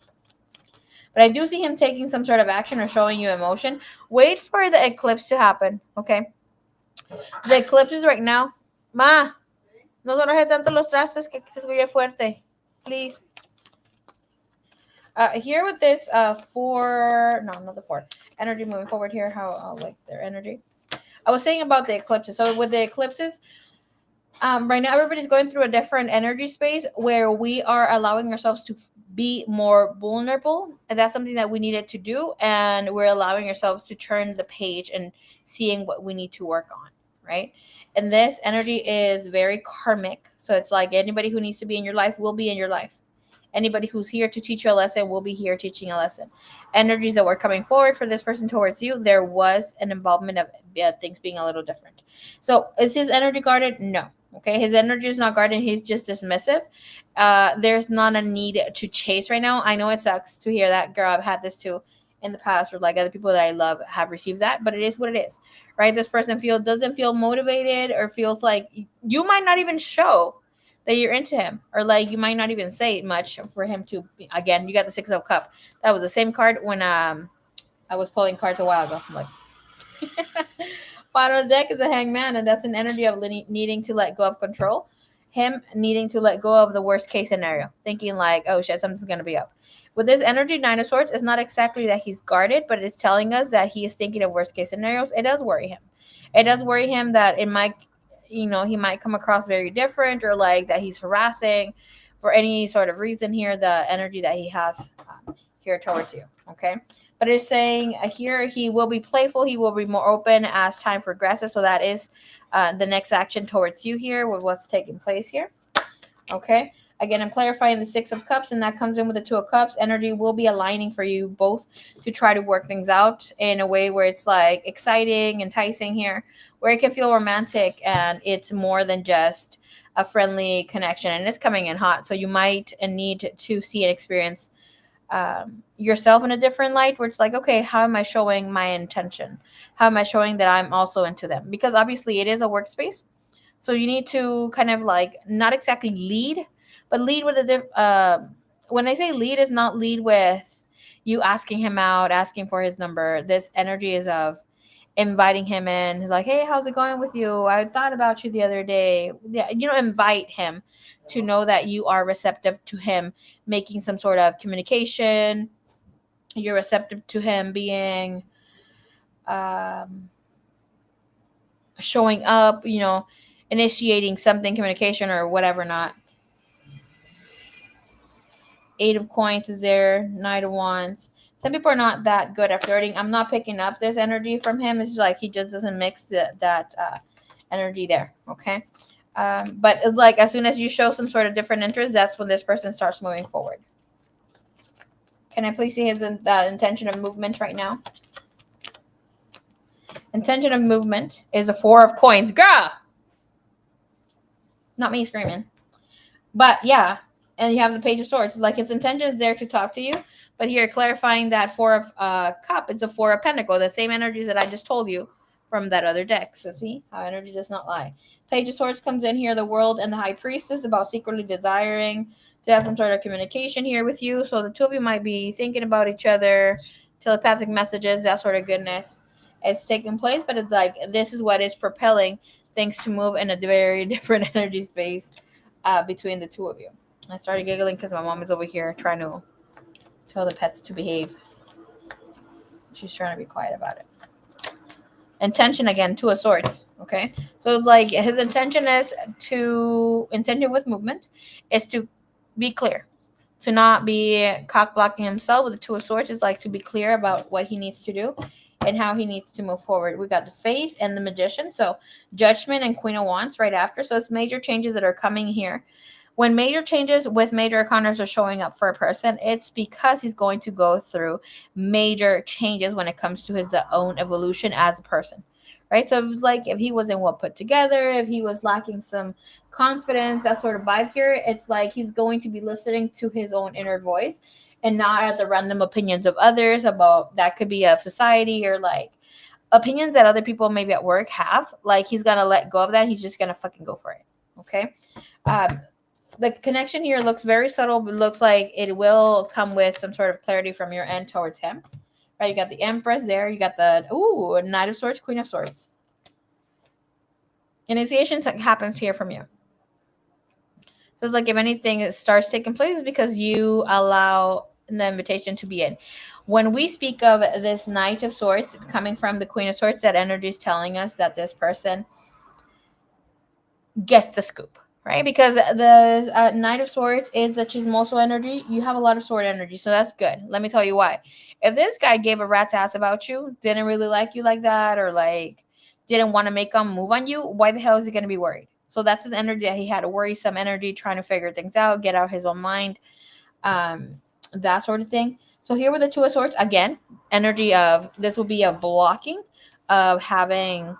But I do see him taking some sort of action or showing you emotion. Wait for the eclipse to happen, okay? The eclipse is right now. Ma, no se enoje tanto los trastes que se escuche fuerte. Please. Here with this not the four. Energy moving forward here, how like their energy. I was saying about the eclipses. So with the eclipses, right now everybody's going through a different energy space where we are allowing ourselves to be more vulnerable, and that's something that we needed to do, and we're allowing ourselves to turn the page and seeing what we need to work on, right? And this energy is very karmic, so it's like anybody who needs to be in your life will be in your life. Anybody who's here to teach you a lesson will be here teaching a lesson. Energies that were coming forward for this person towards you, there was an involvement of things being a little different. So is his energy guarded? No. Okay, his energy is not guarded. He's just dismissive. There's not a need to chase right now. I know it sucks to hear that, girl. I've had this too in the past, or like other people that I love have received that, but it is what it is, right? This person doesn't feel motivated, or feels like you might not even show that you're into him, or like you might not even say much for him to. Again, you got the Six of Cup. That was the same card when I was pulling cards a while ago. I'm like. Bottom of the deck is a Hangman, and that's an energy of needing to let go of control. him needing to let go of the worst case scenario, thinking like, oh shit, something's gonna be up. With this energy, Nine of Swords, it's not exactly that he's guarded, but it's telling us that he is thinking of worst case scenarios. It does worry him. It does worry him that it might, he might come across very different, or like that he's harassing for any sort of reason here, the energy that he has here towards you. Okay. But it's saying here he will be playful, he will be more open as time progresses. So that is the next action towards you here with what's taking place here. Okay. Again, I'm clarifying the Six of Cups, and that comes in with the Two of Cups. Energy will be aligning for you both to try to work things out in a way where it's like exciting, enticing here, where it can feel romantic and it's more than just a friendly connection, and it's coming in hot. So you might need to see and experience yourself in a different light, where it's like, okay, how am I showing my intention? How am I showing that I'm also into them? Because obviously it is a workspace. So you need to kind of like not exactly lead, but lead with when I say lead, is not lead with you asking him out, asking for his number. This energy is of inviting him in. He's like, hey, how's it going with you? I thought about you the other day. Yeah, invite him to know that you are receptive to him making some sort of communication. You're receptive to him being showing up, initiating something, communication or whatever not. Eight of Coins is there, Knight of Wands. Some people are not that good at flirting. I'm not picking up this energy from him. It's like he just doesn't mix that energy there, okay? But it's like as soon as you show some sort of different interest, that's when this person starts moving forward. Can I please see his intention of movement right now? Intention of movement is the Four of Coins. Girl! Not me screaming. But yeah, and you have the Page of Swords. Like his intention is there to talk to you, but here clarifying that Four of Cup, it's a Four of Pentacle, the same energies that I just told you from that other deck. So see how energy does not lie. Page of Swords comes in here, the World and the High Priestess, about secretly desiring to have some sort of communication here with you. So the two of you might be thinking about each other, telepathic messages, that sort of goodness is taking place. But it's like this is what is propelling things to move in a very different energy space between the two of you. I started giggling because my mom is over here trying to tell the pets to behave. She's trying to be quiet about it. Intention again, Two of Swords. Okay, so it's like his intention with movement is to be clear, to not be cock blocking himself with the Two of Swords. Is like to be clear about what he needs to do and how he needs to move forward. We got the Faith and the Magician, so Judgment and Queen of Wands right after. So it's major changes that are coming here. When major changes with major arcanas are showing up for a person, it's because he's going to go through major changes when it comes to his own evolution as a person, right? So it was like if he wasn't well put together, if he was lacking some confidence, that sort of vibe here, it's like he's going to be listening to his own inner voice and not at the random opinions of others about that could be of society or like opinions that other people maybe at work have. Like he's gonna let go of that. He's just gonna fucking go for it. Okay. The connection here looks very subtle, but looks like it will come with some sort of clarity from your end towards him. Right, you got the Empress there. You got the Knight of Swords, Queen of Swords. Initiation happens here from you. So it's like if anything starts taking place, because you allow the invitation to be in. When we speak of this Knight of Swords coming from the Queen of Swords, that energy is telling us that this person gets the scoop. Right, because the Knight of Swords is the chismoso energy. You have a lot of sword energy, so that's good. Let me tell you why. If this guy gave a rat's ass about you, didn't really like you like that, or like didn't want to make a move on you, why the hell is he going to be worried? So that's his energy, that he had a worrisome energy, trying to figure things out, get out his own mind, that sort of thing. So here with the Two of Swords, again, energy of this will be a blocking of having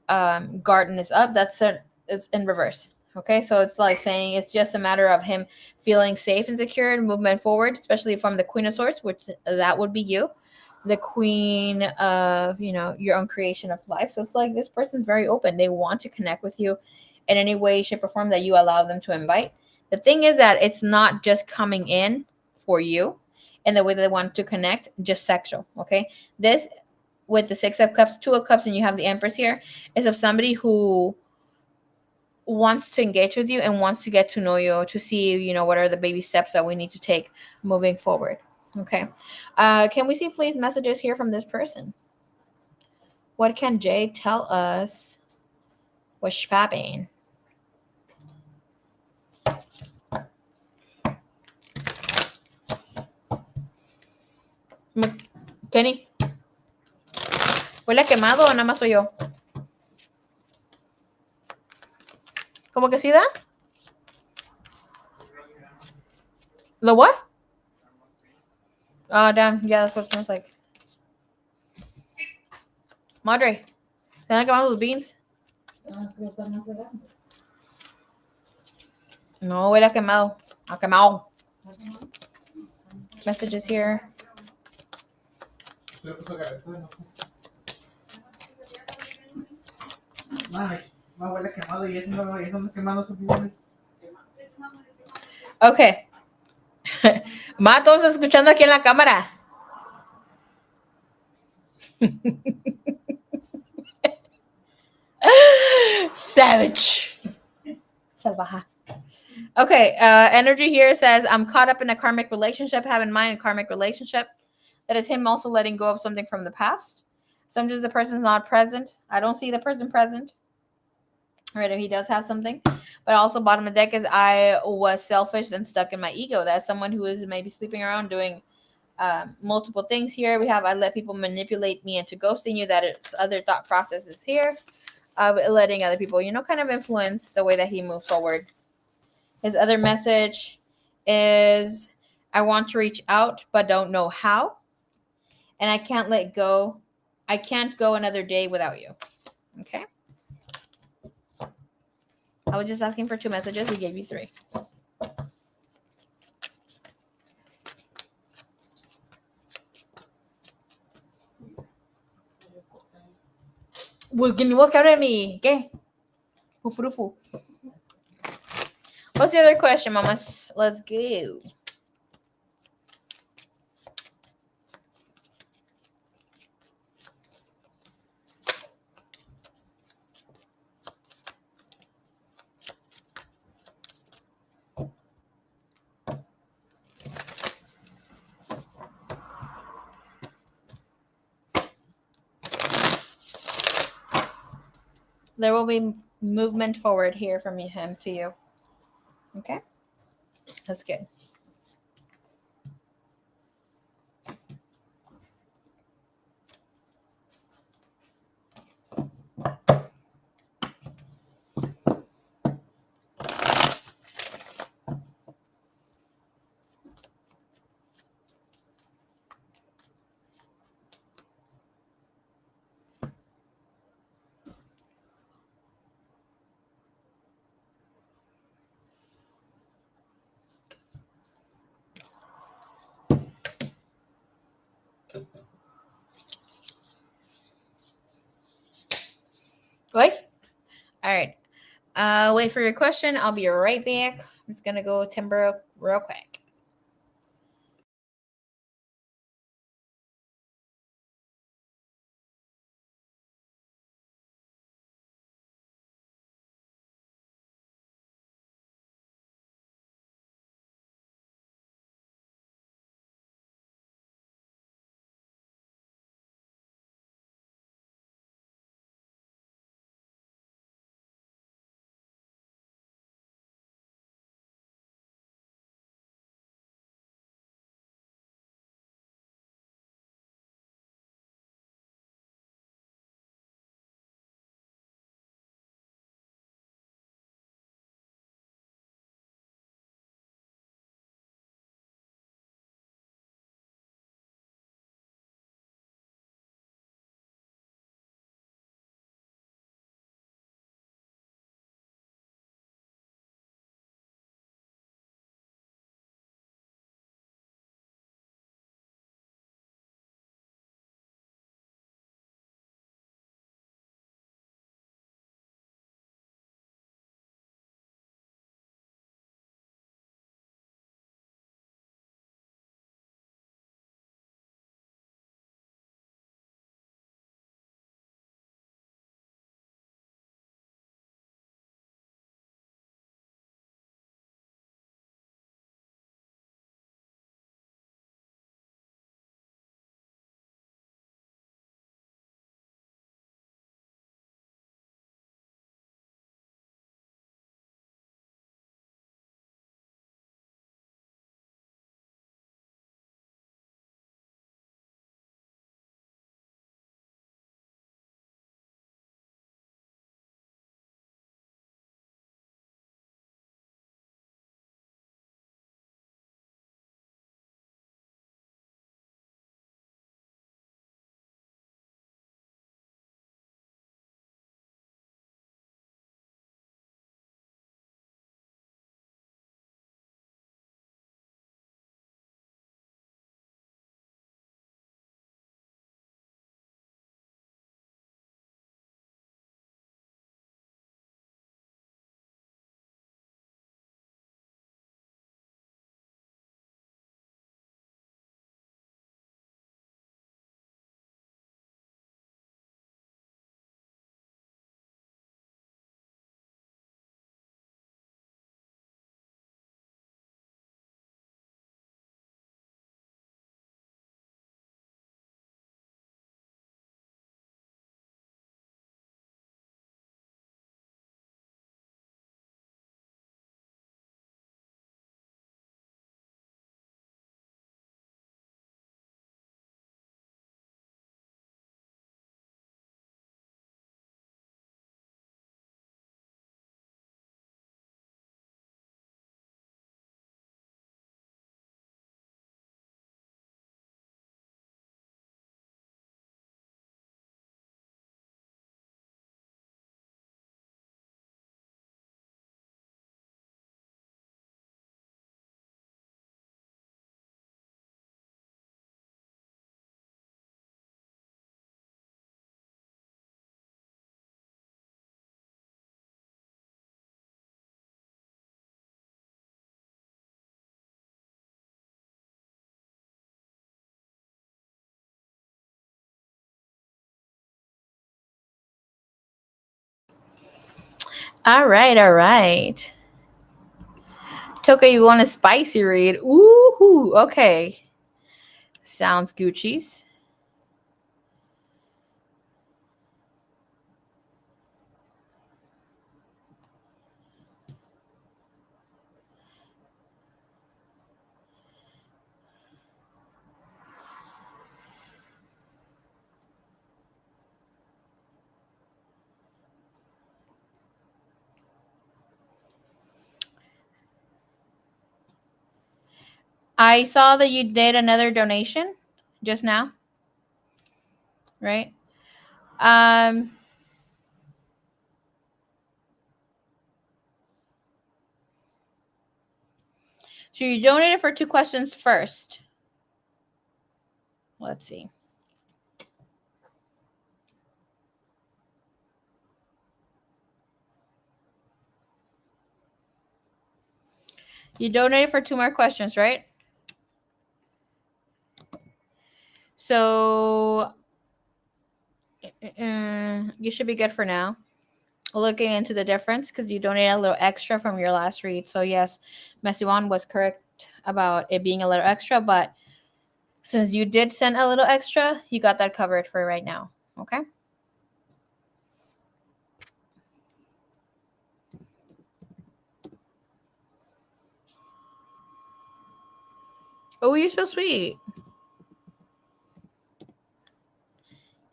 garden is up. That's is in reverse. Okay, so it's like saying it's just a matter of him feeling safe and secure and movement forward, especially from the Queen of Swords, which that would be you, the queen of your own creation of life. So it's like this person's very open. They want to connect with you in any way, shape, or form that you allow them to invite. The thing is that it's not just coming in for you in the way that they want to connect, just sexual. Okay, this with the Six of Cups, Two of Cups, and you have the Empress here, is of somebody who wants to engage with you and wants to get to know you, to see, what are the baby steps that we need to take moving forward. Okay. Can we see please messages here from this person? What can Jay tell us? What's popping? Kenny, ¿huele quemado o nada más soy yo? ¿Cómo que sí da? The what? Oh, damn. Yeah, that's what it smells like. Madre, ¿se han quemado los beans? No, huele a quemado. A quemado. Messages here. Más huele quemado y eso no quemando sus pulmones. Okay. Ma, todos escuchando aquí en la cámara. Savage. Salvaja. Okay, energy here says, I'm caught up in a karmic relationship. Have in mind a karmic relationship. That is him also letting go of something from the past. Sometimes the person's not present. I don't see the person present. Right, he does have something. But also bottom of the deck is I was selfish and stuck in my ego. That's someone who is maybe sleeping around doing multiple things here. We have I let people manipulate me into ghosting you. That is other thought processes here. Letting other people, kind of influence the way that he moves forward. His other message is I want to reach out, but don't know how. And I can't let go. I can't go another day without you. Okay. I was just asking for 2 messages. We gave you 3. Well, give me what kind of me? Okay. Fufurufu. What's the other question, mamas? Let's go. There will be movement forward here from him to you. Okay? That's good. Right? All right. Wait for your question. I'll be right back. I'm just going to go timber real quick. All right, all right. Toka, you want a spicy read? Ooh, okay. Sounds Gucci's. I saw that you did another donation just now, right? So you donated for 2 questions first. Let's see. You donated for 2 more questions, right? So you should be good for now. Looking into the difference because you donated a little extra from your last read. So yes, Messy One was correct about it being a little extra, but since you did send a little extra, you got that covered for right now. Okay. Oh, you're so sweet.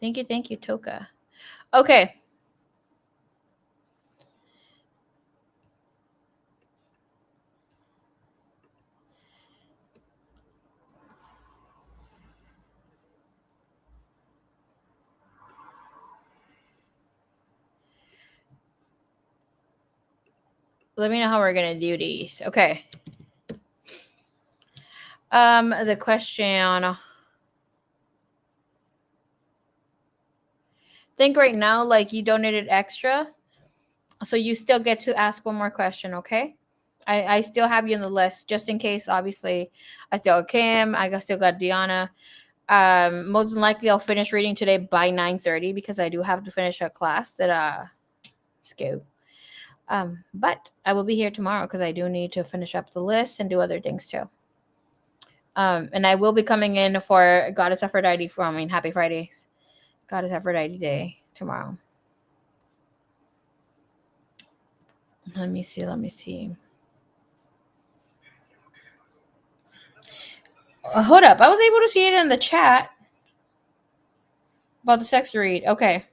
Thank you, Toka. Okay. Let me know how we're gonna do these. Okay. The question. Think right now, like you donated extra, so you still get to ask one more question. Okay. I still have you on the list just in case. Obviously, I still got Kim. Still got Deanna. Most than likely I'll finish reading today by 9:30 because I do have to finish a class at school. But I will be here tomorrow because I do need to finish up the list and do other things too. And I will be coming in for Goddess Aphrodite Happy Fridays. Goddess Aphrodite Day tomorrow. Let me see. Hold up. I was able to see it in the chat about the sex read. Okay.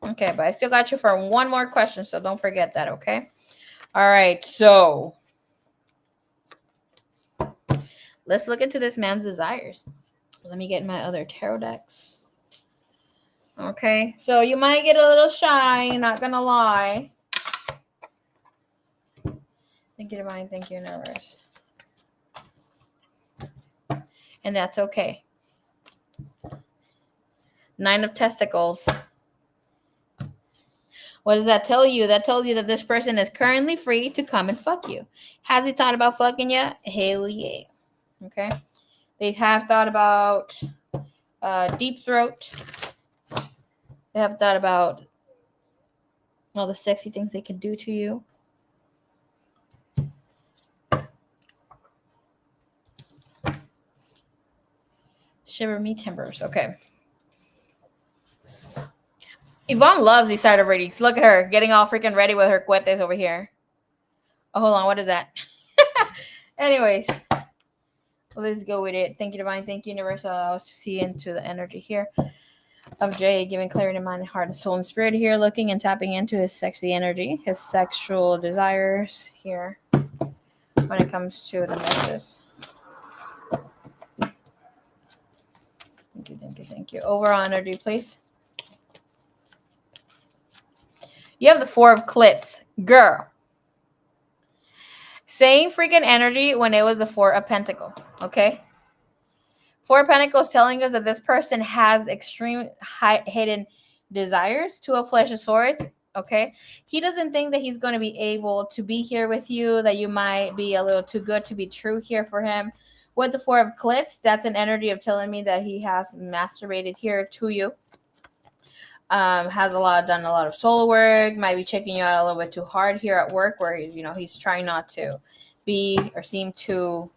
Okay, but I still got you for one more question, so don't forget that, okay? All right, so let's look into this man's desires. Let me get my other tarot decks. Okay, so you might get a little shy, not gonna lie. Thank you, Divine. Thank you, Universe. And that's okay. 9 of Testicles. What does that tell you? That tells you that this person is currently free to come and fuck you. Has he thought about fucking you? Hell yeah. Okay. They have thought about deep throat. They have thought about all the sexy things they can do to you. Shiver me timbers. Okay. Yvonne loves these side of readings. Look at her getting all freaking ready with her cuetes over here. Oh, hold on. What is that? Anyways, let's go with it. Thank you, Divine. Thank you, Universal. I'll see into the energy here of Jay, giving clarity in mind, heart, and soul and spirit here, looking and tapping into his sexy energy, his sexual desires here when it comes to the missus. Thank you. Overall energy, please. You have the 4 of clits. Girl. Same freaking energy when it was the 4 of Pentacle. Okay? 4 of Pentacles telling us that this person has extreme hidden desires. 2 of Flesh of Swords. Okay? He doesn't think that he's going to be able to be here with you, that you might be a little too good to be true here for him. With the Four of Clits, that's an energy of telling me that he has masturbated here to you. Has done a lot of solo work, might be checking you out a little bit too hard here at work, where he's trying not to be or seem too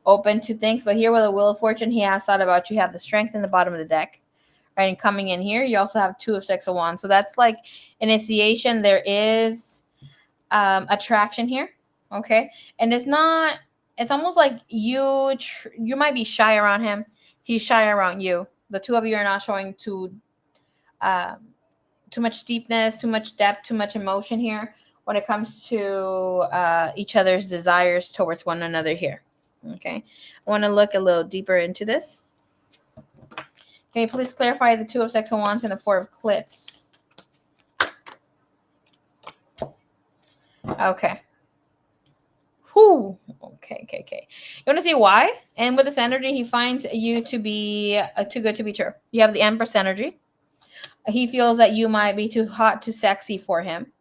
open to things. But here with the Wheel of Fortune, he has thought about you. You have the Strength in the bottom of the deck, right? And coming in here, you also have Two of Six of Wands. So that's like initiation. There is attraction here, okay? And it's almost like you might be shy around him. He's shy around you. The two of you are not showing um, too much deepness, too much depth, too much emotion here when it comes to each other's desires towards one another here. Okay, I want to look a little deeper into this. Can you please clarify the Two of Six of Wands and the Four of Clits? Okay. Whew. Okay. You want to see why? And with this energy, he finds you to be too good to be true. You have the Empress energy. He feels that you might be too hot, too sexy for him.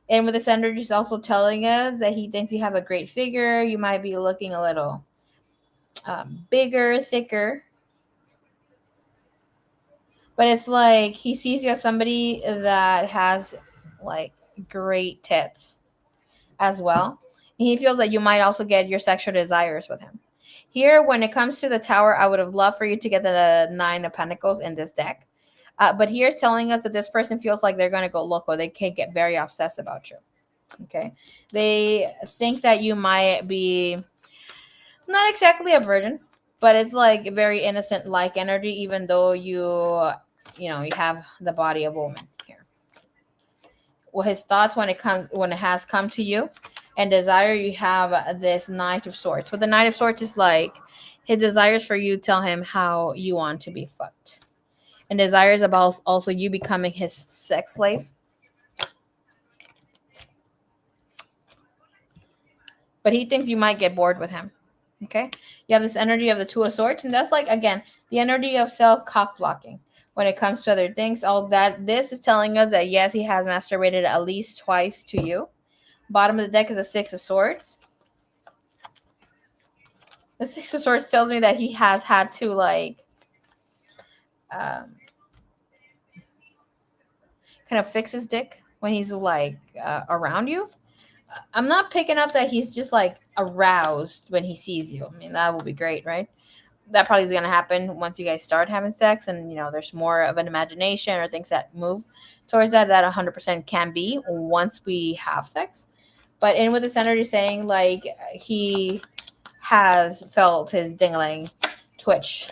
And with this energy, he's also telling us that he thinks you have a great figure. You might be looking a little bigger, thicker. But it's like he sees you as somebody that has like great tits as well. And he feels that you might also get your sexual desires with him. Here, when it comes to the Tower, I would have loved for you to get the Nine of Pentacles in this deck. But here's telling us that this person feels like they're going to go loco. They can get very obsessed about you. Okay. They think that you might be not exactly a virgin, but it's like very innocent like energy, even though you have the body of a woman here. Well, his thoughts when it has come to you and desire, you have this Knight of Swords. What the Knight of Swords is like, his desires for you tell him how you want to be fucked. And desires about also you becoming his sex slave. But he thinks you might get bored with him. Okay? You have this energy of the Two of Swords. And that's like, again, the energy of self-cock blocking. When it comes to other things, all that, this is telling us that, yes, he has masturbated at least twice to you. Bottom of the deck is a Six of Swords. The Six of Swords tells me that he has had to, like, kind of fix his dick when he's, like, around you. I'm not picking up that he's just, like, aroused when he sees you. I mean, that would be great, right? That probably is going to happen once you guys start having sex and, there's more of an imagination or things that move towards that 100% can be once we have sex. But in with this energy saying, like, he has felt his dingling twitch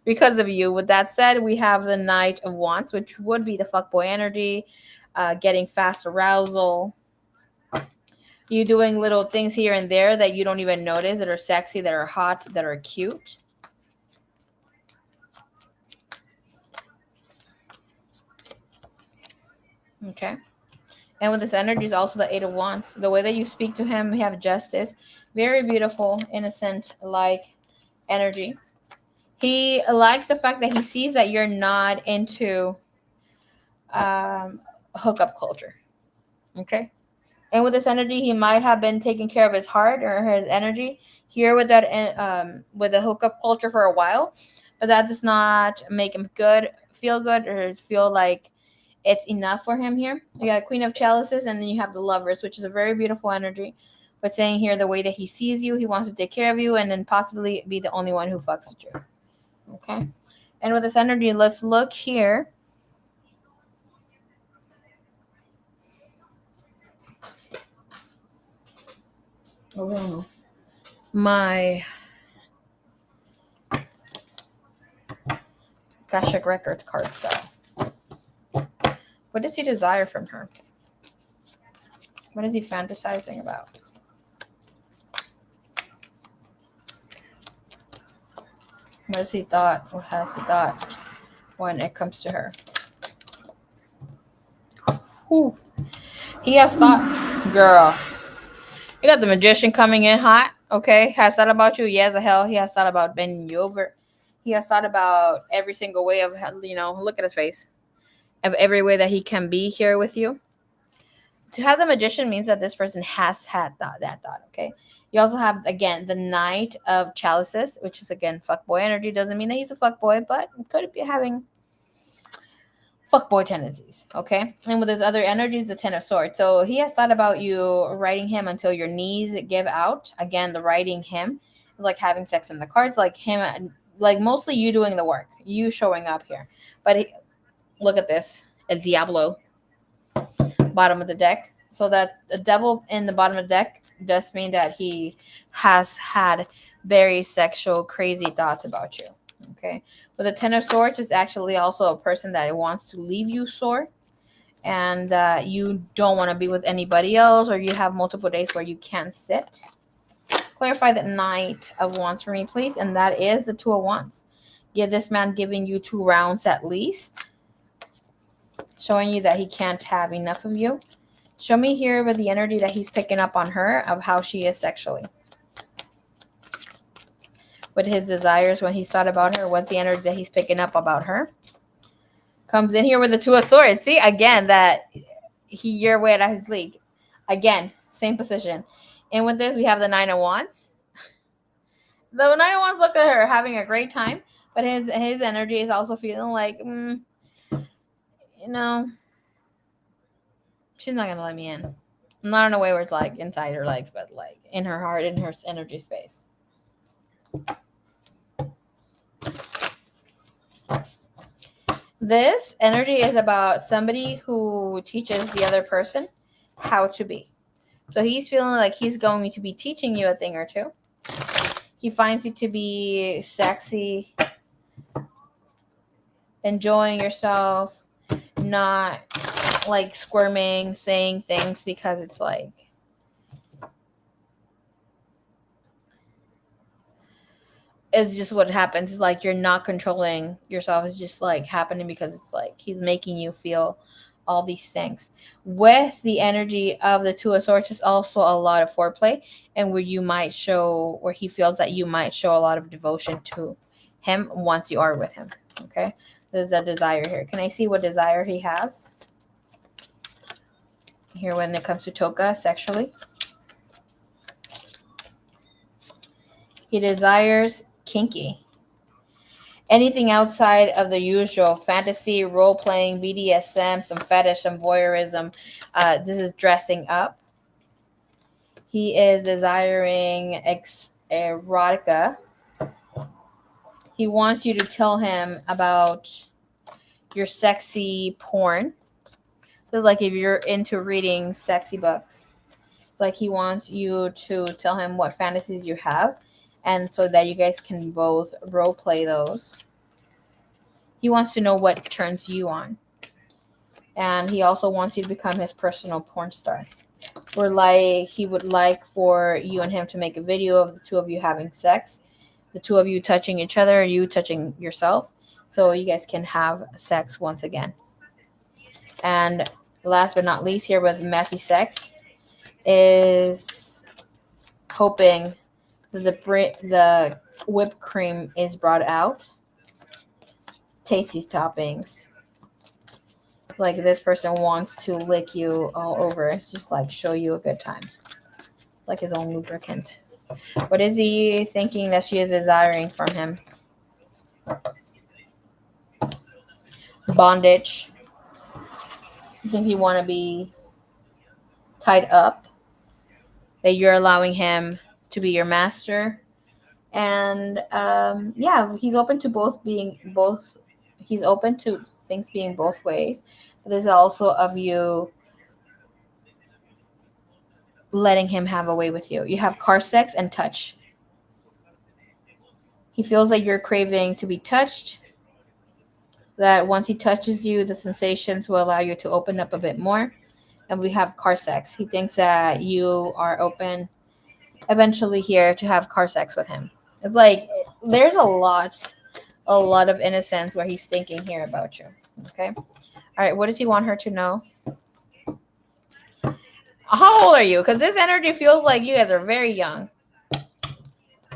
because of you. With that said, we have the Knight of Wands, which would be the fuckboy energy, getting fast arousal. You doing little things here and there that you don't even notice, that are sexy, that are hot, that are cute. Okay. And with this energy is also the Eight of Wands. The way that you speak to him, you have justice. Very beautiful, innocent, like energy. He likes the fact that he sees that you're not into hookup culture. Okay. And with this energy, he might have been taking care of his heart or his energy here with that with the hookup culture for a while, but that does not make him feel good, or feel like it's enough for him here. You got Queen of Chalices, and then you have the Lovers, which is a very beautiful energy. But saying here the way that he sees you, he wants to take care of you, and then possibly be the only one who fucks with you. Okay. And with this energy, let's look here. Oh, my Akashic Records card show. What does he desire from her? What is he fantasizing about? What has he thought when it comes to her? Whew. He has thought, girl. You got the Magician coming in hot, okay? Has thought about you? Yes, the hell. He has thought about bending you over. He has thought about every single way of, look at his face. Of every way that he can be here with you. To have the Magician means that this person has had that thought, okay? You also have, again, the Knight of Chalices, which is, again, fuckboy energy. Doesn't mean that he's a fuckboy, but could be having fuckboy tendencies, okay? And with his other energies, the Ten of Swords. So he has thought about you riding him until your knees give out. Again, the riding him, like having sex in the cards, like him, like mostly you doing the work, you showing up here. But look at this, El Diablo, bottom of the deck. So that the devil in the bottom of the deck does mean that he has had very sexual, crazy thoughts about you. Okay. But the Ten of Swords is actually also a person that wants to leave you sore, and you don't want to be with anybody else, or you have multiple days where you can't sit. Clarify that Knight of Wands for me, please. And that is the Two of Wands. Give this man giving you 2 rounds at least, showing you that he can't have enough of you. Show me here with the energy that he's picking up on her, of how she is sexually. With his desires when he's thought about her, what's the energy that he's picking up about her? Comes in here with the Two of Swords. See, again, that you're way out of his league. Again, same position. And with this, we have the Nine of Wands. The Nine of Wands, look at her having a great time, but his energy is also feeling like, she's not gonna let me in. Not in a way where it's like inside her legs, but like in her heart, in her energy space. This energy is about somebody who teaches the other person how to be. So he's feeling like he's going to be teaching you a thing or two. He finds you to be sexy, enjoying yourself, not like squirming, saying things because it's like, it's just what happens. It's like you're not controlling yourself. It's just like happening because it's like he's making you feel all these things. With the energy of the Two of Swords is also a lot of foreplay, and where he feels that you might show a lot of devotion to him once you are with him. Okay, there's a desire here. Can I see what desire he has here when it comes to Toka sexually? He desires kinky. Anything outside of the usual fantasy, role-playing, BDSM, some fetish, some voyeurism. This is dressing up. He is desiring erotica. He wants you to tell him about your sexy porn. Feels like if you're into reading sexy books, it's like he wants you to tell him what fantasies you have, and so that you guys can both role play those. He wants to know what turns you on. And he also wants you to become his personal porn star. Or like he would like for you and him to make a video of the two of you having sex, the two of you touching each other, you touching yourself, so you guys can have sex once again. And last but not least, here with messy sex, is hoping that the whipped cream is brought out. Tasty toppings. Like this person wants to lick you all over. It's just like show you a good time. It's like his own lubricant. What is he thinking that she is desiring from him? Bondage. You think you want to be tied up? That you're allowing him to be your master? And yeah, he's open to both. He's open to things being both ways. But there's also of you letting him have a way with you. You have car sex and touch. He feels like you're craving to be touched. That once he touches you, the sensations will allow you to open up a bit more. And we have car sex. He thinks that you are open eventually here to have car sex with him. It's like there's a lot of innocence where he's thinking here about you. Okay. All right. What does he want her to know? How old are you? Because this energy feels like you guys are very young.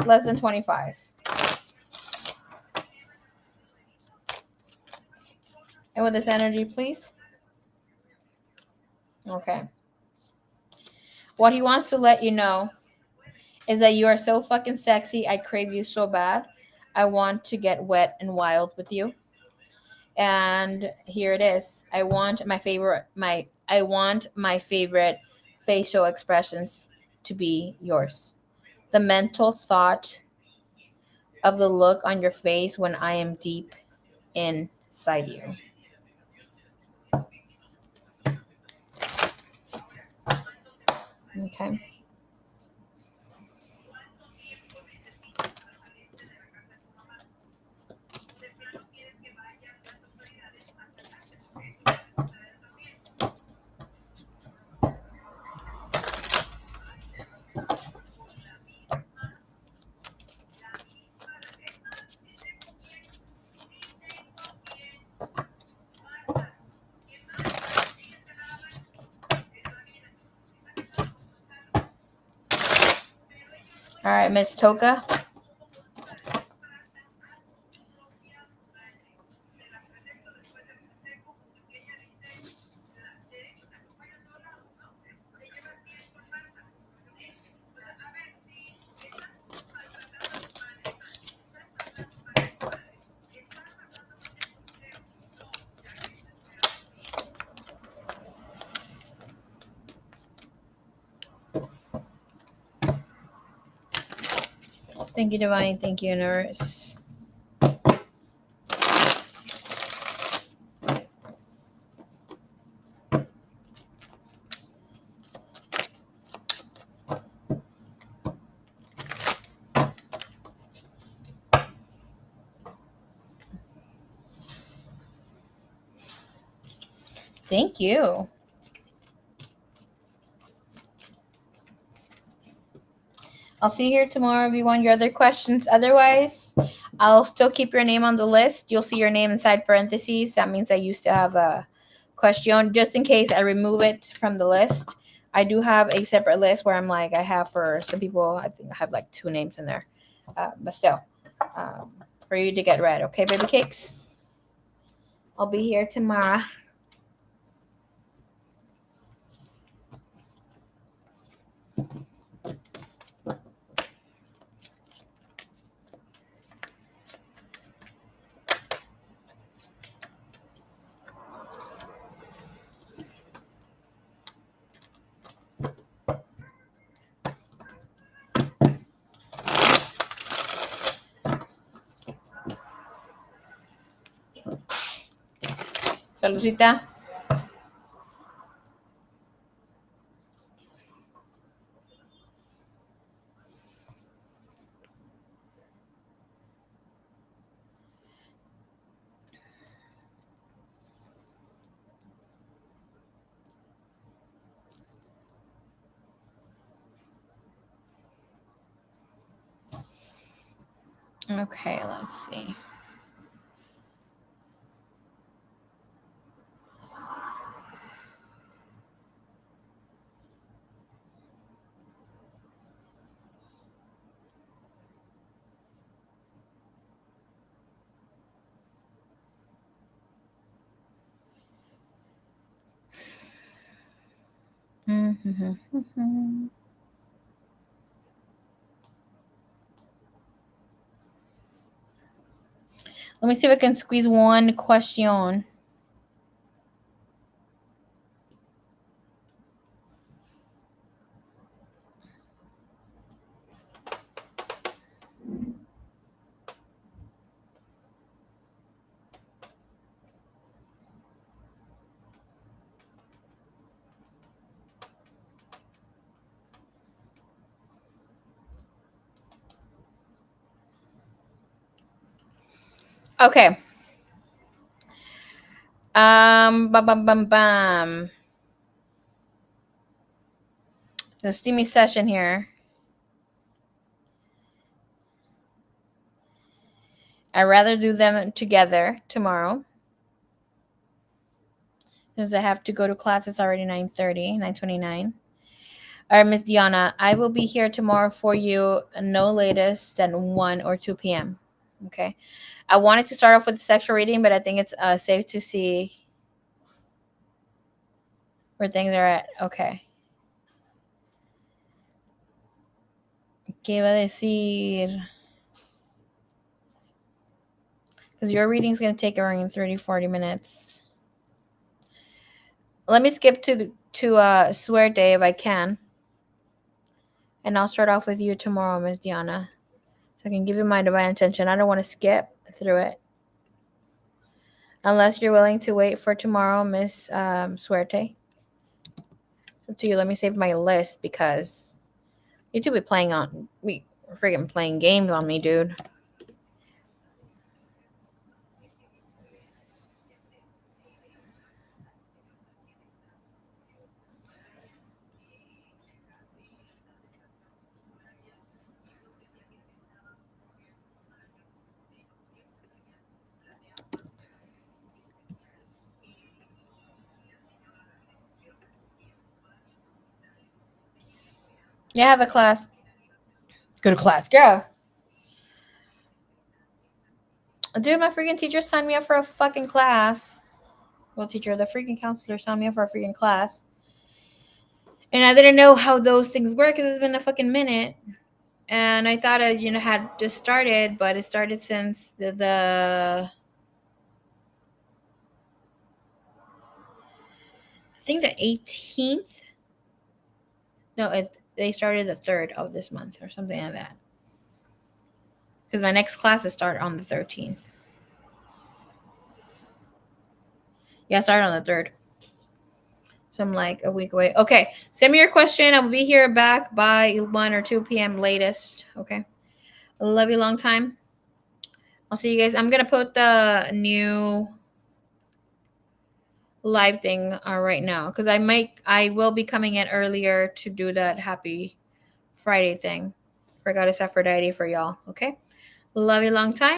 Less than 25. And with this energy, please. Okay. What he wants to let you know is that you are so fucking sexy. I crave you so bad. I want to get wet and wild with you. And here it is. I want my favorite facial expressions to be yours. The mental thought of the look on your face when I am deep inside you. Okay. All right, Miss Toka. Thank you, Divine. Thank you, Nurse. Thank you. I'll see you here tomorrow if you want your other questions. Otherwise, I'll still keep your name on the list. You'll see your name inside parentheses. That means that you still have a question. Just in case I remove it from the list, I do have a separate list where I'm like, I have for some people, I think I have like 2 names in there. But still, for you to get read. Okay, baby cakes? I'll be here tomorrow. Saludcita. Okay, let's see. Let me see if I can squeeze one question. Okay. Bam, bam, bam, bam. The steamy session here. I'd rather do them together tomorrow. Because I have to go to class. It's already 9:30, 9:29. All right, Miss Diana, I will be here tomorrow for you no latest than 1 or 2 p.m. Okay. I wanted to start off with the sexual reading, but I think it's safe to see where things are at. Okay. ¿Qué iba a decir? Because your reading's going to take around 30-40 minutes. Let me skip to Swear Day if I can. And I'll start off with you tomorrow, Miss Diana. So I can give you my divine attention. I don't want to skip through it. Unless you're willing to wait for tomorrow, Miss Suerte. It's up to you. Let me save my list because you two be freaking playing games on me, dude. Yeah, I have a class. Go to class, girl. Dude, my freaking teacher signed me up for a fucking class. Well, teacher, the freaking counselor signed me up for a freaking class. And I didn't know how those things work because it's been a fucking minute. And I thought it, had just started, but it started since the I think the 18th. No, they started the 3rd of this month or something like that. Because my next classes start on the 13th. Yeah, I started on the 3rd. So I'm like a week away. Okay, send me your question. I will be here back by 1 or 2 p.m. latest. Okay. I love you long time. I'll see you guys. I'm going to put the new live thing right now because I will be coming in earlier to do that happy Friday thing for Goddess Aphrodite for y'all. Okay. Love you long time.